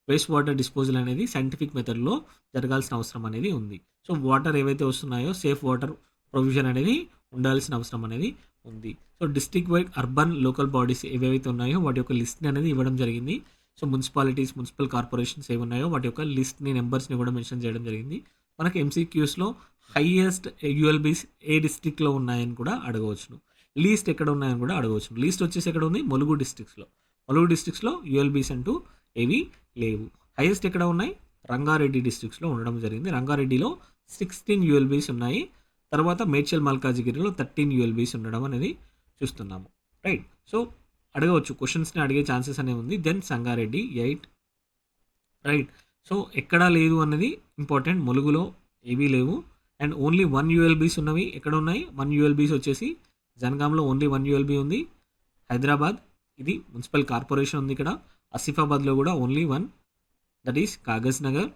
Waste water disposal అనేది scientific మెథడ్లో జరగాల్సిన అవసరం అనేది ఉంది. సో వాటర్ ఏవైతే వస్తున్నాయో సేఫ్ వాటర్ ప్రొవిజన్ అనేది ఉండాల్సిన అవసరం అనేది ఉంది. So district wide urban local bodies ఏవైతే ఉన్నాయో వాటి యొక్క లిస్ట్ని అనేది ఇవ్వడం జరిగింది. సో మున్సిపాలిటీస్, మున్సిపల్ కార్పొరేషన్స్ ఏవి ఉన్నాయో వాటి యొక్క లిస్ట్ని, నెంబర్స్ని కూడా మెన్షన్ చేయడం జరిగింది. మనకి ఎంసీక్యూస్లో హైయెస్ట్ యూఎల్బీస్ ఏ డిస్ట్రిక్ట్లో ఉన్నాయని కూడా అడగవచ్చును. లీస్ట్ ఎక్కడ ఉన్నాయని కూడా అడగవచ్చు. లీస్ట్ వచ్చేసి ఎక్కడ ఉంది? ములుగు డిస్ట్రిక్ట్స్లో యూఎల్బీస్ అంటూ ఏవి లేవు. హైయెస్ట్ ఎక్కడ ఉన్నాయి? రంగారెడ్డి డిస్ట్రిక్ట్స్లో ఉండడం జరిగింది. రంగారెడ్డిలో 16 యూఎల్బీస్ ఉన్నాయి. తర్వాత మేడ్చల్ మల్కాజిగిరిలో 13 యూఎల్బీస్ ఉండడం అనేది చూస్తున్నాము, రైట్. సో అడగవచ్చు, క్వశ్చన్స్ని అడిగే ఛాన్సెస్ అనేవి ఉంది. Then Sangareddy 8, right. సో ఎక్కడా లేదు అన్నది ఇంపార్టెంట్. ములుగులో ఏవీ లేవు. అండ్ ఓన్లీ 1 యూఎల్బీస్ ఉన్నవి ఎక్కడ ఉన్నాయి? 1 యూఎల్బీస్ వచ్చేసి జనగాంలో ఓన్లీ 1 యూఎల్బీ ఉంది. హైదరాబాద్ ఇది మున్సిపల్ కార్పొరేషన్ ఉంది ఇక్కడ. ఆసిఫాబాద్లో కూడా only 1, that is Kagaz Nagar.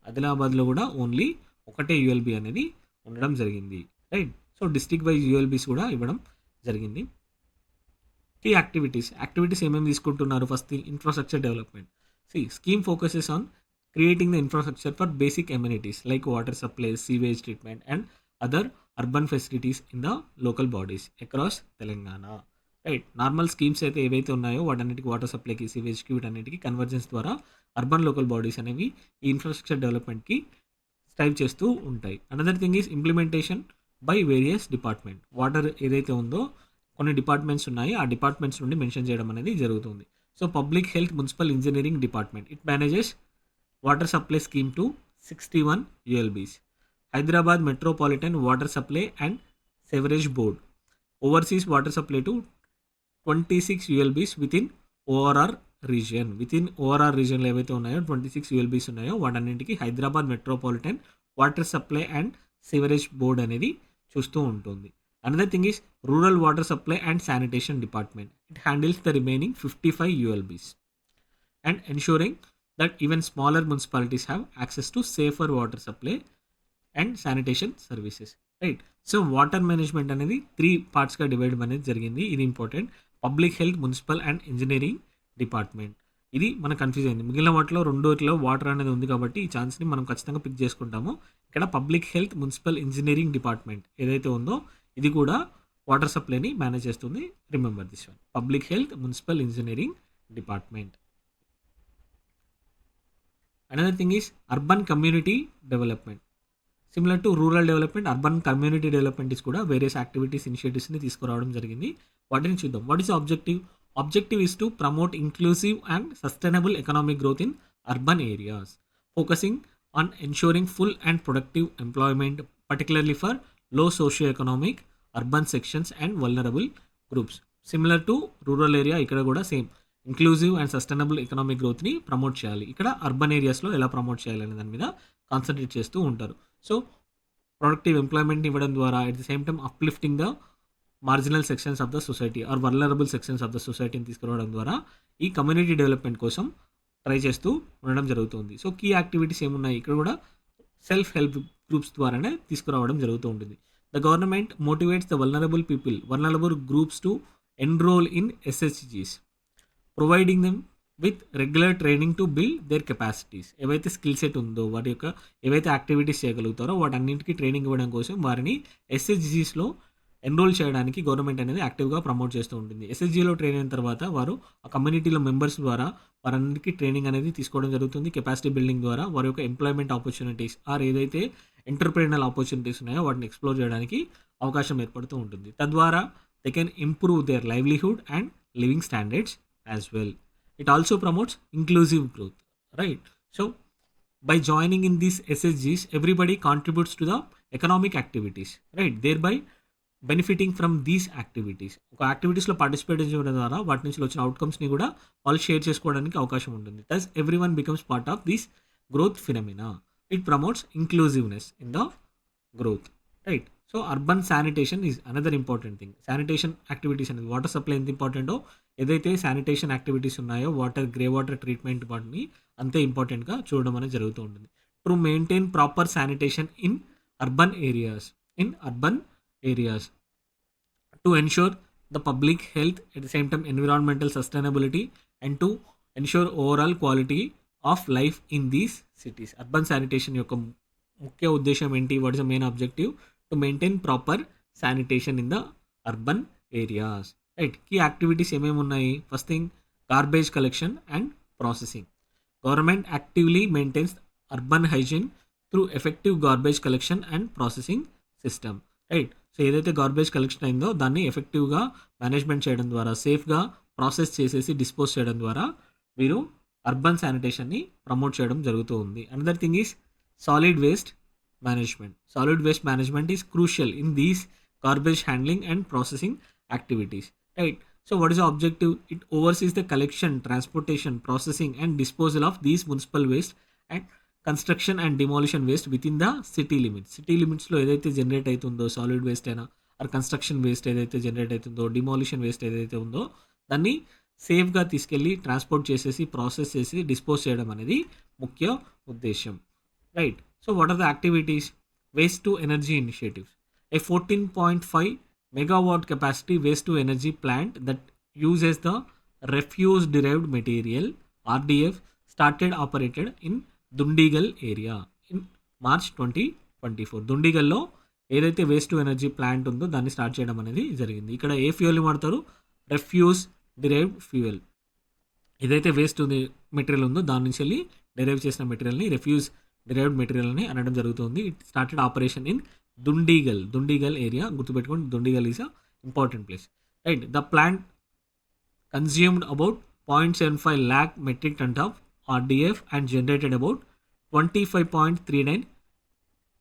ఆదిలాబాద్లో కూడా ఓన్లీ ఒకటే యూఎల్బీ అనేది ఉండడం జరిగింది, right. So district wise ULBs కూడా ఇవ్వడం జరిగింది. కీ యాక్టివిటీస్ ఏమేమి తీసుకుంటున్నారు? First thing infrastructure development. Scheme focuses on creating the infrastructure for basic amenities like water supply, sewage treatment and other urban facilities in the local bodies across Telangana, right. Normal schemes అయితే ఏవైతే ఉన్నాయో వాటన్నిటికి, water సప్లైకి, సివేజ్కి, వీటన్నిటికీ convergence ద్వారా urban local bodies అనేవి ఈ infrastructure డెవలప్మెంట్కి strive చేస్తూ ఉంటాయి. Another thing is implementation by various department. Water ఏదైతే ఉందో కొన్ని డిపార్ట్మెంట్స్ ఉన్నాయి, ఆ డిపార్ట్మెంట్స్ నుండి మెన్షన్ చేయడం అనేది జరుగుతుంది. So public health municipal engineering department, it manages water supply scheme to 61 ULBs. Hyderabad Metropolitan Water Supply and Sewerage Board oversees water supply to 26 ULBs within ORR region. Within ORR region లో ఏవైతే ఉన్నాయో 26 ULBs ఉన్నాయో వాటన్నింటికి Hyderabad metropolitan water supply and sewerage board అనేది చూస్తూ ఉంటుంది. Another thing is rural water supply and sanitation department. It handles the remaining 55 ULBs and ensuring that even smaller municipalities have access to safer water supply and sanitation services, right. So water management అనేది 3 పార్ట్స్గా divide అనేది జరిగింది. ఇది important. Public health, municipal and engineering department. ఇది మనకు confuse అయింది. మిగిలిన వాటిలో రెండోటిలో వాటర్ అనేది ఉంది కాబట్టి ఈ ఛాన్స్ని మనం ఖచ్చితంగా పిక్ చేసుకుంటాము. ఇక్కడ public health, municipal engineering department ఏదైతే ఉందో ఇది కూడా వాటర్ సప్లైని మేనేజ్ చేస్తుంది. Remember this one, public health, municipal engineering department. Another thing is urban community development. Similar to rural development, urban community development is కూడా వేరియస్ యాక్టివిటీస్, ఇనిషియేటివ్స్ని తీసుకురావడం జరిగింది. వాటిని చూద్దాం. What is objective? Objective is to promote inclusive and sustainable economic growth in urban areas, focusing on ensuring full and productive employment, particularly for low socio-economic urban sections and vulnerable groups. Similar to rural area, ఇక్కడ కూడా same inclusive and sustainable economic గ్రోత్ని promote చేయాలి. ఇక్కడ urban ఏరియాస్లో ఎలా promote చేయాలి అనే దాని మీద కాన్సన్ట్రేట్ చేస్తూ ఉంటారు. సో ప్రొడక్టివ్ ఎంప్లాయ్మెంట్ని ఇవ్వడం ద్వారా, at the same time uplifting the marginal sections of the society or vulnerable sections of the సొసైటీని తీసుకురావడం ద్వారా ఈ కమ్యూనిటీ డెవలప్మెంట్ కోసం ట్రై చేస్తూ ఉండడం జరుగుతుంది. సో కీ యాక్టివిటీస్ ఏమున్నాయి ఇక్కడ కూడా సెల్ఫ్ హెల్ప్ గ్రూప్స్ ద్వారానే తీసుకురావడం జరుగుతూ ఉంటుంది. The government motivates the vulnerable groups to enrol in ఎస్హెచ్జీస్, providing them with regular training to build their capacities. ఏవైతే స్కిల్ సెట్ ఉందో వాటి యొక్క ఏవైతే యాక్టివిటీస్ చేయగలుగుతారో వాటన్నింటికి ట్రైనింగ్ ఇవ్వడం కోసం వారిని ఎస్హెచ్జీస్లో ఎన్రోల్ చేయడానికి గవర్నమెంట్ అనేది యాక్టివ్గా ప్రమోట్ చేస్తూ ఉంటుంది. ఎస్హెచ్జీలో ట్రైన్ అయిన తర్వాత వారు ఆ కమ్యూనిటీలో మెంబర్స్ ద్వారా వారన్నిటికీ ట్రైనింగ్ అనేది తీసుకోవడం జరుగుతుంది. కెపాసిటీ బిల్డింగ్ ద్వారా వారి యొక్క ఎంప్లాయ్మెంట్ ఆపర్చునిటీస్ ఆర్ ఏదైతే ఎంటర్ప్రెన్యూరల్ ఆపర్చునిటీస్ ఉన్నాయో వాటిని ఎక్స్ప్లోర్ చేయడానికి అవకాశం ఏర్పడుతూ ఉంటుంది. తద్వారా they can improve their livelihood and living standards as well. It also promotes inclusive growth, right? So by joining in these SSGs, everybody contributes to the economic activities, right? Thereby benefiting from these activities. ఒక యాక్టివిటీస్లో participate చేయడం ద్వారా వాటి నుంచి వచ్చిన అవుట్కమ్స్ని కూడా వాళ్ళు share చేసుకోవడానికి అవకాశం ఉంటుంది. thus everyone becomes part of this growth phenomena. It promotes inclusiveness in the growth, right? So urban sanitation is another important thing. Sanitation activities అనేది వాటర్ సప్లై ఎంత ఇంపార్టెంటో ఏదైతే శానిటేషన్ యాక్టివిటీస్ ఉన్నాయో గ్రే వాటర్ ట్రీట్మెంట్ వాటిని అంతే ఇంపార్టెంట్గా చూడడం అనేది జరుగుతూ ఉంటుంది. To maintain proper sanitation in urban areas to ensure the public health at the same time environmental sustainability and to ensure overall quality of life in these cities. Urban sanitation యొక్క ముఖ్య ఉద్దేశం ఏంటి? What is the main objective? To maintain proper sanitation in the urban areas, right? Key activities ఏమేమి ఉన్నాయి? First thing garbage collection and processing. Government actively maintains urban hygiene through effective garbage collection and processing system, right? So ఏదైతే garbage collection అయిందో దాన్ని ఎఫెక్టివ్గా management చేయడం ద్వారా, సేఫ్గా process చేసేసి డిస్పోజ్ చేయడం ద్వారా వీరు అర్బన్ శానిటేషన్ని ప్రమోట్ చేయడం జరుగుతూ ఉంది. Another thing is solid waste management. Solid waste management is crucial in these garbage handling and processing activities, right? So what is the objective? It oversees the collection, transportation, processing and disposal of these municipal waste and construction and demolition waste within the city limits. City limits లో ఏదైతే generate అవుతుందో solid waste అయినా are construction waste ఏదైతే generate అవుతుందో, demolition waste ఏదైతే ఉందో దాన్ని సేఫ్గా తీసుకెళ్ళి ట్రాన్స్పోర్ట్ చేసేసి ప్రాసెస్ చేసి డిస్పోజ్ చేయడం అనేది ముఖ్య ఉద్దేశం, right? So what are the activities? Waste to energy initiatives. A 14.5 megawatt capacity waste to energy plant that uses the refuse derived material RDF started operated in Dundigal area in March 2024. దుండిగల్లో ఏదైతే waste to energy plant ఉందో దాన్ని start చేయడం అనేది జరిగింది. ఇక్కడ ఏ fuel వాడతారు? Refuse derived fuel. ఏదైతే వేస్ట్ మెటీరియల్ ఉందో దాని నుంచి వెళ్ళి డిరైవ్ చేసిన మెటీరియల్ని రెఫ్యూజ్ డిరైవ్డ్ మెటీరియల్ అని అనడం జరుగుతుంది. It started operation in Dundigal area. గుర్తుపెట్టుకోండి, Dundigal is a important place, right? The plant consumed about 0.75 lakh metric tons of RDF and generated about 25.39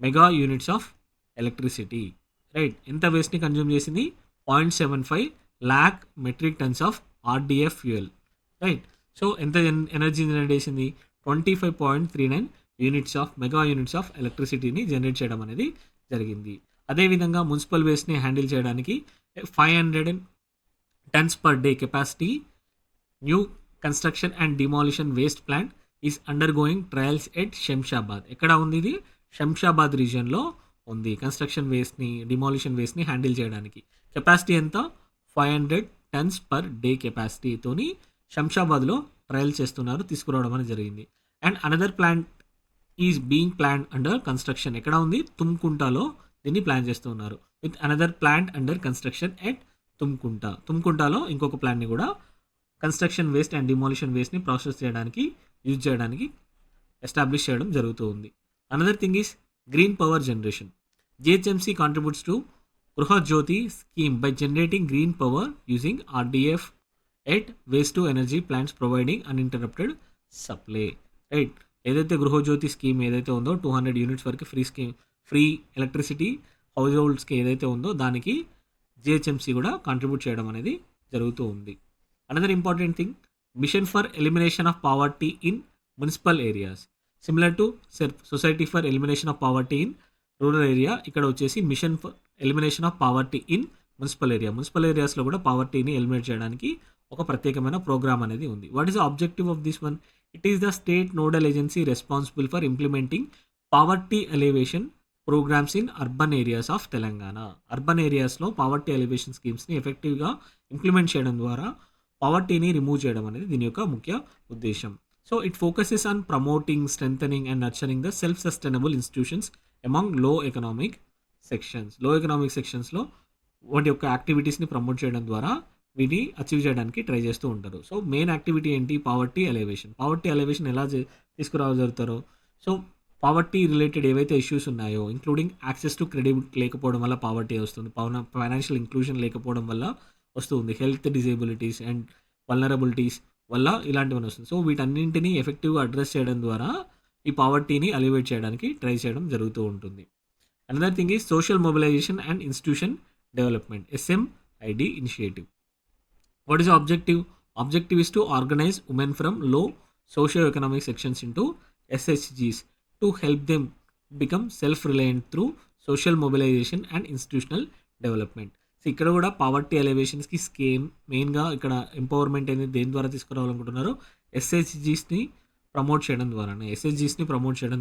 mega units of electricity, right? ఎంత వేస్ట్ని consume చేసింది? 0.75 lakh metric tons of RDF fuel, right? So ఎంత energy generate చేసింది? 25.39 mega units of ఎలక్ట్రిసిటీని generate చేయడం అనేది జరిగింది. అదేవిధంగా municipal వేస్ట్ని handle చేయడానికి 500 tons per day capacity new construction and demolition waste plant is undergoing trials at Shamshabad. ఎక్కడ ఉంది ఇది? శంషాబాద్ రీజియన్లో ఉంది. కన్స్ట్రక్షన్ వేస్ట్ని, డిమాలిషన్ వేస్ట్ని హ్యాండిల్ చేయడానికి కెపాసిటీ ఎంత? 500 tons పర్ డే కెపాసిటీతోని శంషాబాద్లో ట్రయల్ చేస్తున్నారు, తీసుకురావడం అనేది జరిగింది. And another plant is being plan under construction. ఎక్కడ ఉంది? తుమ్కుంటలో దీన్ని ప్లాన్ చేస్తూ ఉన్నారు. With another plant under construction at తుమ్కుంటలో ఇంకొక ప్లాన్ని కూడా కన్స్ట్రక్షన్ వేస్ట్ అండ్ డిమాలిషన్ వేస్ట్ని ప్రాసెస్ చేయడానికి యూజ్ చేయడానికి ఎస్టాబ్లిష్ చేయడం జరుగుతూ ఉంది. Another thing is green power generation. GHMC contributes to Gruhajyothi scheme by generating green power using RDF at waste to energy plants providing uninterrupted supply, right? ఏదైతే Gruhajyothi scheme ఏదైతే ఉందో 200 units వరకు ఫ్రీ ఎలక్ట్రిసిటీ హౌస్ హోల్డ్స్కి ఏదైతే ఉందో దానికి జిహెచ్ఎంసీ కూడా contribute చేయడం అనేది జరుగుతూ ఉంది. Another important thing, mission for elimination of poverty in municipal areas. Similar to society for elimination of poverty in rural area, ఇక్కడ వచ్చేసి mission for elimination of poverty in municipal ఏరియాస్లో కూడా పావర్టీని ఎలిమినేట్ చేయడానికి ఒక ప్రత్యేకమైన ప్రోగ్రామ్ అనేది ఉంది. What is the objective of this one? It is the state nodal agency responsible for implementing poverty elevation programs in urban areas of Telangana. Urban ఏరియాస్లో poverty elevation స్కీమ్స్ని ఎఫెక్టివ్గా ఇంప్లిమెంట్ చేయడం ద్వారా పావర్టీని రిమూవ్ చేయడం అనేది దీని యొక్క ముఖ్య ఉద్దేశం. So it focuses on promoting, strengthening and nurturing the self sustainable institutions among లో ఎకనామిక్ సెక్షన్స్లో వాటి యొక్క యాక్టివిటీస్ని ప్రమోట్ చేయడం ద్వారా వీటిని అచీవ్ చేయడానికి ట్రై చేస్తూ ఉంటారు. సో మెయిన్ యాక్టివిటీ ఏంటి? పావర్టీ ఎలివేషన్ ఎలా తీసుకురాగలుగుతారో, సో పావర్టీ రిలేటెడ్ ఏవైతే ఇష్యూస్ ఉన్నాయో, ఇంక్లూడింగ్ యాక్సెస్ టు క్రెడిట్ లేకపోవడం వల్ల పావర్టీ వస్తుంది, ఫైనాన్షియల్ ఇంక్లూజన్ లేకపోవడం వల్ల వస్తుంది, హెల్త్ డిజేబిలిటీస్ అండ్ వల్నరబిలిటీస్ వల్ల ఇలాంటివన్నీ వస్తుంది. సో వీటన్నింటినీ ఎఫెక్టివ్గా అడ్రస్ చేయడం ద్వారా ఈ పావర్టీని అలివేట్ చేయడానికి ట్రై చేయడం జరుగుతూ ఉంటుంది. Another thing is social mobilization and institution development, SMID initiative. What is the objective? Objective is to organize women from low socio-economic sections into SHGs to help them become self-reliant through social mobilization and institutional development. So ఇక్కడ కూడా poverty ఎలివేషన్స్కి scheme మెయిన్గా ఇక్కడ empowerment అనేది దేని ద్వారా తీసుకురావాలనుకుంటున్నారు? ఎస్హెచ్జీస్ని promote చేయడం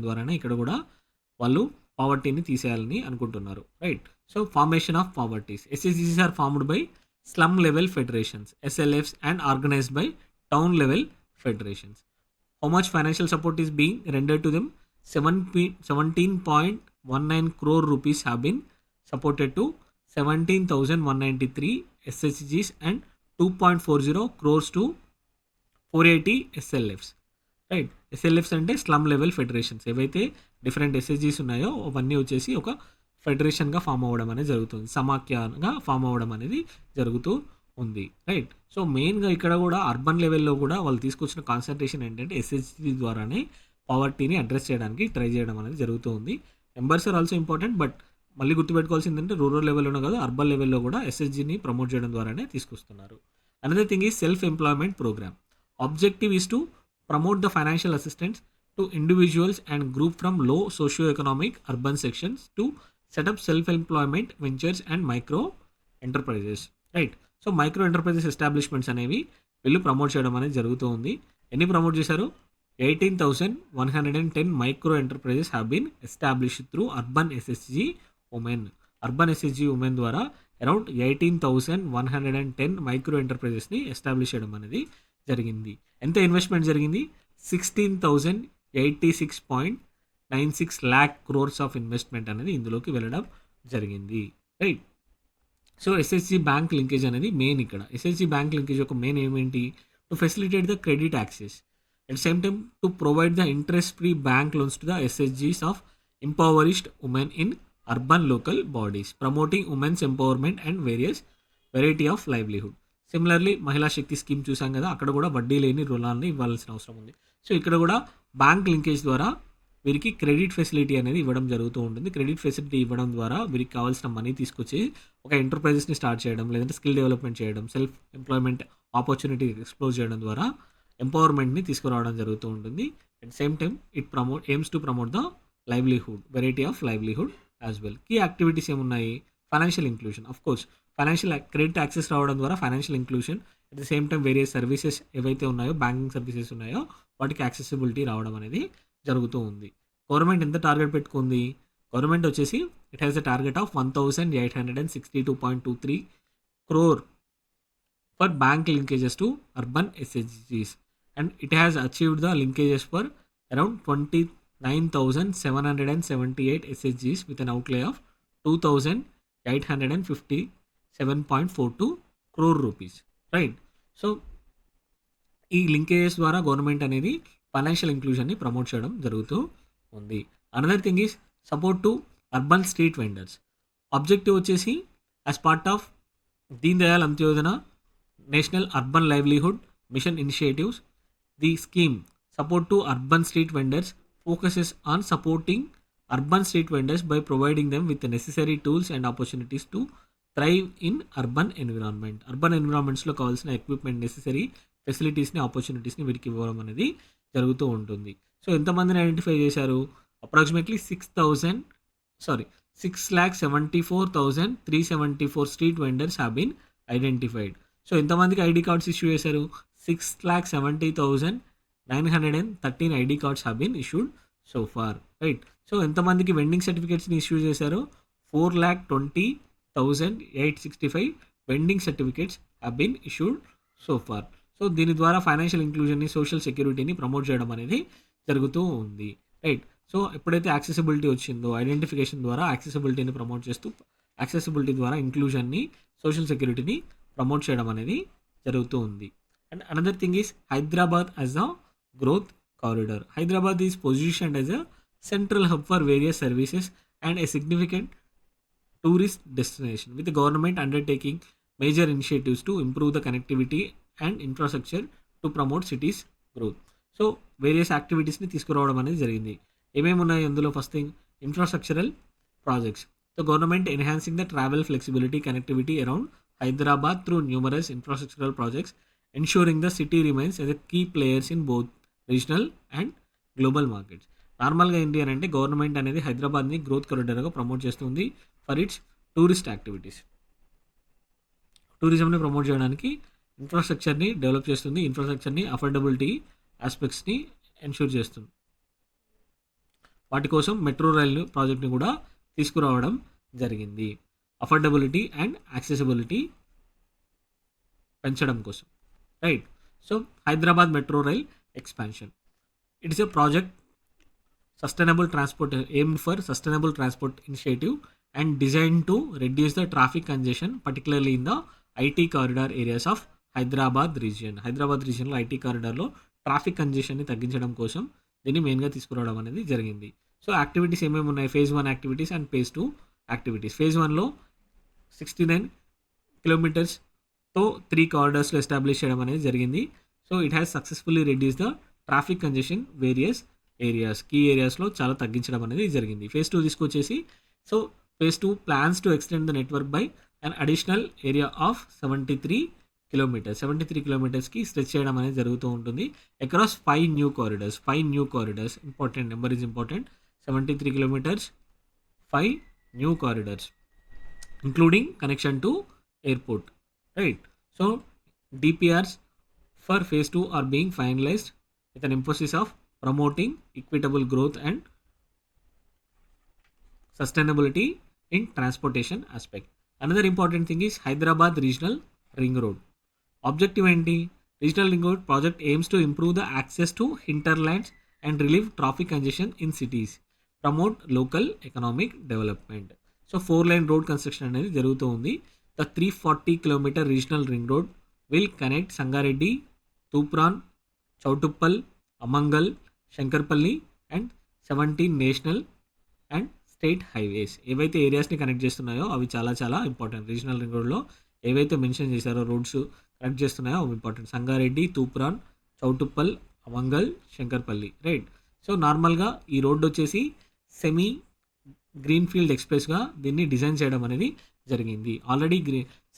ద్వారానే ఇక్కడ కూడా వాళ్ళు పావర్టీని తీసేయాలని అనుకుంటున్నారు, right? So formation of poverties. SHGs are formed by slum level federations, SLFs, and organized by town level federations. How much financial support is being rendered to them? 17.19 crore rupees have been supported to 17,193 SHGs and 2.40 crores to 480 SLFs, right? SLFs అంటే slum level federations. ఏవైతే different SHGs ఉన్నాయో అవన్నీ వచ్చేసి ఒక ఫెడరేషన్గా form అవ్వడం అనేది జరుగుతుంది, సమాఖ్యగా form అవ్వడం అనేది జరుగుతూ ఉంది, రైట్? సో మెయిన్గా ఇక్కడ కూడా అర్బన్ లెవెల్లో కూడా వాళ్ళు తీసుకొచ్చిన కాన్సన్ట్రేషన్ ఏంటంటే SHG ద్వారానే పావర్టీని అడ్రస్ చేయడానికి ట్రై చేయడం అనేది జరుగుతూ ఉంది. Numbers are also important, but మళ్ళీ గుర్తుపెట్టుకోవాల్సింది ఏంటంటే రూరల్ లెవెల్లోనే కాదు, అర్బన్ లెవెల్లో కూడా SHGని ప్రమోట్ చేయడం ద్వారానే తీసుకొస్తున్నారు. Another thing is self employment programme. Objective is to promote the financial assistance to individuals and group from low socio economic urban sections to set up self employment ventures and micro enterprises, right? So micro enterprises establishments అనేవి వీళ్ళు promote చేయడం అనేది జరుగుతూ ఉంది. ఎన్ని promote చేశారు? 18,110 micro enterprises have been established through urban SHG women ద్వారా around 18,110 micro ఎంటర్ప్రైజెస్ని ఎస్టాబ్లిష్ చేయడం అనేది జరిగింది. ఎంత ఇన్వెస్ట్మెంట్ జరిగింది? 16,086.96 lakh crores ఆఫ్ ఇన్వెస్ట్మెంట్ అనేది ఇందులోకి వెళ్ళడం జరిగింది, right? So SHG bank linkage అనేది మెయిన్. ఇక్కడ SHG బ్యాంక్ లింకేజ్ యొక్క మెయిన్ ఏమేంటి? To facilitate the credit access, at same time to provide the interest free bank loans to the SHGs of empowered women in urban local bodies, promoting women's empowerment and variety of livelihood. Similarly Mahila Shakti scheme చూసాం కదా, అక్కడ కూడా వడ్డీ లేని రుణాలని ఇవ్వాల్సిన అవసరం ఉంది. సో ఇక్కడ కూడా బ్యాంక్ లింకేజ్ ద్వారా వీరికి క్రెడిట్ ఫెసిలిటీ అనేది ఇవ్వడం జరుగుతూ ఉంటుంది. క్రెడిట్ ఫెసిలిటీ ఇవ్వడం ద్వారా వీరికి కావాల్సిన మనీ తీసుకొచ్చి ఒక ఎంటర్ప్రైజెస్ని స్టార్ట్ చేయడం, లేదంటే స్కిల్ డెవలప్మెంట్ చేయడం, సెల్ఫ్ ఎంప్లాయ్మెంట్ ఆపర్చునిటీ ఎక్స్ప్లోర్ చేయడం ద్వారా ఎంపవర్మెంట్ని తీసుకురావడం జరుగుతూ ఉంటుంది. At same time it aims to promote the livelihood, variety of livelihood as well. Key activities ఏమున్నాయి? Financial inclusion, of course financial credit access రావడం ద్వారా financial inclusion, at the same time various services ఏవైతే ఉన్నాయో, banking services ఉన్నాయో వాటికి accessibility రావడం అనేది జరుగుతూ ఉంది. గవర్నమెంట్ ఎంత టార్గెట్ పెట్టుకుంది? గవర్నమెంట్ వచ్చేసి it has the target of 1,862.23 crore for bank linkages to urban SHGs, and it has achieved the linkages for around 29,778 SHGs with an outlay of 2,857.42 crore rupees, right? So ఈ linkages ద్వారా government అనేది financial ఇంక్లూజన్ని promote చేయడం జరుగుతూ ఉంది. Another thing is support to urban street vendors. Objective వచ్చేసి as part of Deen Dayal Antyodaya national urban livelihood mission initiatives, the scheme support to urban street vendors focuses on supporting urban street vendors by providing them with the necessary tools and opportunities to thrive in urban environment. Urban ఎన్విరాన్మెంట్స్లో కావాల్సిన equipment, necessary ఫెసిలిటీస్ని, ఆపర్చునిటీస్ని వీరికి ఇవ్వడం అనేది జరుగుతూ ఉంటుంది. So ఎంతమందిని identify చేశారు? Approximately 6,74,374 street vendors have been identified. So ఎంతమందికి ఐడి కార్డ్స్ ఇష్యూ చేశారు? 6,70,913 ID cards have been issued so far, right. So ఎంతమందికి వెండింగ్ సర్టిఫికేట్స్ని ఇష్యూ చేశారు? 4,20,865 vending certificates have been issued so far. So దీని ద్వారా financial ఇంక్లూజన్ని, social సెక్యూరిటీని promote చేయడం అనేది జరుగుతూ ఉంది, రైట్. సో ఎప్పుడైతే యాక్సెసిబిలిటీ వచ్చిందో, ఐడెంటిఫికేషన్ ద్వారా యాక్సెసిబిలిటీని ప్రమోట్ చేస్తూ, యాక్సెసిబిలిటీ ద్వారా ఇంక్లూజన్ని, సోషల్ సెక్యూరిటీని ప్రమోట్ చేయడం అనేది జరుగుతూ ఉంది. And another thing is Hyderabad as a growth corridor. Hyderabad is positioned as a central hub for various services and a significant tourist destination, with the government undertaking major initiatives to improve the connectivity and infrastructure to promote cities growth. So various యాక్టివిటీస్ని తీసుకురావడం అనేది జరిగింది. ఏమేమి ఉన్నాయి అందులో? First thing, infrastructural projects. The government enhancing the travel flexibility connectivity around Hyderabad through numerous infrastructural projects, ensuring the city remains as a key players in both regional and global markets. నార్మల్గా ఏంటి అని అంటే గవర్నమెంట్ అనేది హైదరాబాద్ని growth కారిడార్గా promote చేస్తుంది for its tourist activities. టూరిజంని promote చేయడానికి ఇన్ఫ్రాస్ట్రక్చర్ని డెవలప్ చేస్తుంది, ఇన్ఫ్రాస్ట్రక్చర్ని అఫోర్డబిలిటీ ఆస్పెక్ట్స్ని ఎన్షూర్ చేస్తుంది. వాటి కోసం మెట్రో రైలు ప్రాజెక్ట్ని కూడా తీసుకురావడం జరిగింది, అఫోర్డబిలిటీ అండ్ యాక్సెసిబిలిటీ పెంచడం కోసం, right. So Hyderabad metro rail expansion, it is a project sustainable transport aimed for sustainable transport initiative and designed to reduce the traffic congestion, particularly in the IT corridor areas of Hyderabad region. Hyderabad రీజియన్లో IT కారిడార్లో traffic కంజెషన్ని తగ్గించడం కోసం దీన్ని మెయిన్గా తీసుకురావడం అనేది జరిగింది. సో యాక్టివిటీస్ ఏమేమి ఉన్నాయి? Phase 1 activities and phase 2 activities. Phase 1లో 69 కిలోమీటర్స్తో 3 కారిడార్స్లో ఎస్టాబ్లిష్ చేయడం అనేది జరిగింది. So it has successfully reduce the traffic congestion various areas, key ఏరియాస్లో చాలా తగ్గించడం అనేది జరిగింది. ఫేజ్ 2 తీసుకొచ్చేసి, so phase 2 plans to extend the network by an additional area of 73 kilometres. 73 కిలోమీటర్స్కి స్ట్రెచ్ చేయడం అనేది జరుగుతూ ఉంటుంది across 5 new corridors. 5 new corridors, important number is important. 73 kilometres, 5 new corridors including connection to airport, right. So DPRs for phase 2 are being finalized with an emphasis of promoting equitable growth and sustainability in transportation aspect. Another important thing is Hyderabad Regional Ring Road. Objective enti, Regional Ring Road project aims to improve the access to hinterlands and relieve traffic congestion in cities, promote local economic development. So 4-lane road construction అనేది జరుగుతూ ఉంది. The 340 kilometer Regional Ring Road will connect Sangareddy, Tupran, Chautuppal, Amangal, Shankarpalli and 17 national and state highways. ఏవైతే ఏరియాస్ని connect చేస్తున్నాయో అవి చాలా చాలా important. Regional ring రోడ్లో ఏవైతే మెన్షన్ చేశారో రోడ్స్ కనెక్ట్ చేస్తున్నాయో అవి important. Sangareddy, Tupran, Chautuppal, Amangal, Shankarpalli, right. So నార్మల్గా ఈ రోడ్డు వచ్చేసి సెమీ గ్రీన్ఫీల్డ్ ఎక్స్ప్రెస్గా దీన్ని డిజైన్ చేయడం అనేది జరిగింది. ఆల్రెడీ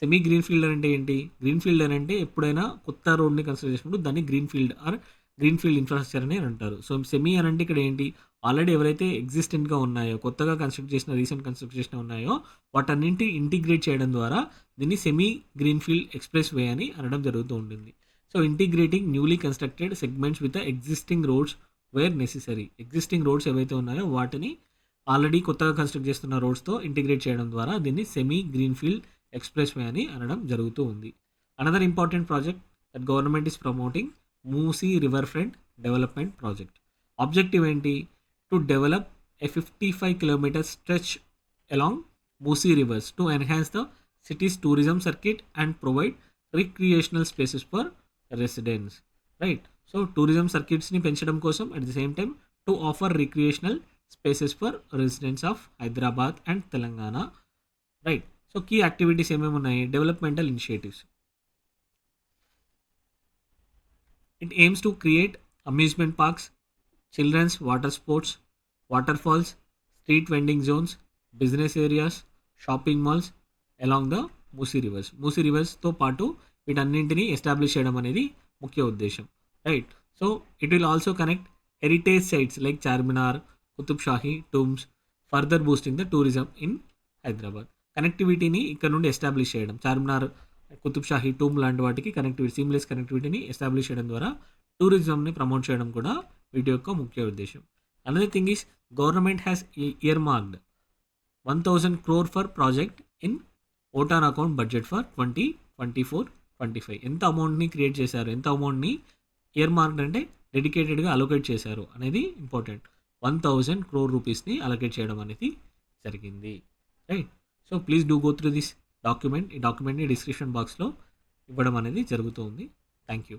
సెమీ గ్రీన్ఫీల్డ్ అంటే ఏంటి? గ్రీన్ఫీల్డ్ అని అంటే ఎప్పుడైనా కొత్త రోడ్ని కన్స్ట్రక్ట్ చేసినప్పుడు దాన్ని గ్రీన్ఫీల్డ్ ఆర్ గ్రీన్ఫీల్డ్ ఇన్ఫ్రాస్ట్రక్చర్ అని అంటారు. సో సెమీ అని అంటే ఇక్కడ ఏంటి? ఆల్రెడీ ఎవరైతే ఎగ్జిస్టెంట్గా ఉన్నాయో, కొత్తగా కన్స్ట్రక్ట్ చేసిన, రీసెంట్ కన్స్ట్రక్ట్ చేసిన ఉన్నాయో వాటన్నింటి ఇంటిగ్రేట్ చేయడం ద్వారా దీన్ని సెమీ గ్రీన్ఫీల్డ్ ఎక్స్ప్రెస్ వే అని అనడం జరుగుతూ ఉంటుంది. So integrating newly constructed segments with existing roads where necessary. Existing roads ఏవైతే ఉన్నాయో వాటిని ఆల్రెడీ కొత్తగా కన్స్ట్రక్ట్ చేస్తున్న రోడ్స్తో ఇంటిగ్రేట్ చేయడం ద్వారా దీన్ని సెమీ గ్రీన్ఫీల్డ్ ఎక్స్ప్రెస్ వే అని అనడం జరుగుతూ ఉంది. Another important project that government is promoting Musi riverfront development project. Objective ఏంటి? To develop a 55 kilometer stretch along Musi rivers to enhance the city's tourism circuit and provide recreational spaces for residents, right. So tourism circuits ni పెంచడం కోసం at the same time to offer recreational spaces for residents of Hyderabad and Telangana, right. So key activities ఏమేమి ఉన్నాయి? Developmental initiatives. It aims to create amusement parks, children's water sports, waterfalls, street vending zones, business areas, shopping malls along the Musi rivers. Musi రివర్స్తో పాటు వీటన్నింటినీ ఎస్టాబ్లిష్ చేయడం అనేది ముఖ్య ఉద్దేశం, right. So it will also connect heritage sites like Charminar, Qutub Shahi tombs, further boosting the tourism in Hyderabad. కనెక్టివిటీని ఇక్కడ నుండి ఎస్టాబ్లిష్ చేయడం, చార్మినార్, కుతుబ్ షాహీ టూమ్ లాంటి వాటికి కనెక్టివిటీ, సీమ్లెస్ కనెక్టివిటీని ఎస్టాబ్లిష్ చేయడం ద్వారా టూరిజంని ప్రమోట్ చేయడం కూడా వీటి యొక్క ముఖ్య ఉద్దేశం. Another thing is government has year marked 1000 crore for project in vote on account budget for 2024-25. ఎంత అమౌంట్ని క్రియేట్ చేశారు, ఎంత అమౌంట్ని ఇయర్ మార్క్డ్ అంటే డెడికేటెడ్గా అలొకేట్ చేశారు అనేది ఇంపార్టెంట్. 1000 crore రూపీస్ని అలొకేట్ చేయడం అనేది జరిగింది. Right. So please do go through this document. ఈ డాక్యుమెంట్ని డిస్క్రిప్షన్ బాక్స్లో ఇవ్వడం అనేది జరుగుతుంది. Thank you.